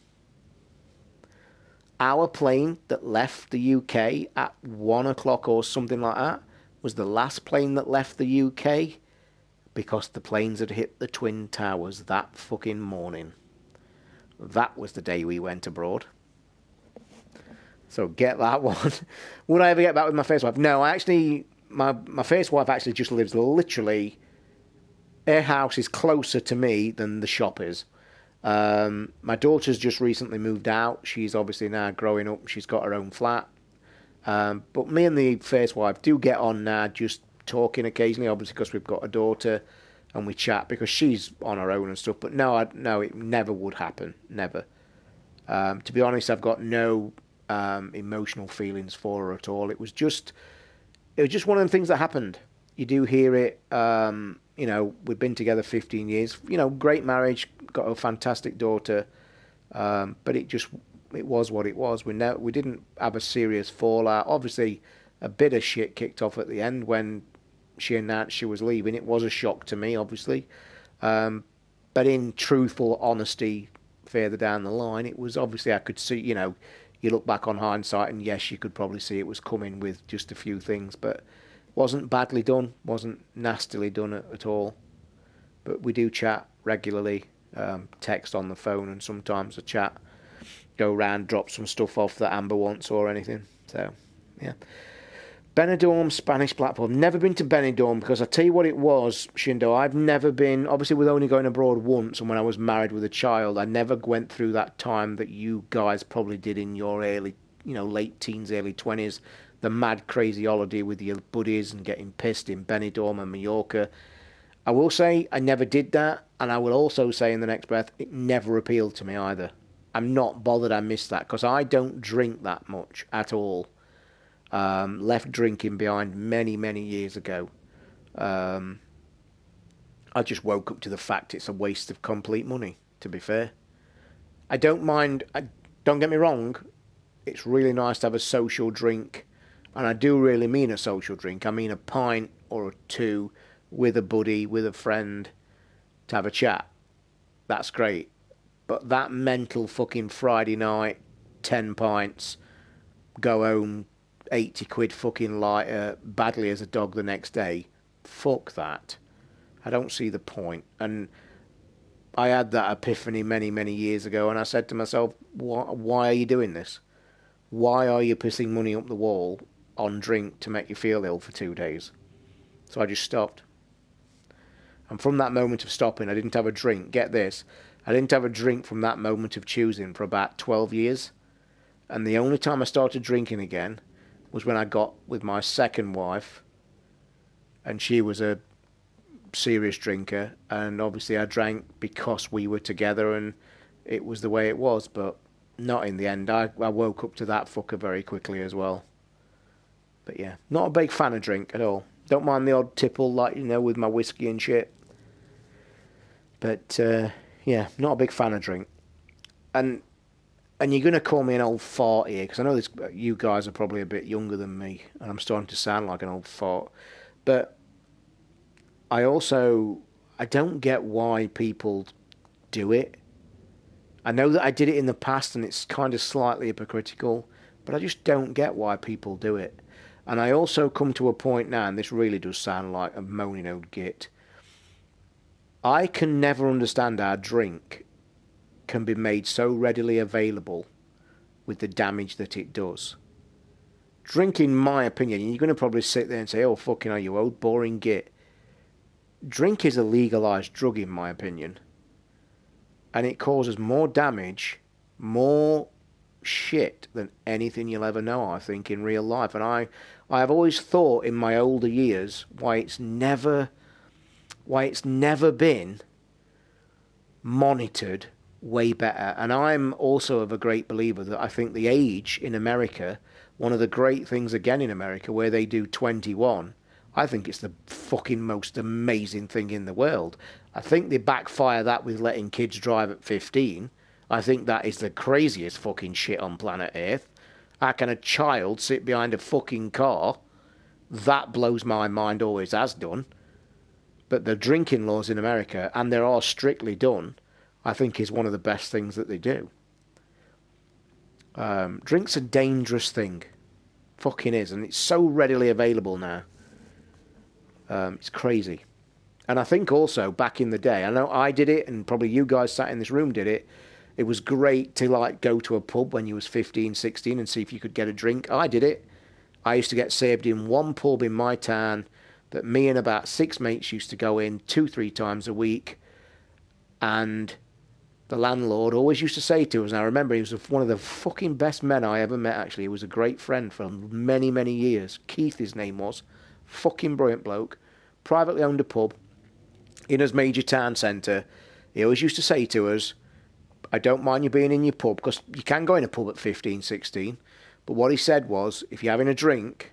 Our plane that left the UK at 1 o'clock or something like that was the last plane that left the UK because the planes had hit the Twin Towers that fucking morning. That was the day we went abroad. So get that one. Would I ever get back with my first wife? No, my first wife actually just lives literally, her house is closer to me than the shop is. My daughter's just recently moved out. She's obviously now growing up. She's got her own flat. But me and the first wife do get on now, just talking occasionally, obviously because we've got a daughter, and we chat because she's on her own and stuff. But no, it never would happen. Never. To be honest, I've got no emotional feelings for her at all. It was just one of the things that happened. You do hear it. You know, we've been together 15 years. You know, great marriage, got a fantastic daughter. But it was what it was. We didn't have a serious fallout. Obviously, a bit of shit kicked off at the end when she announced she was leaving. It was a shock to me, obviously. But in truthful honesty, further down the line, it was obviously I could see, you know, you look back on hindsight and yes, you could probably see it was coming with just a few things, but wasn't badly done, wasn't nastily done at all. But we do chat regularly, text on the phone, and sometimes a chat, go round, drop some stuff off that Amber wants or anything. So, yeah. Benidorm, Spanish platform. Never been to Benidorm because I tell you what it was, Shindo. I've never been, obviously with only going abroad once, and when I was married with a child, I never went through that time that you guys probably did in your early, you know, late teens, early 20s. The mad, crazy holiday with your buddies and getting pissed in Benidorm and Mallorca. I will say I never did that, and I will also say in the next breath, it never appealed to me either. I'm not bothered I missed that because I don't drink that much at all. Left drinking behind many, many years ago. I just woke up to the fact it's a waste of complete money, to be fair. I don't mind, don't get me wrong, it's really nice to have a social drink, and I do really mean a social drink. I mean a pint or 2 with a buddy, with a friend, to have a chat. That's great. But that mental fucking Friday night, 10 pints, go home, 80 quid fucking lighter badly as a dog the next day. Fuck that. I don't see the point. And I had that epiphany many, many years ago, and I said to myself, why are you doing this? Why are you pissing money up the wall on drink to make you feel ill for 2 days? So I just stopped. And from that moment of stopping, I didn't have a drink. Get this. I didn't have a drink from that moment of choosing for about 12 years. And the only time I started drinking again was when I got with my second wife. And she was a serious drinker. And obviously I drank because we were together and it was the way it was. But not in the end. I woke up to that fucker very quickly as well. But yeah, not a big fan of drink at all. Don't mind the odd tipple, like, you know, with my whiskey and shit. But, yeah, not a big fan of drink. And you're going to call me an old fart here, because I know you guys are probably a bit younger than me, and I'm starting to sound like an old fart. But I don't get why people do it. I know that I did it in the past, and it's kind of slightly hypocritical, but I just don't get why people do it. And I also come to a point now, and this really does sound like a moaning old git, I can never understand how drink can be made so readily available with the damage that it does. Drink, in my opinion, you're going to probably sit there and say, oh, fucking hell, you old boring git. Drink is a legalised drug, in my opinion. And it causes more damage, more shit than anything you'll ever know, I think, in real life. And I have always thought in my older years why it's never been monitored way better. And I'm also of a great believer that I think the age in America, one of the great things again in America where they do 21, I think it's the fucking most amazing thing in the world. I think they backfire that with letting kids drive at 15. I think that is the craziest fucking shit on planet Earth. How can a child sit behind a fucking car? That blows my mind, always has done. But the drinking laws in America, and they are strictly done, I think is one of the best things that they do. Drink's a dangerous thing. Fucking is. And it's so readily available now. It's crazy. And I think also, back in the day, I know I did it, and probably you guys sat in this room did it. It was great to, like, go to a pub when you was 15, 16 and see if you could get a drink. I did it. I used to get saved in one pub in my town that me and about 6 mates used to go in 2-3 times a week. And the landlord always used to say to us, and I remember he was one of the fucking best men I ever met, actually. He was a great friend for many, many years. Keith, his name was. Fucking brilliant bloke. Privately owned a pub in his major town centre. He always used to say to us, I don't mind you being in your pub, because you can go in a pub at 15, 16. But what he said was, if you're having a drink,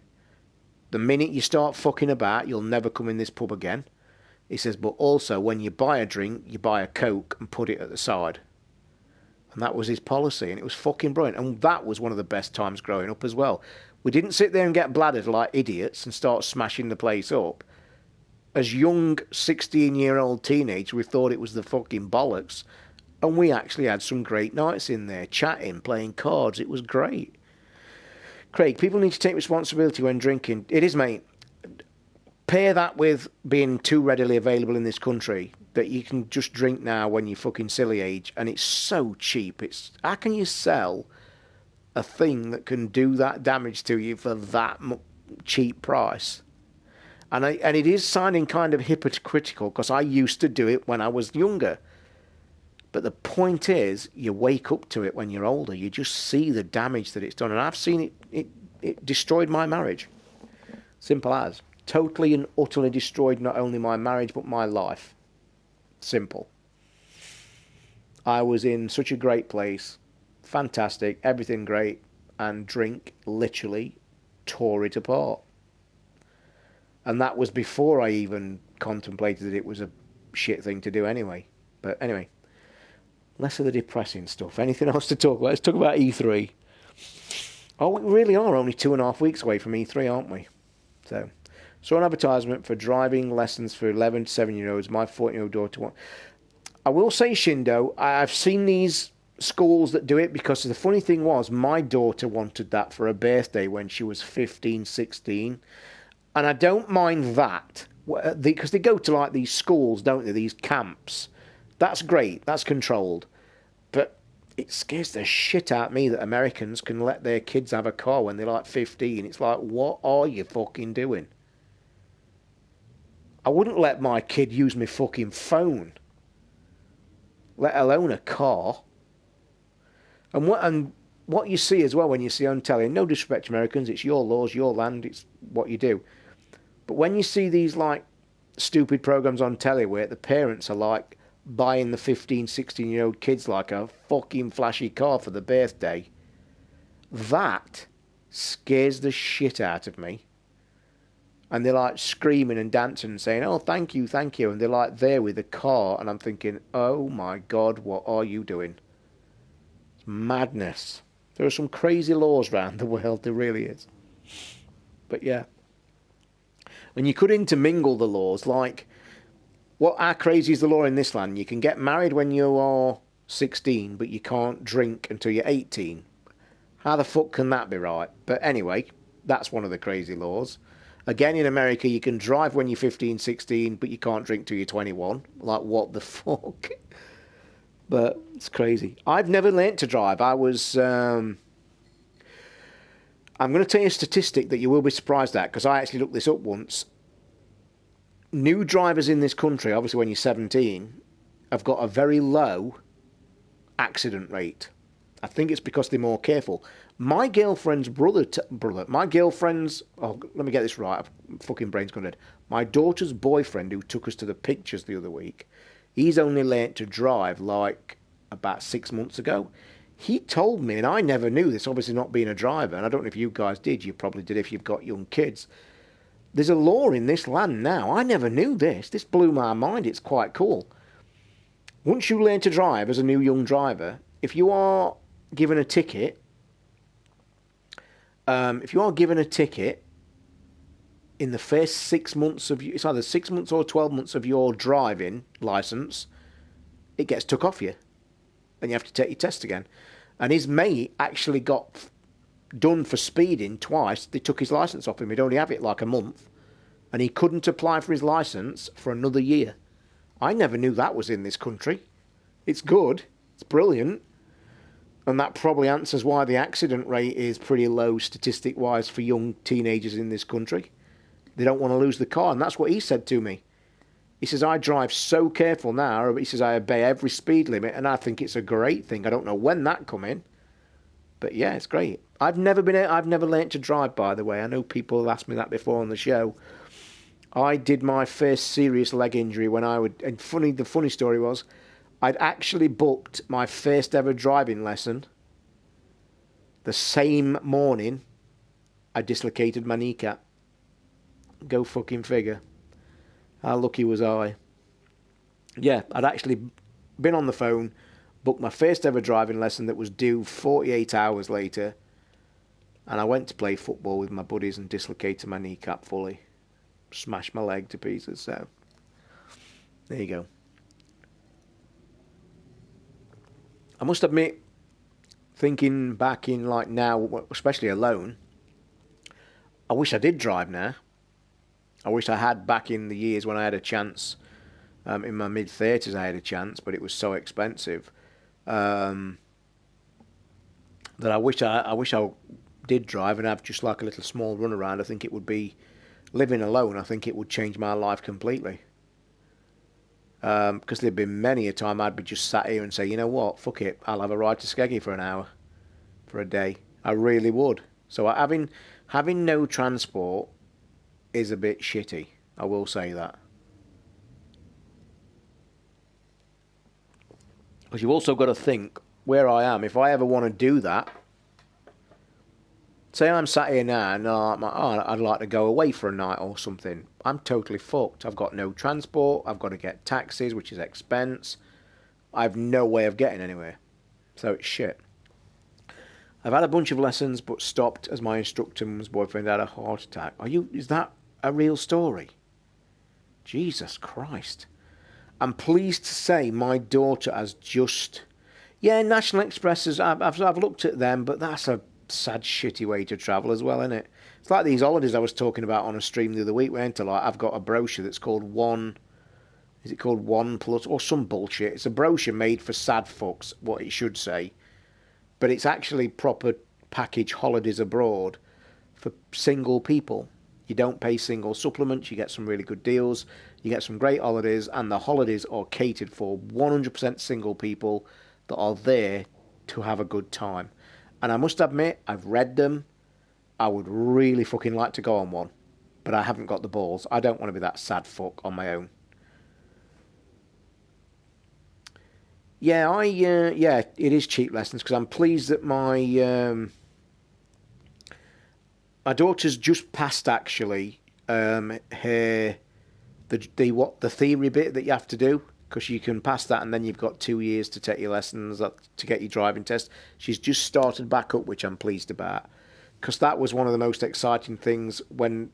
the minute you start fucking about, you'll never come in this pub again. He says, but also, when you buy a drink, you buy a Coke and put it at the side. And that was his policy, and it was fucking brilliant. And that was one of the best times growing up as well. We didn't sit there and get bladdered like idiots and start smashing the place up. As young 16-year-old teenagers, we thought it was the fucking bollocks. And we actually had some great nights in there, chatting, playing cards. It was great. Craig, people need to take responsibility when drinking. It is, mate. Pair that with being too readily available in this country that you can just drink now when you're fucking silly age, and it's so cheap. How can you sell a thing that can do that damage to you for that cheap price? And it is sounding kind of hypocritical, because I used to do it when I was younger. But the point is, you wake up to it when you're older. You just see the damage that it's done. And I've seen it destroyed my marriage. Simple as. Totally and utterly destroyed not only my marriage, but my life. Simple. I was in such a great place. Fantastic. Everything great. And drink literally tore it apart. And that was before I even contemplated that it was a shit thing to do anyway. But anyway. Less of the depressing stuff. Anything else to talk about? Let's talk about E3. Oh, we really are only 2.5 weeks away from E3, aren't we? So, saw an advertisement for driving lessons for 11 to 7-year-olds. My 14-year-old daughter wants. I will say, Shindo, I've seen these schools that do it, because the funny thing was, my daughter wanted that for her birthday when she was 15, 16. And I don't mind that, because they go to like these schools, don't they, these camps. That's great, that's controlled. But it scares the shit out of me that Americans can let their kids have a car when they're like 15. It's like, what are you fucking doing? I wouldn't let my kid use my fucking phone, let alone a car. And what you see as well when you see on telly, no disrespect to Americans, it's your laws, your land, it's what you do. But when you see these like stupid programs on telly where the parents are like buying the 15, 16-year-old kids like a fucking flashy car for the birthday, that scares the shit out of me. And they're like screaming and dancing and saying, oh, thank you, thank you. And they're like there with a car. And I'm thinking, oh my God, what are you doing? It's madness. There are some crazy laws around the world. There really is. But yeah. And you could intermingle the laws. Like, how crazy is the law in this land? You can get married when you are 16, but you can't drink until you're 18. How the fuck can that be right? But anyway, that's one of the crazy laws. Again, in America, you can drive when you're 15, 16, but you can't drink till you're 21. Like, what the fuck? But it's crazy. I've never learnt to drive. I'm going to tell you a statistic that you will be surprised at, because I actually looked this up once. New drivers in this country, obviously when you're 17, have got a very low accident rate. I think it's because they're more careful. My girlfriend's my girlfriend's, oh, let me get this right, fucking brain's gone dead. My daughter's boyfriend, who took us to the pictures the other week, he's only learnt to drive like about 6 months ago. He told me, and I never knew this, obviously not being a driver, and I don't know if you guys did, you probably did if you've got young kids. There's a law in this land now. I never knew this. This blew my mind. It's quite cool. Once you learn to drive as a new young driver, if you are given a ticket, in the first 6 months of it's either 6 months or 12 months of your driving license, it gets took off you, and you have to take your test again. And his mate actually got done for speeding twice. They took his license off him. He'd only have it like a month, and he couldn't apply for his license for another year. I never knew that was in this country. It's good. It's brilliant. And that probably answers why the accident rate is pretty low statistic-wise for young teenagers in this country. They don't want to lose the car, and that's what he said to me. He says, I drive so careful now. He says, I obey every speed limit, and I think it's a great thing. I don't know when that come in, but yeah, it's great. I've never learnt to drive, by the way. I know people have asked me that before on the show. I did my first serious leg injury when and the funny story was, I'd actually booked my first ever driving lesson the same morning I dislocated my kneecap. Go fucking figure. How lucky was I? Yeah, I'd actually been on the phone, booked my first ever driving lesson that was due 48 hours later, and I went to play football with my buddies and dislocated my kneecap fully. Smashed my leg to pieces, so there you go. I must admit, thinking back in like now, especially alone, I wish I did drive now. I wish I had back in the years when I had a chance. In my mid-30s I had a chance, but it was so expensive that I wish I did drive and have just like a little small run around. I think it would be, living alone, I think it would change my life completely. Because there'd been many a time I'd be just sat here and say, you know what, fuck it, I'll have a ride to Skeggy for an hour, for a day. I really would. So having no transport is a bit shitty, I will say that. Because you've also got to think, where I am, if I ever want to do that, say I'm sat here now and I'd like to go away for a night or something. I'm totally fucked. I've got no transport. I've got to get taxis, which is expense. I've no way of getting anywhere. So it's shit. I've had a bunch of lessons but stopped as my instructor's boyfriend had a heart attack. Is that a real story? Jesus Christ. I'm pleased to say my daughter has just... Yeah, National Expresses, I've looked at them, but that's a sad, shitty way to travel as well, isn't it? It's like these holidays I was talking about on a stream the other week, weren't I? Like, I've got a brochure that's called One... Is it called One Plus? Or some bullshit. It's a brochure made for sad fucks, what it should say. But it's actually proper package holidays abroad for single people. You don't pay single supplements, you get some really good deals, you get some great holidays, and the holidays are catered for 100% single people that are there to have a good time. And I must admit, I've read them. I would really fucking like to go on one, but I haven't got the balls. I don't want to be that sad fuck on my own. Yeah, yeah, it is cheap lessons, because I'm pleased that my daughter's just passed, actually, the theory bit that you have to do, because you can pass that and then you've got 2 years to take your lessons, to get your driving test. She's just started back up, which I'm pleased about, because that was one of the most exciting things when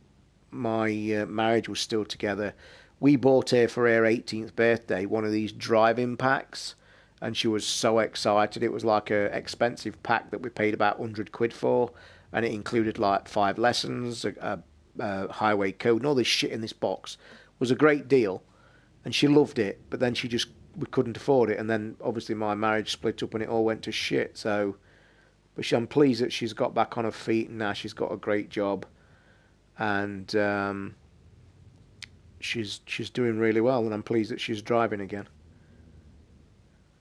my marriage was still together. We bought her for her 18th birthday one of these driving packs, and she was so excited. It was like a expensive pack that we paid about 100 quid for, and it included like 5 lessons, a highway code, and all this shit in this box. It was a great deal, and she loved it, but then we couldn't afford it, and then obviously my marriage split up and it all went to shit. So, but I'm pleased that she's got back on her feet, and now she's got a great job, and she's doing really well, and I'm pleased that she's driving again.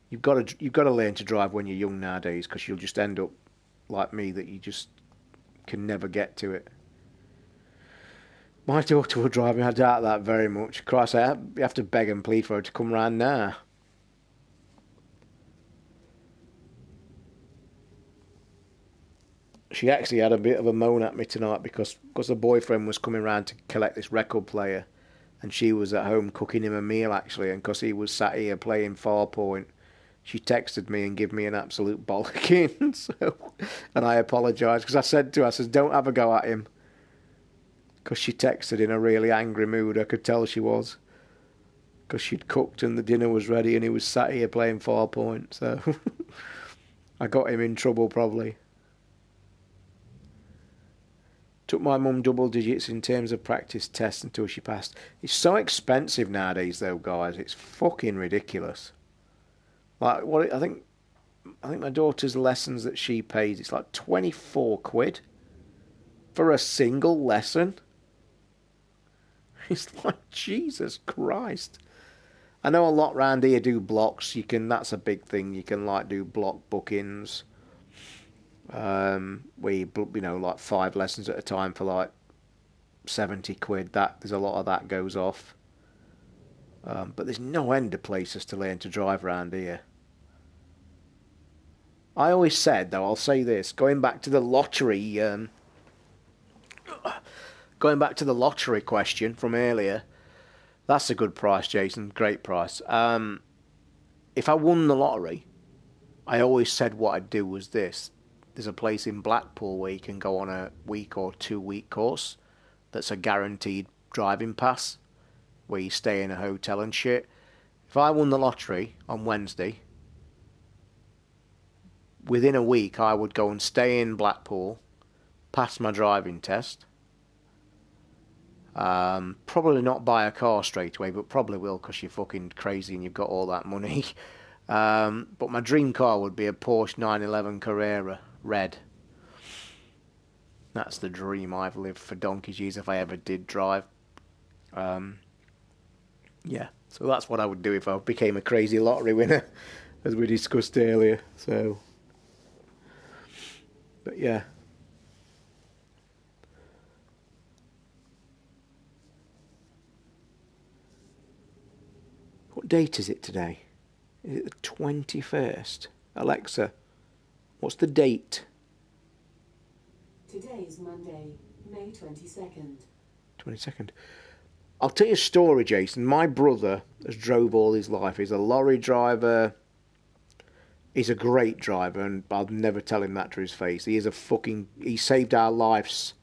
You've got to learn to drive when you're young nowadays, because you'll just end up like me, that you just can never get to it. My daughter will drive me. I doubt that very much. Christ, you have to beg and plead for her to come round now. She actually had a bit of a moan at me tonight because her boyfriend was coming round to collect this record player, and she was at home cooking him a meal, actually, and because he was sat here playing Farpoint, she texted me and gave me an absolute bollocking. And I apologised, because I said to her, I said, don't have a go at him. Because she texted in a really angry mood. I could tell she was. Because she'd cooked and the dinner was ready and he was sat here playing Farpoint. So I got him in trouble, probably. Took my mum double digits in terms of practice tests until she passed. It's so expensive nowadays, though, guys. It's fucking ridiculous. Like, what I think my daughter's lessons that she pays, it's like 24 quid for a single lesson. It's like, Jesus Christ. I know a lot round here do blocks. That's a big thing. You can like do block bookings. Where you like 5 lessons at a time for like 70 quid. There's a lot of that goes off. But there's no end of places to learn to drive around here. I always said, though, I'll say this, going back to the lottery question from earlier, that's a good price, Jason, great price. If I won the lottery, I always said what I'd do was this. There's a place in Blackpool where you can go on a week or 2-week course that's a guaranteed driving pass, where you stay in a hotel and shit. If I won the lottery on Wednesday, within a week I would go and stay in Blackpool, pass my driving test. Probably not buy a car straight away, but probably will, because you're fucking crazy and you've got all that money. But my dream car would be a Porsche 911 Carrera red. That's the dream I've lived for donkey's years if I ever did drive. Yeah, so that's what I would do if I became a crazy lottery winner, as we discussed earlier. So, but yeah. What date is it today? Is it the 21st? Alexa, what's the date? Today is Monday, May 22nd. 22nd. I'll tell you a story, Jason. My brother has drove all his life. He's a lorry driver. He's a great driver, and I'll never tell him that to his face. He saved our lives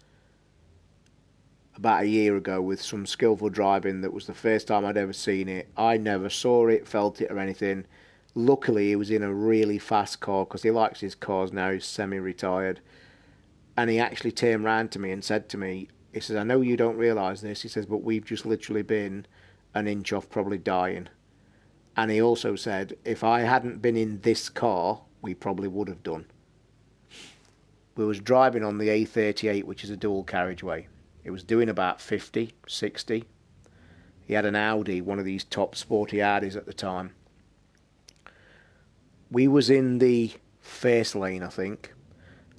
about a year ago with some skillful driving that was the first time I'd ever seen it. I never saw it, felt it or anything. Luckily, he was in a really fast car because he likes his cars now. He's semi-retired. And he actually turned round to me and said to me, he says, I know you don't realise this, he says, but we've just literally been an inch off probably dying. And he also said, if I hadn't been in this car, we probably would have done. We was driving on the A38, which is a dual carriageway. It was doing about 50, 60. He had an Audi, one of these top sporty Audis at the time. We was in the first lane, I think,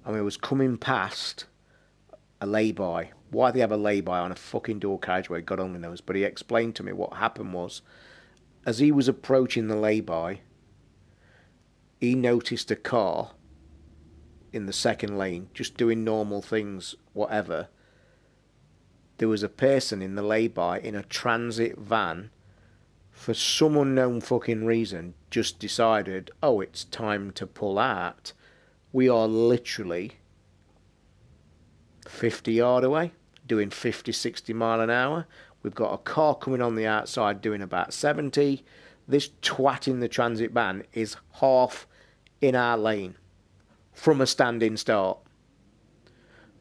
and we was coming past a lay-by. Why they have a lay-by on a fucking dual carriageway, God only knows. But he explained to me what happened was, as he was approaching the lay-by, he noticed a car in the second lane, just doing normal things, whatever. There was a person in the lay-by in a transit van, for some unknown fucking reason, just decided, oh, it's time to pull out. We are literally 50 yard away, doing 50, 60 mile an hour. We've got a car coming on the outside doing about 70. This twat in the transit van is half in our lane from a standing start.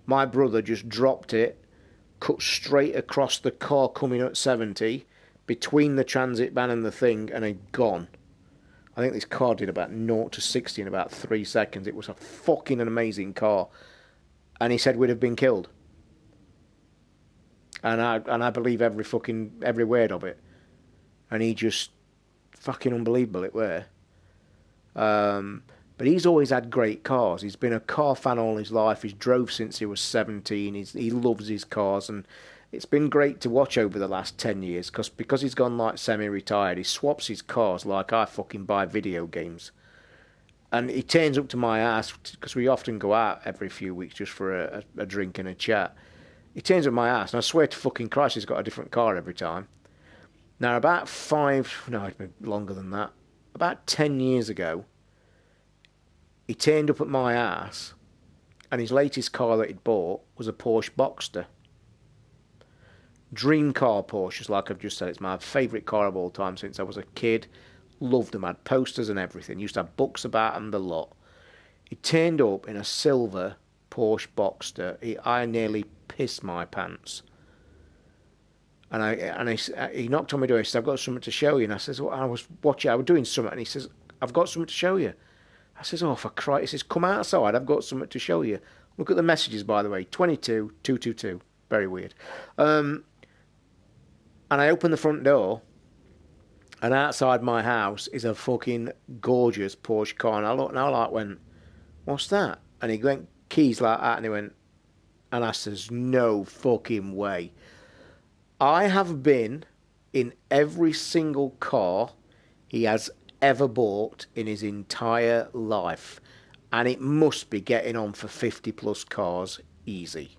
My brother just dropped it, cut straight across the car coming at 70, between the transit van and the thing, and had gone. I think this car did about 0 to 60 in about 3 seconds. It was a fucking amazing car. And he said we'd have been killed. And I believe every word of it. And he just, fucking unbelievable it were. But he's always had great cars. He's been a car fan all his life. He's drove since he was 17. He loves his cars, and it's been great to watch over the last 10 years because he's gone like semi-retired. He swaps his cars like I fucking buy video games. And he turns up to my house, because we often go out every few weeks just for a drink and a chat. He turns up my house, and I swear to fucking Christ he's got a different car every time. Now about it's been longer than that. About 10 years ago, he turned up at my house, and his latest car that he'd bought was a Porsche Boxster. Dream car Porsches, like I've just said. It's my favourite car of all time since I was a kid. Loved them, had posters and everything. Used to have books about them, the lot. He turned up in a silver Porsche Boxster. I nearly pissed my pants. And he knocked on my door. He said, I've got something to show you. And I says, well, I was doing something. And he says, I've got something to show you. I says, oh, for Christ. He says, come outside. I've got something to show you. Look at the messages, by the way. 22222. Very weird. And I opened the front door, and outside my house is a fucking gorgeous Porsche car. And I looked, and I went, what's that? And he went, keys like that, and he went, and I says, no fucking way. I have been in every single car he has ever bought in his entire life, and it must be getting on for 50 plus cars easy.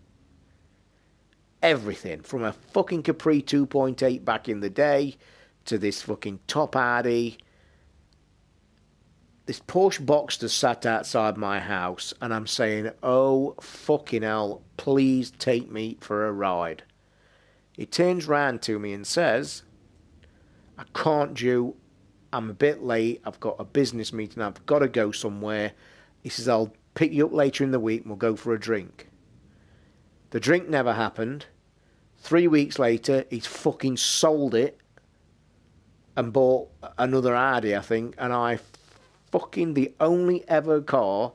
Everything from a fucking Capri 2.8 back in the day to this fucking top Audi. This Porsche Boxster sat outside my house, and I'm saying, oh fucking hell, please take me for a ride. He turns round to me and says, I can't do, I'm a bit late, I've got a business meeting, I've got to go somewhere. He says, I'll pick you up later in the week and we'll go for a drink. The drink never happened. 3 weeks later, he's fucking sold it and bought another Audi, I think. And the only ever car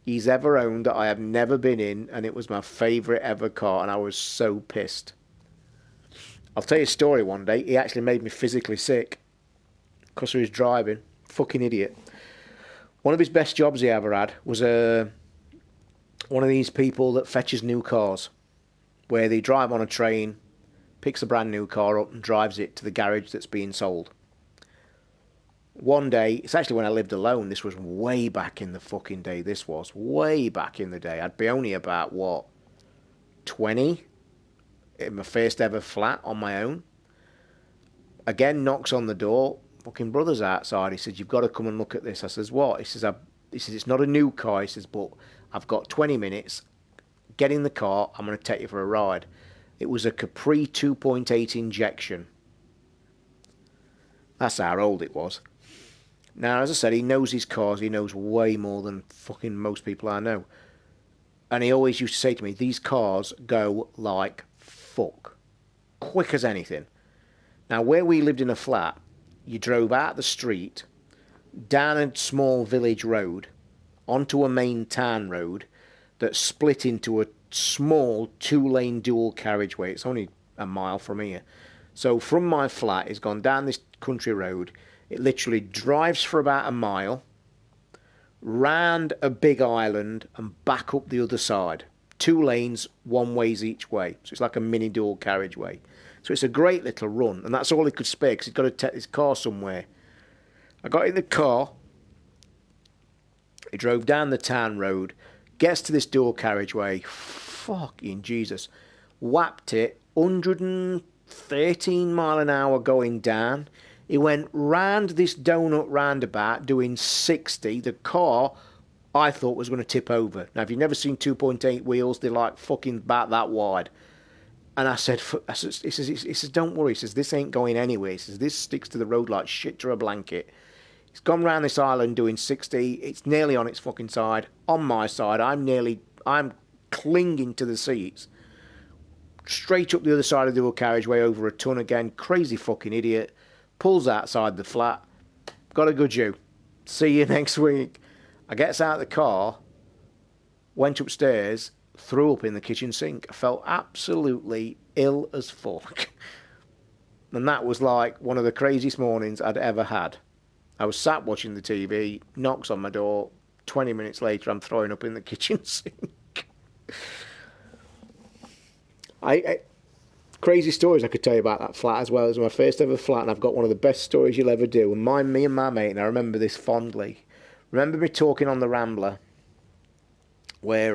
he's ever owned that I have never been in, and it was my favourite ever car, and I was so pissed. I'll tell you a story one day. He actually made me physically sick because he was driving. Fucking idiot. One of his best jobs he ever had was one of these people that fetches new cars, where they drive on a train, picks a brand new car up and drives it to the garage that's being sold. One day, it's actually when I lived alone, this was way back in the fucking day, way back in the day. I'd be only about, 20? In my first ever flat on my own. Again, knocks on the door, fucking brother's outside. He says, you've got to come and look at this. I says, what? He says, it's not a new car. He says, but I've got 20 minutes. Get in the car, I'm going to take you for a ride. It was a Capri 2.8 injection. That's how old it was. Now, as I said, he knows his cars. He knows way more than fucking most people I know. And he always used to say to me, these cars go like fuck. Quick as anything. Now, where we lived in a flat, you drove out the street, down a small village road, onto a main town road that split into a small 2-lane dual carriageway. It's only a mile from here. So from my flat, it's gone down this country road. It literally drives for about a mile, round a big island and back up the other side. 2 lanes, 1 ways each way. So it's like a mini dual carriageway. So it's a great little run, and that's all he could spare because he'd got to take his car somewhere. I got in the car. He drove down the town road, gets to this dual carriageway. Fucking Jesus. Whapped it, 113 mile an hour going down. He went round this donut roundabout doing 60. The car, I thought, was going to tip over. Now, if you've never seen 2.8 wheels, they're like fucking about that wide. And he says, don't worry. He says, this ain't going anywhere. He says, this sticks to the road like shit to a blanket. He's gone round this island doing 60. It's nearly on its fucking side. On my side, I'm clinging to the seats. Straight up the other side of the dual carriageway over a ton again. Crazy fucking idiot. Pulls outside the flat. Got a good you. See you next week. I gets out of the car. Went upstairs. Threw up in the kitchen sink. I felt absolutely ill as fuck. And that was like one of the craziest mornings I'd ever had. I was sat watching the TV, knocks on my door, 20 minutes later I'm throwing up in the kitchen sink. Crazy stories I could tell you about that flat as well. It was my first ever flat, and I've got one of the best stories you'll ever do. And me and my mate, and I remember this fondly. Remember me talking on the Rambler, where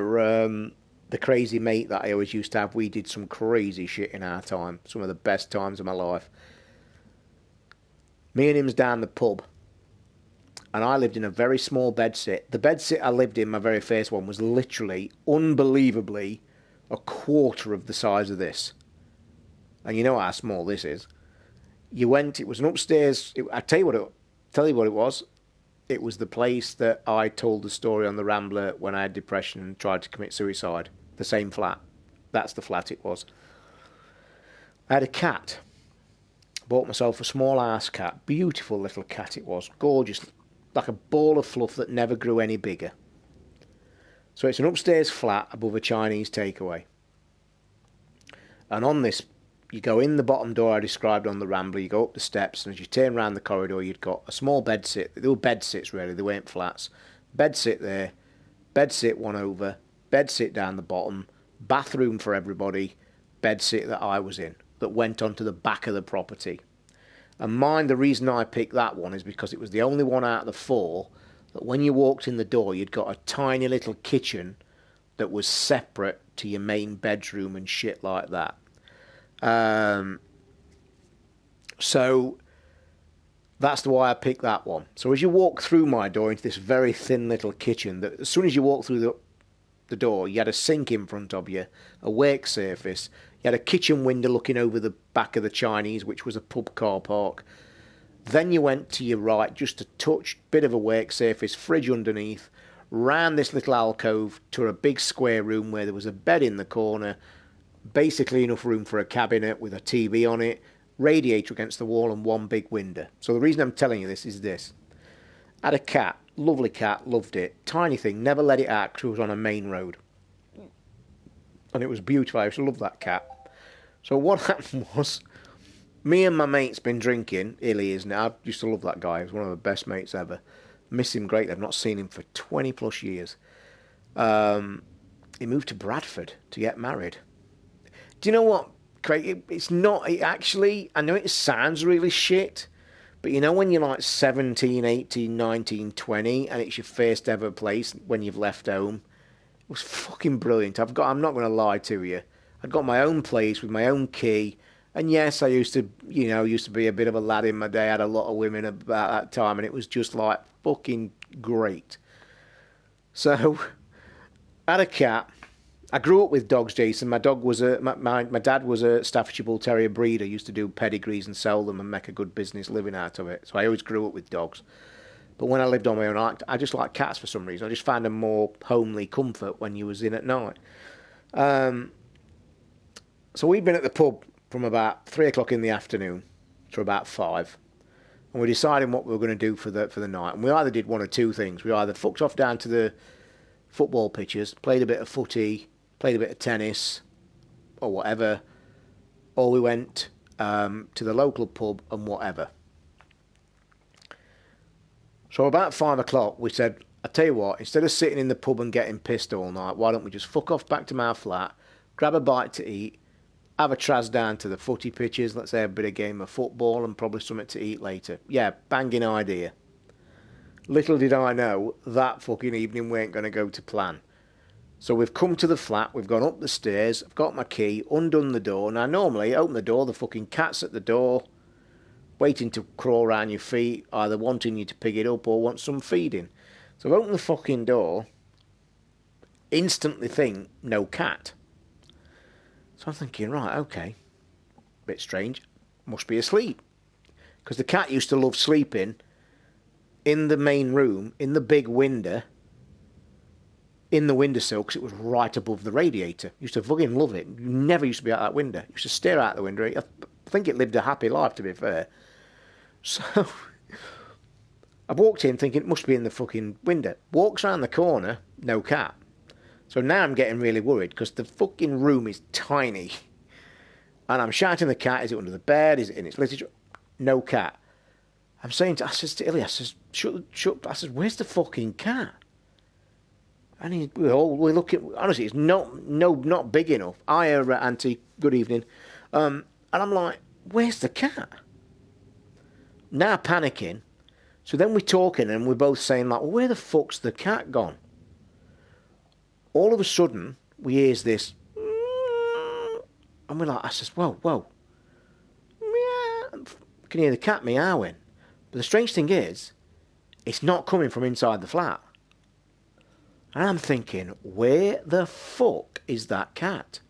the crazy mate that I always used to have, we did some crazy shit in our time. Some of the best times of my life. Me and him's down the pub. And I lived in a very small bedsit. The bedsit I lived in, my very first one, was literally, unbelievably, a quarter of the size of this. And you know how small this is. It was an upstairs. I tell you what it was. It was the place that I told the story on the Rambler when I had depression and tried to commit suicide. The same flat. That's the flat it was. I had a cat. Bought myself a small ass cat. Beautiful little cat it was. Gorgeous. Like a ball of fluff that never grew any bigger. So it's an upstairs flat above a Chinese takeaway. And on this, you go in the bottom door I described on the Rambler, you go up the steps, and as you turn around the corridor, you'd got a small bed sit. They were bed sits, really, they weren't flats. Bed sit there, bed sit one over, bed sit down the bottom, bathroom for everybody, bed sit that I was in, that went onto the back of the property. And mind, the reason I picked that one is because it was the only one out of the 4 that when you walked in the door, you'd got a tiny little kitchen that was separate to your main bedroom and shit like that. So that's why I picked that one. So as you walk through my door into this very thin little kitchen, that as soon as you walk through the door, you had a sink in front of you, a work surface, you had a kitchen window looking over the back of the Chinese, which was a pub car park. Then you went to your right, just a touch, bit of a work surface, fridge underneath, round this little alcove to a big square room where there was a bed in the corner, basically enough room for a cabinet with a TV on it, radiator against the wall and one big window. So the reason I'm telling you this is this. I had a cat, lovely cat, loved it, tiny thing, never let it out because it was on a main road. And it was beautiful, I used to love that cat. So what happened was, me and my mate's been drinking, here he is now, I used to love that guy, he was one of the best mates ever. Miss him greatly, I've not seen him for 20 plus years. He moved to Bradford to get married. Do you know what, Craig, it's not, it actually, I know it sounds really shit, but you know when you're like 17, 18, 19, 20, and it's your first ever place when you've left home? It was fucking brilliant. I'm not going to lie to you. I'd got my own place with my own key, and yes, I used to be a bit of a lad in my day. I had a lot of women about that time, and it was just like fucking great. So, I had a cat. I grew up with dogs, Jason. My dad was a Staffordshire Bull Terrier breeder. Used to do pedigrees and sell them and make a good business living out of it. So I always grew up with dogs. But when I lived on my own, I just like cats for some reason. I just found a more homely comfort when you was in at night. So we'd been at the pub from about 3 o'clock in the afternoon to about 5. And we're deciding what we were going to do for the night. And we either did one or two things. We either fucked off down to the football pitches, played a bit of footy, played a bit of tennis, or whatever, or we went to the local pub and whatever. So about 5 o'clock, we said, I tell you what, instead of sitting in the pub and getting pissed all night, why don't we just fuck off back to my flat, grab a bite to eat, have a traz down to the footy pitches, let's say a bit of game of football and probably something to eat later. Yeah, banging idea. Little did I know, that fucking evening we ain't going to go to plan. So we've come to the flat, we've gone up the stairs, I've got my key, undone the door. Now normally, open the door, the fucking cat's at the door, waiting to crawl around your feet, either wanting you to pick it up or want some feeding. So I've opened the fucking door, instantly think, no cat. So I'm thinking, right, okay, bit strange, must be asleep. Because the cat used to love sleeping in the main room, in the big window, in the windowsill, because it was right above the radiator. Used to fucking love it. Never used to be out that window. Used to stare out the window. I think it lived a happy life, to be fair. So I walked in thinking it must be in the fucking window. Walks around the corner, no cat. So now I'm getting really worried because the fucking room is tiny. And I'm shouting at the cat, is it under the bed? Is it in its literature? No cat. I'm saying I says to Illy, I says, shut, I says, where's the fucking cat? And we're looking, honestly, it's not big enough. Auntie, good evening. And I'm like, where's the cat? Now panicking. So then we're talking and we're both saying like, well, where the fuck's the cat gone? All of a sudden, we hears this, and we're like, I says, whoa, meow. Can hear the cat meowing. But the strange thing is, it's not coming from inside the flat. And I'm thinking, where the fuck is that cat?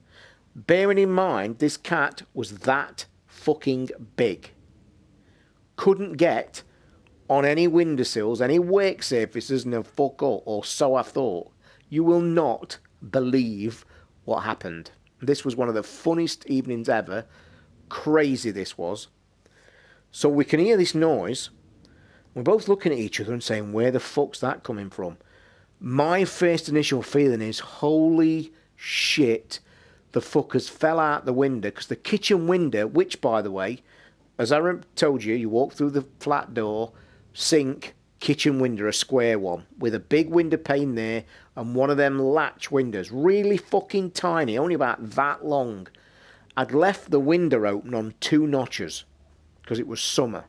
Bearing in mind, this cat was that fucking big. Couldn't get on any windowsills, any work surfaces, no fuck all, or so I thought. You will not believe what happened. This was one of the funniest evenings ever. Crazy this was. So we can hear this noise. We're both looking at each other and saying, where the fuck's that coming from? My first initial feeling is, holy shit, the fuckers fell out the window. Because the kitchen window, which, by the way, as I told you, you walk through the flat door, sink, kitchen window, a square one, with a big window pane there, and one of them latch windows, really fucking tiny, only about that long. I'd left the window open on 2 notches, because it was summer.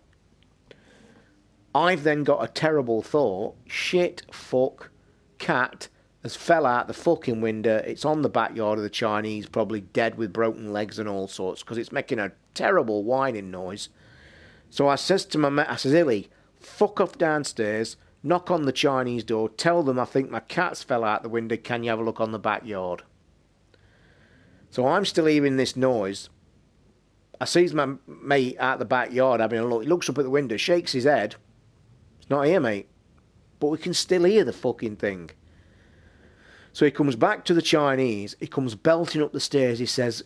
I've then got a terrible thought, shit, fuck, cat has fell out the fucking window, it's on the backyard of the Chinese, probably dead with broken legs and all sorts, because it's making a terrible whining noise. So I says to my mate, I says, Illy, fuck off downstairs, knock on the Chinese door, tell them I think my cat's fell out the window, can you have a look on the backyard? So I'm still hearing this noise. I sees my mate out the backyard having a look. He looks up at the window, shakes his head. It's not here, mate. But we can still hear the fucking thing. So he comes back to the Chinese. He comes belting up the stairs. He says,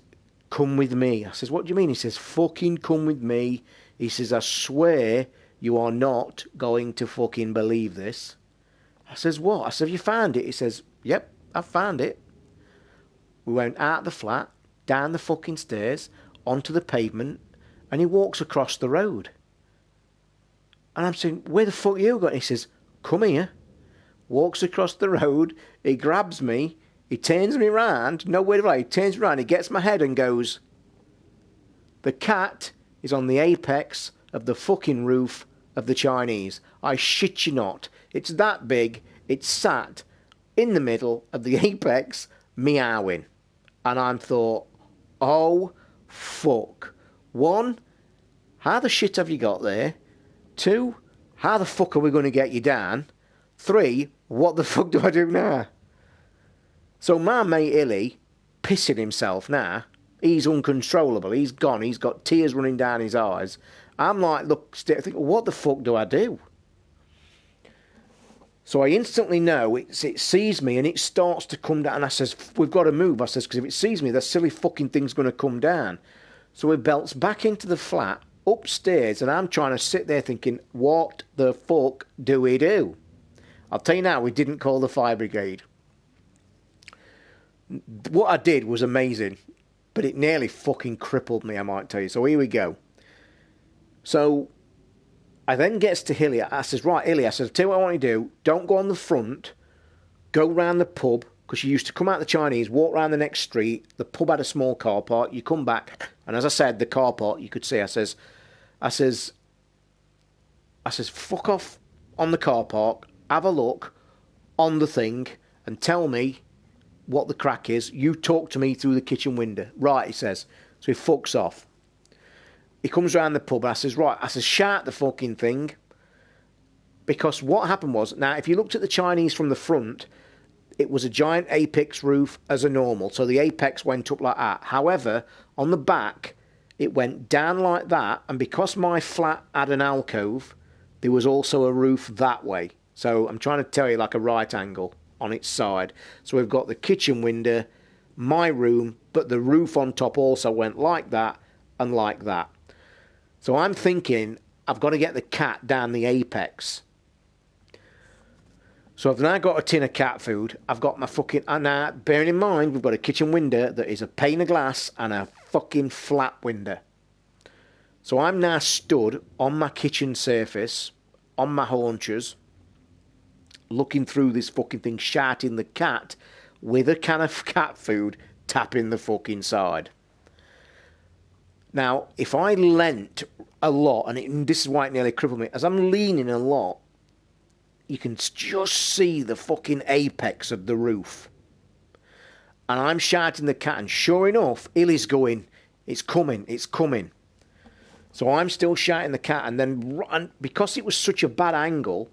come with me. I says, what do you mean? He says, fucking come with me. He says, I swear you are not going to fucking believe this. I says, what? I said, have you found it? He says, yep, I've found it. We went out the flat, down the fucking stairs, onto the pavement, and he walks across the road. And I'm saying, where the fuck you going? He says, come here. Walks across the road, he grabs me, he turns me round, nowhere to fly, he turns me round, he gets my head and goes, the cat is on the apex of the fucking roof of the Chinese. I shit you not. It's that big, it's sat in the middle of the apex, meowing. And I'm thought, oh, fuck. 1, how the shit have you got there? 2, how the fuck are we going to get you down? 3, what the fuck do I do now? So my mate Illy, pissing himself now, he's uncontrollable, he's gone, he's got tears running down his eyes. I'm like, look, thinking, what the fuck do I do? So I instantly know it sees me and it starts to come down. And I says, we've got to move. I says, because if it sees me, that silly fucking thing's going to come down. So it belts back into the flat, upstairs, and I'm trying to sit there thinking, what the fuck do we do? I'll tell you now, we didn't call the fire brigade. What I did was amazing, but it nearly fucking crippled me, I might tell you. So here we go. So I then gets to Hilly. I says, right, Hilly, I says, I'll tell you what I want you to do. Don't go on the front. Go round the pub, because you used to come out the Chinese, walk round the next street. The pub had a small car park. You come back, and as I said, the car park, you could see, I says, fuck off on the car park. Have a look on the thing and tell me what the crack is. You talk to me through the kitchen window. Right, he says. So he fucks off. He comes round the pub and I says, right, I says, shout the fucking thing. Because what happened was, now, if you looked at the Chinese from the front, it was a giant apex roof as a normal. So the apex went up like that. However, on the back, it went down like that. And because my flat had an alcove, there was also a roof that way. So I'm trying to tell you like a right angle on its side. So we've got the kitchen window, my room, but the roof on top also went like that and like that. So I'm thinking I've got to get the cat down the apex. So I've now got a tin of cat food. I've got my fucking... And now, bearing in mind, we've got a kitchen window that is a pane of glass and a fucking flat window. So I'm now stood on my kitchen surface, on my haunches, looking through this fucking thing, shouting the cat with a can of cat food, tapping the fucking side. Now, if I leant a lot, and this is why it nearly crippled me, as I'm leaning a lot, you can just see the fucking apex of the roof. And I'm shouting the cat, and sure enough, Illy's going, it's coming, it's coming. So I'm still shouting the cat, and then, because it was such a bad angle,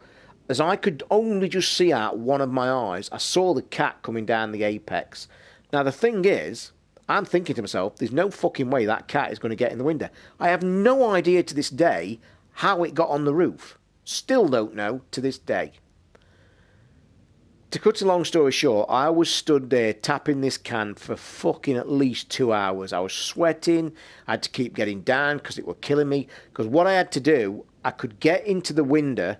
as I could only just see out one of my eyes, I saw the cat coming down the apex. Now, the thing is, I'm thinking to myself, there's no fucking way that cat is going to get in the window. I have no idea to this day how it got on the roof. Still don't know to this day. To cut a long story short, I was stood there tapping this can for fucking at least 2 hours. I was sweating. I had to keep getting down because it was killing me. Because what I had to do, I could get into the window.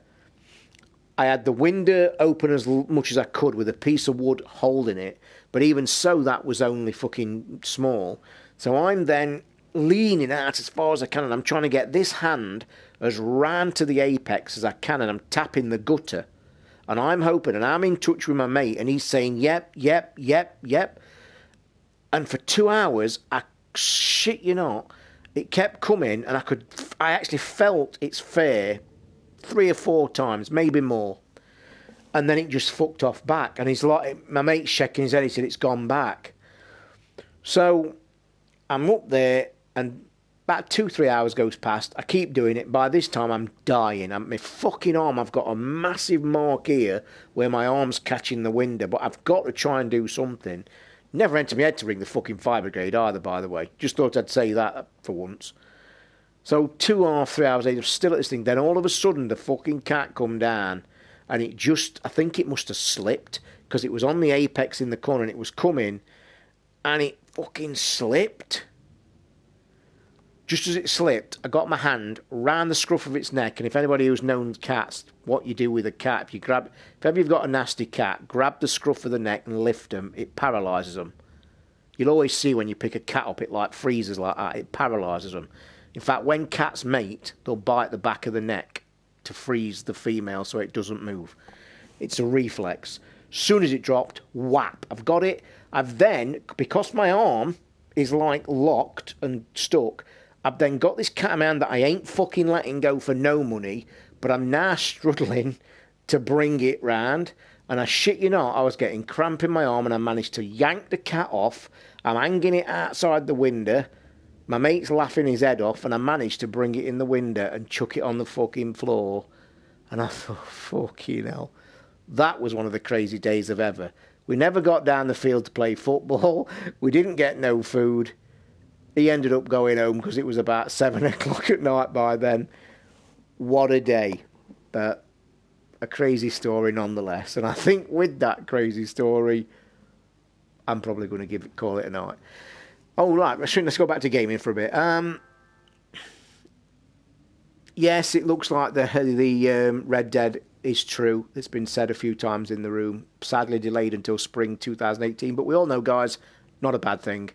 I had the window open as much as I could with a piece of wood holding it. But even so, that was only fucking small. So I'm then leaning out as far as I can. And I'm trying to get this hand as round to the apex as I can. And I'm tapping the gutter. And I'm hoping, and I'm in touch with my mate. And he's saying, yep, yep, yep, yep. And for 2 hours, I shit you not, it kept coming. And I actually felt its fare 3 or 4 times, maybe more. And then it just fucked off back. And he's like, my mate's shaking his head, he said, it's gone back. So I'm up there, and about 2-3 hours goes past. I keep doing it. By this time, I'm dying. My fucking arm, I've got a massive mark here where my arm's catching the window. But I've got to try and do something. Never entered my head to ring the fucking fire brigade either, by the way. Just thought I'd say that for once. So 2.5, 3 hours later, still at this thing. Then all of a sudden, the fucking cat come down. And it just, I think it must have slipped. Because it was on the apex in the corner and it was coming. And it fucking slipped. Just as it slipped, I got my hand round the scruff of its neck. And if anybody who's known cats, what you do with a cat, if ever you've got a nasty cat, grab the scruff of the neck and lift them. It paralyses them. You'll always see when you pick a cat up, it like freezes like that. It paralyses them. In fact, when cats mate, they'll bite the back of the neck to freeze the female so it doesn't move. It's a reflex. Soon as it dropped, whap, I've got it. I've then, because my arm is like locked and stuck, I've then got this cat man that I ain't fucking letting go for no money, but I'm now struggling to bring it round. And I shit you not, I was getting cramp in my arm and I managed to yank the cat off. I'm hanging it outside the window. My mate's laughing his head off and I managed to bring it in the window and chuck it on the fucking floor. And I thought, fucking hell. That was one of the crazy days of ever. We never got down the field to play football. We didn't get no food. He ended up going home because it was about 7 o'clock at night by then. What a day. But a crazy story nonetheless. And I think with that crazy story, I'm probably going to call it a night. Oh, right. Let's go back to gaming for a bit. Yes, it looks like the Red Dead is true. It's been said a few times in the room. Sadly delayed until spring 2018. But we all know, guys, not a bad thing.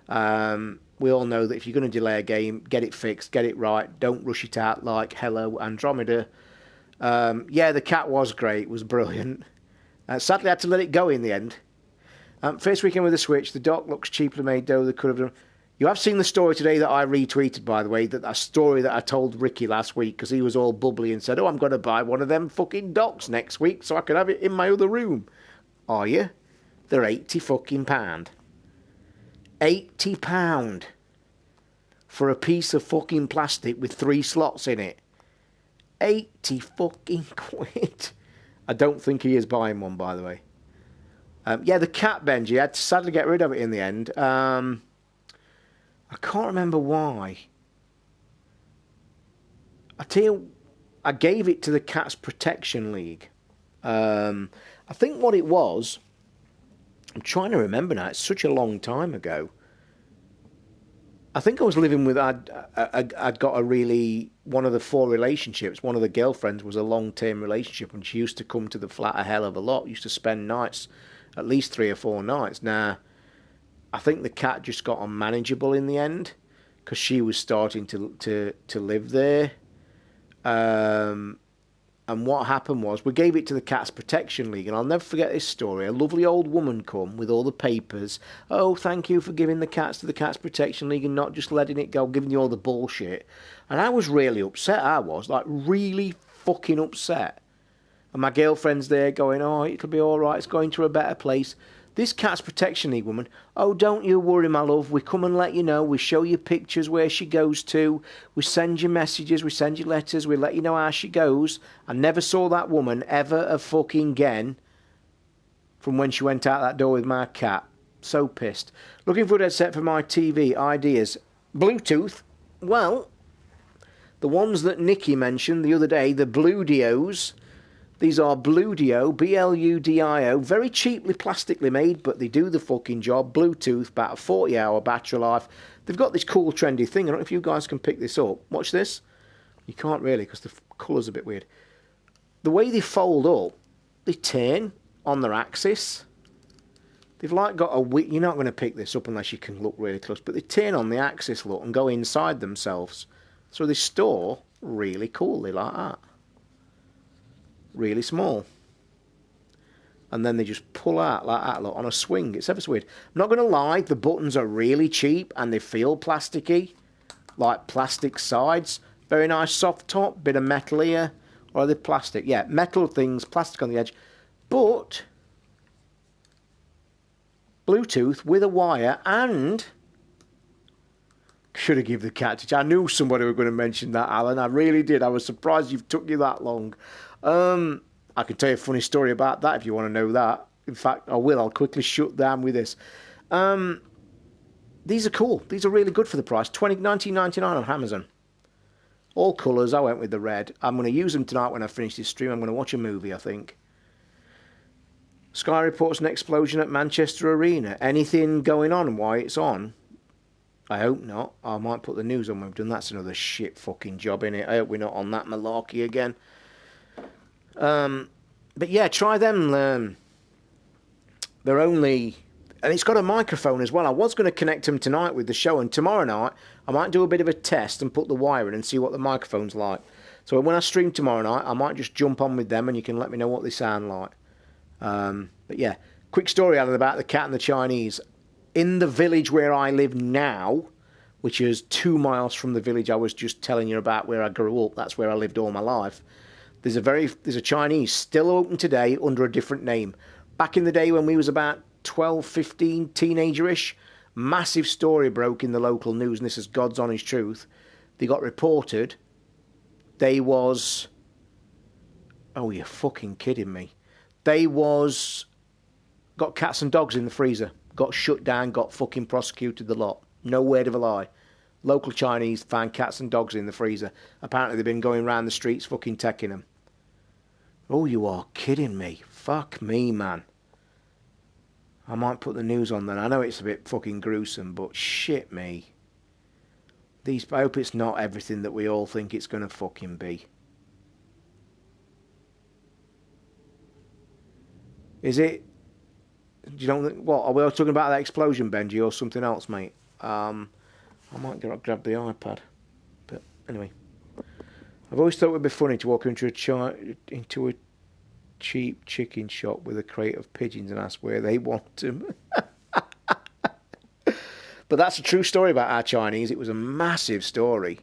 We all know that if you're going to delay a game, get it fixed, get it right. Don't rush it out like Hello Andromeda. Yeah, the cat was great. Was brilliant. Sadly, I had to let it go in the end. First weekend with the Switch. The dock looks cheaply made, though. They could have done... You have seen the story today that I retweeted, by the way, that story that I told Ricky last week, because he was all bubbly and said, oh, I'm going to buy one of them fucking docks next week so I can have it in my other room. Are you? They're £80 fucking pound. £80 for a piece of fucking plastic with 3 slots in it. 80 fucking quid. I don't think he is buying one, by the way. Yeah, the cat, Benji, I had to sadly get rid of it in the end. I can't remember why. I tell you, I gave it to the Cats Protection League. I think what it was, I'm trying to remember now, it's such a long time ago. I think I was living with, I'd got a really, one of the 4 relationships, one of the girlfriends was a long-term relationship, and she used to come to the flat a hell of a lot, used to spend nights, at least 3 or 4 nights. Now, I think the cat just got unmanageable in the end because she was starting to live there. And what happened was we gave it to the Cats Protection League, and I'll never forget this story. A lovely old woman come with all the papers. Oh, thank you for giving the cats to the Cats Protection League and not just letting it go, giving you all the bullshit. And I was really upset. I was like really fucking upset. And my girlfriend's there going, oh, it'll be all right. It's going to a better place. This Cats Protection League woman, oh, don't you worry, my love. We come and let you know. We show you pictures where she goes to. We send you messages. We send you letters. We let you know how she goes. I never saw that woman ever a fucking again from when she went out that door with my cat. So pissed. Looking for a headset for my TV. Ideas. Bluetooth. Well, the ones that Nikki mentioned the other day, the Bludios. These are Bludio, B-L-U-D-I-O, very cheaply plastically made, but they do the fucking job. Bluetooth, about a 40-hour battery life. They've got this cool, trendy thing. I don't know if you guys can pick this up. Watch this. You can't really because the colour's a bit weird. The way they fold up, they turn on their axis. They've like got a... You're not going to pick this up unless you can look really close, but they turn on the axis, look, and go inside themselves. So they store really coolly like that. Really small, and then they just pull out like that, look, on a swing. It's ever so weird. I'm not going to lie, the buttons are really cheap and they feel plasticky, like plastic sides. Very nice soft top, bit of metal here, or are they plastic? Yeah, metal things, plastic on the edge, but Bluetooth with a wire. And should have given the cat. I knew somebody was going to mention that, Alan. I really did. I was surprised it took you that long. I can tell you a funny story about that if you want to know that. In fact, I will. I'll quickly shut down with this. These are cool. These are really good for the price. $19.99 on Amazon. All colours. I went with the red. I'm going to use them tonight when I finish this stream. I'm going to watch a movie, I think. Sky reports an explosion at Manchester Arena. Anything going on and why it's on? I hope not. I might put the news on when we've done. That's another shit fucking job, innit? I hope we're not on that malarkey again. But yeah, try them. They're only... And it's got a microphone as well. I was going to connect them tonight with the show, and tomorrow night I might do a bit of a test and put the wire in and see what the microphone's like. So when I stream tomorrow night, I might just jump on with them and you can let me know what they sound like. But yeah, quick story, Alan, about the cat and the Chinese. In the village where I live now, which is 2 miles from the village I was just telling you about where I grew up, that's where I lived all my life, there's a Chinese still open today under a different name. Back in the day when we was about 12, 15, teenager-ish, massive story broke in the local news, and this is God's honest truth. They got reported. They was... Oh, you're fucking kidding me. They was... Got cats and dogs in the freezer. Got shut down, got fucking prosecuted the lot. No word of a lie. Local Chinese found cats and dogs in the freezer. Apparently they've been going around the streets fucking teching them. Oh, you are kidding me. Fuck me, man. I might put the news on then. I know it's a bit fucking gruesome, but shit me. I hope it's not everything that we all think it's going to fucking be. Is it? Do you know what? Are we all talking about that explosion, Benji, or something else, mate? I might grab the iPad. But anyway. I've always thought it would be funny to walk into a cheap chicken shop with a crate of pigeons and ask where they want them. But that's a true story about our Chinese. It was a massive story.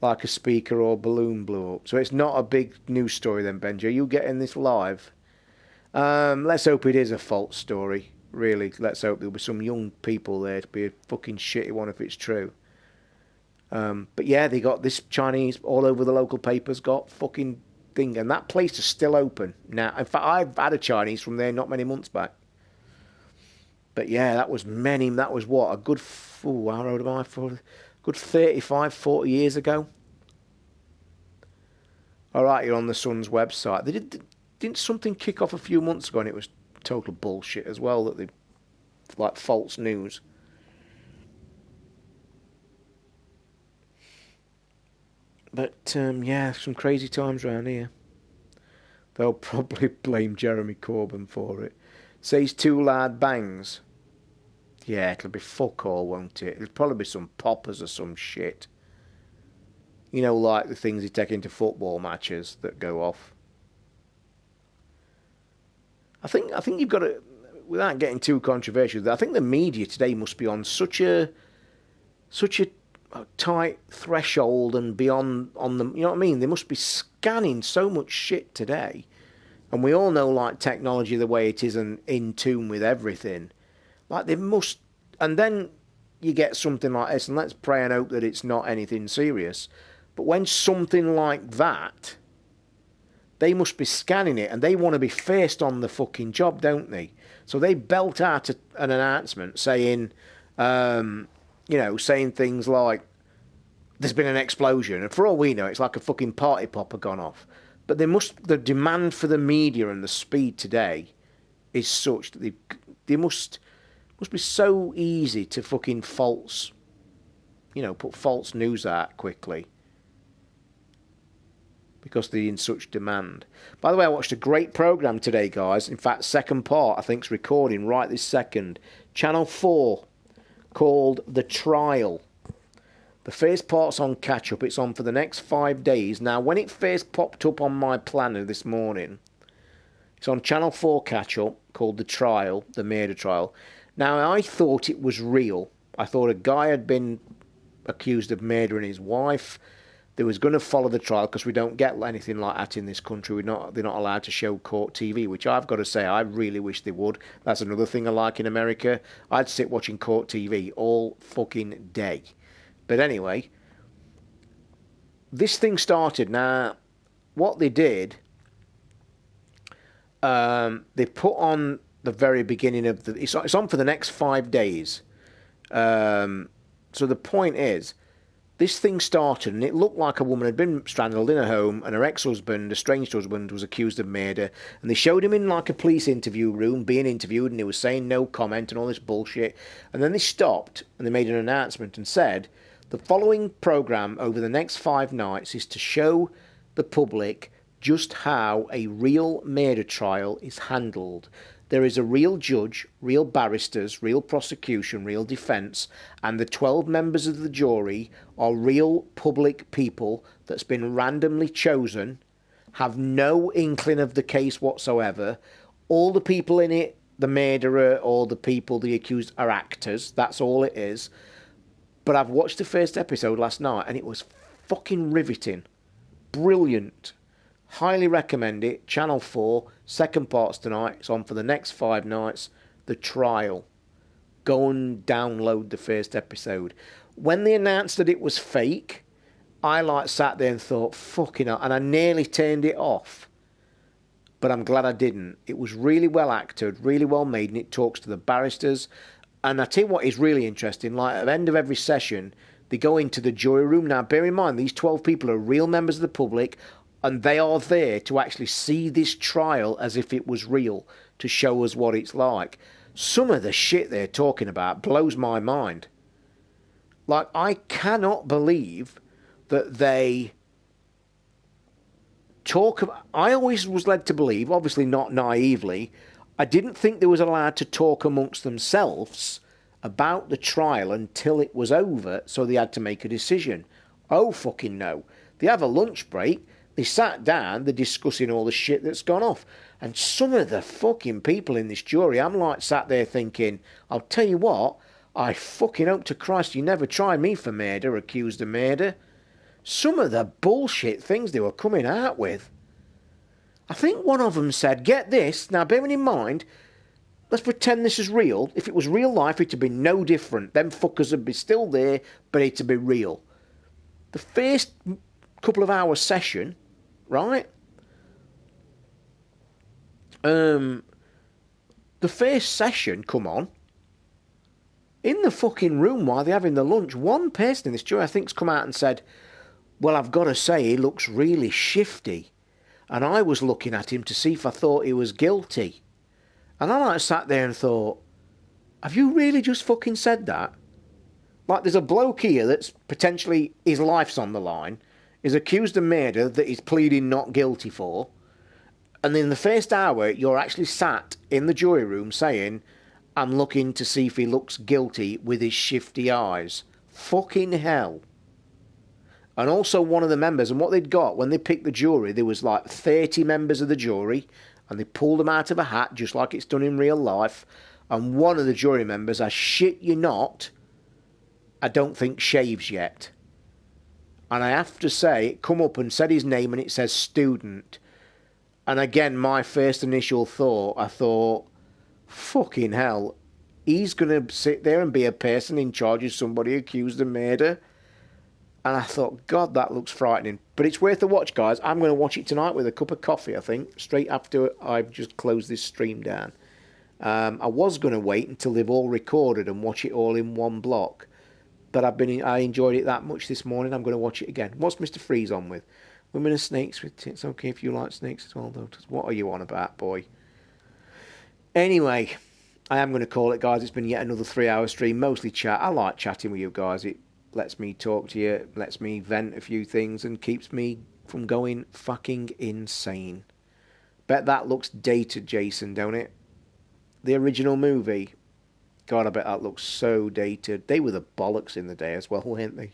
Like a speaker or balloon blew up. So it's not a big news story then, Benji. Are you getting this live? Let's hope it is a false story. Really, let's hope there'll be some young people there to be a fucking shitty one if it's true. But yeah, they got this Chinese all over the local papers, got fucking thing. And that place is still open now. In fact, I've had a Chinese from there not many months back. But yeah, that was what, a good, how old am I for? Good 35, 40 years ago. All right, you're on the Sun's website. Didn't something kick off a few months ago and it was total bullshit as well, that they, like, false news. But, yeah, some crazy times around here. They'll probably blame Jeremy Corbyn for it. Says too loud bangs. Yeah, it'll be fuck all, won't it? It'll probably be some poppers or some shit. You know, like the things you take into football matches that go off. I think you've got to, without getting too controversial, I think the media today must be on such a tight threshold and beyond on them. You know what I mean? They must be scanning so much shit today, and we all know, like, technology the way it is and in tune with everything. Like, they must, and then you get something like this, and let's pray and hope that it's not anything serious. But when something like that, they must be scanning it, and they want to be first on the fucking job, don't they? So they belt out an announcement saying, saying things like, there's been an explosion, and for all we know, it's like a fucking party popper gone off. But the demand for the media and the speed today is such that they must be so easy to fucking put false news out quickly. Because they're in such demand. By the way, I watched a great programme today, guys. In fact, second part, I think, is recording right this second. Channel 4, called The Trial. The first part's on catch-up. It's on for the next 5 days. Now, when it first popped up on my planner this morning, it's on Channel 4 catch-up, called The Trial, the murder trial. Now, I thought it was real. I thought a guy had been accused of murdering his wife. They was going to follow the trial, because we don't get anything like that in this country. They're not allowed to show court TV, which I've got to say, I really wish they would. That's another thing I like in America. I'd sit watching court TV all fucking day. But anyway, this thing started. Now, what they did, they put on the very beginning of it's on for the next 5 days. So the point is, this thing started, and it looked like a woman had been strangled in her home, and her ex-husband, estranged husband, was accused of murder. And they showed him in like a police interview room being interviewed, and he was saying no comment and all this bullshit. And then they stopped, and they made an announcement and said, the following programme over the next 5 nights is to show the public just how a real murder trial is handled. There is a real judge, real barristers, real prosecution, real defence, and the 12 members of the jury are real public people that's been randomly chosen, have no inkling of the case whatsoever. All the people in it, the murderer or the people, the accused, are actors. That's all it is. But I've watched the first episode last night, and it was fucking riveting. Brilliant. Highly recommend it. Channel 4, second part's tonight. It's on for the next 5 nights. The Trial. Go and download the first episode. When they announced that it was fake, I sat there and thought, fucking hell, and I nearly turned it off. But I'm glad I didn't. It was really well acted, really well made, and it talks to the barristers. And I tell you what is really interesting, at the end of every session, they go into the jury room. Now, bear in mind, these 12 people are real members of the public. And they are there to actually see this trial as if it was real, to show us what it's like. Some of the shit they're talking about blows my mind. Like, I cannot believe that they talk about... I always was led to believe, obviously not naively, I didn't think they was allowed to talk amongst themselves about the trial until it was over, so they had to make a decision. Oh, fucking no. They have a lunch break, they sat down, they're discussing all the shit that's gone off. And some of the fucking people in this jury, I'm like sat there thinking, I'll tell you what, I fucking hope to Christ you never try me for murder, accused of murder. Some of the bullshit things they were coming out with. I think one of them said, get this, now bearing in mind, let's pretend this is real. If it was real life, it'd be no different. Them fuckers would be still there, but it'd be real. The first couple of hours session, right? The first session, come on. In the fucking room while they're having the lunch, one person in this jury, I think, has come out and said, well, I've got to say, he looks really shifty. And I was looking at him to see if I thought he was guilty. And I like sat there and thought, have you really just fucking said that? Like, there's a bloke here that's potentially, his life's on the line, is accused of murder that he's pleading not guilty for. And in the first hour, you're actually sat in the jury room saying, I'm looking to see if he looks guilty with his shifty eyes. Fucking hell. And also one of the members, and what they'd got, when they picked the jury, there was like 30 members of the jury, and they pulled them out of a hat, just like it's done in real life. And one of the jury members, I shit you not, I don't think shaves yet. And I have to say, it come up and said his name, and it says student. And again, my first initial thought, I thought, fucking hell, he's going to sit there and be a person in charge of somebody accused of murder. And I thought, God, that looks frightening. But it's worth a watch, guys. I'm going to watch it tonight with a cup of coffee, I think, straight after I've just closed this stream down. I was going to wait until they've all recorded and watch it all in one block. But I enjoyed it that much this morning, I'm going to watch it again. What's Mr. Freeze on with? Women are snakes with tits. Okay, if you like snakes as well, though. What are you on about, boy? Anyway, I am going to call it, guys. It's been yet another 3-hour stream, mostly chat. I like chatting with you guys. It lets me talk to you, lets me vent a few things, and keeps me from going fucking insane. Bet that looks dated, Jason, don't it? The original movie. God, I bet that looks so dated. They were the bollocks in the day as well, weren't they?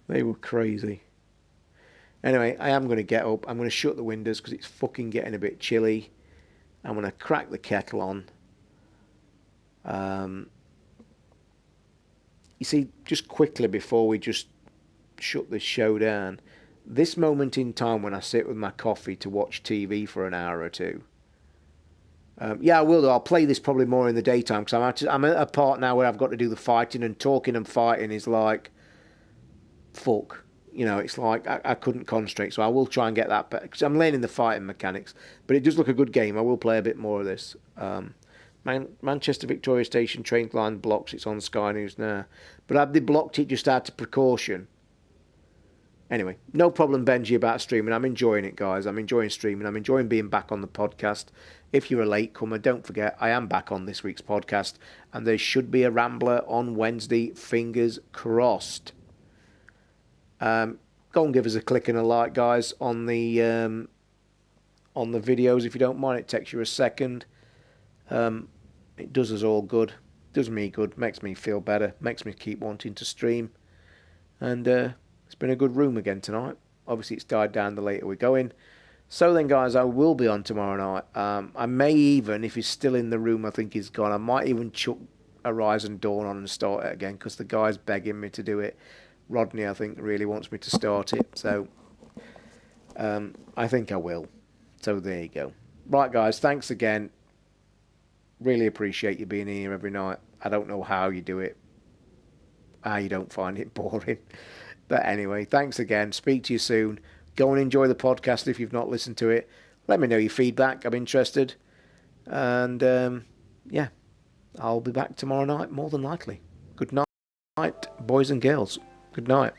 They were crazy. Anyway, I am going to get up. I'm going to shut the windows because it's fucking getting a bit chilly. I'm going to crack the kettle on. You see, just quickly before we just shut this show down, this moment in time when I sit with my coffee to watch TV for an hour or two, yeah, I will do. I'll play this probably more in the daytime because I'm at a part now where I've got to do the fighting, and talking and fighting is like, fuck. You know, it's like I couldn't concentrate, so I will try and get that better because I'm learning the fighting mechanics. But it does look a good game. I will play a bit more of this. Manchester Victoria Station train line blocks. It's on Sky News now. But have they blocked it just out of precaution? Anyway, no problem, Benji, about streaming. I'm enjoying it, guys. I'm enjoying streaming. I'm enjoying being back on the podcast. If you're a latecomer, don't forget, I am back on this week's podcast. And there should be a Rambler on Wednesday. Fingers crossed. Go and give us a click and a like, guys, on the videos if you don't mind. It takes you a second. It does us all good. Does me good. Makes me feel better. Makes me keep wanting to stream. And it's been a good room again tonight. Obviously, it's died down the later we're going. So then, guys, I will be on tomorrow night. I may even, if he's still in the room, I think he's gone, I might even chuck Horizon Dawn on and start it again because the guy's begging me to do it. Rodney, I think, really wants me to start it. So I think I will. So there you go. Right, guys, thanks again. Really appreciate you being here every night. I don't know how you do it. How you don't find it boring. But anyway, thanks again. Speak to you soon. Go and enjoy the podcast if you've not listened to it. Let me know your feedback. I'm interested. And, yeah, I'll be back tomorrow night, more than likely. Good night, boys and girls. Good night.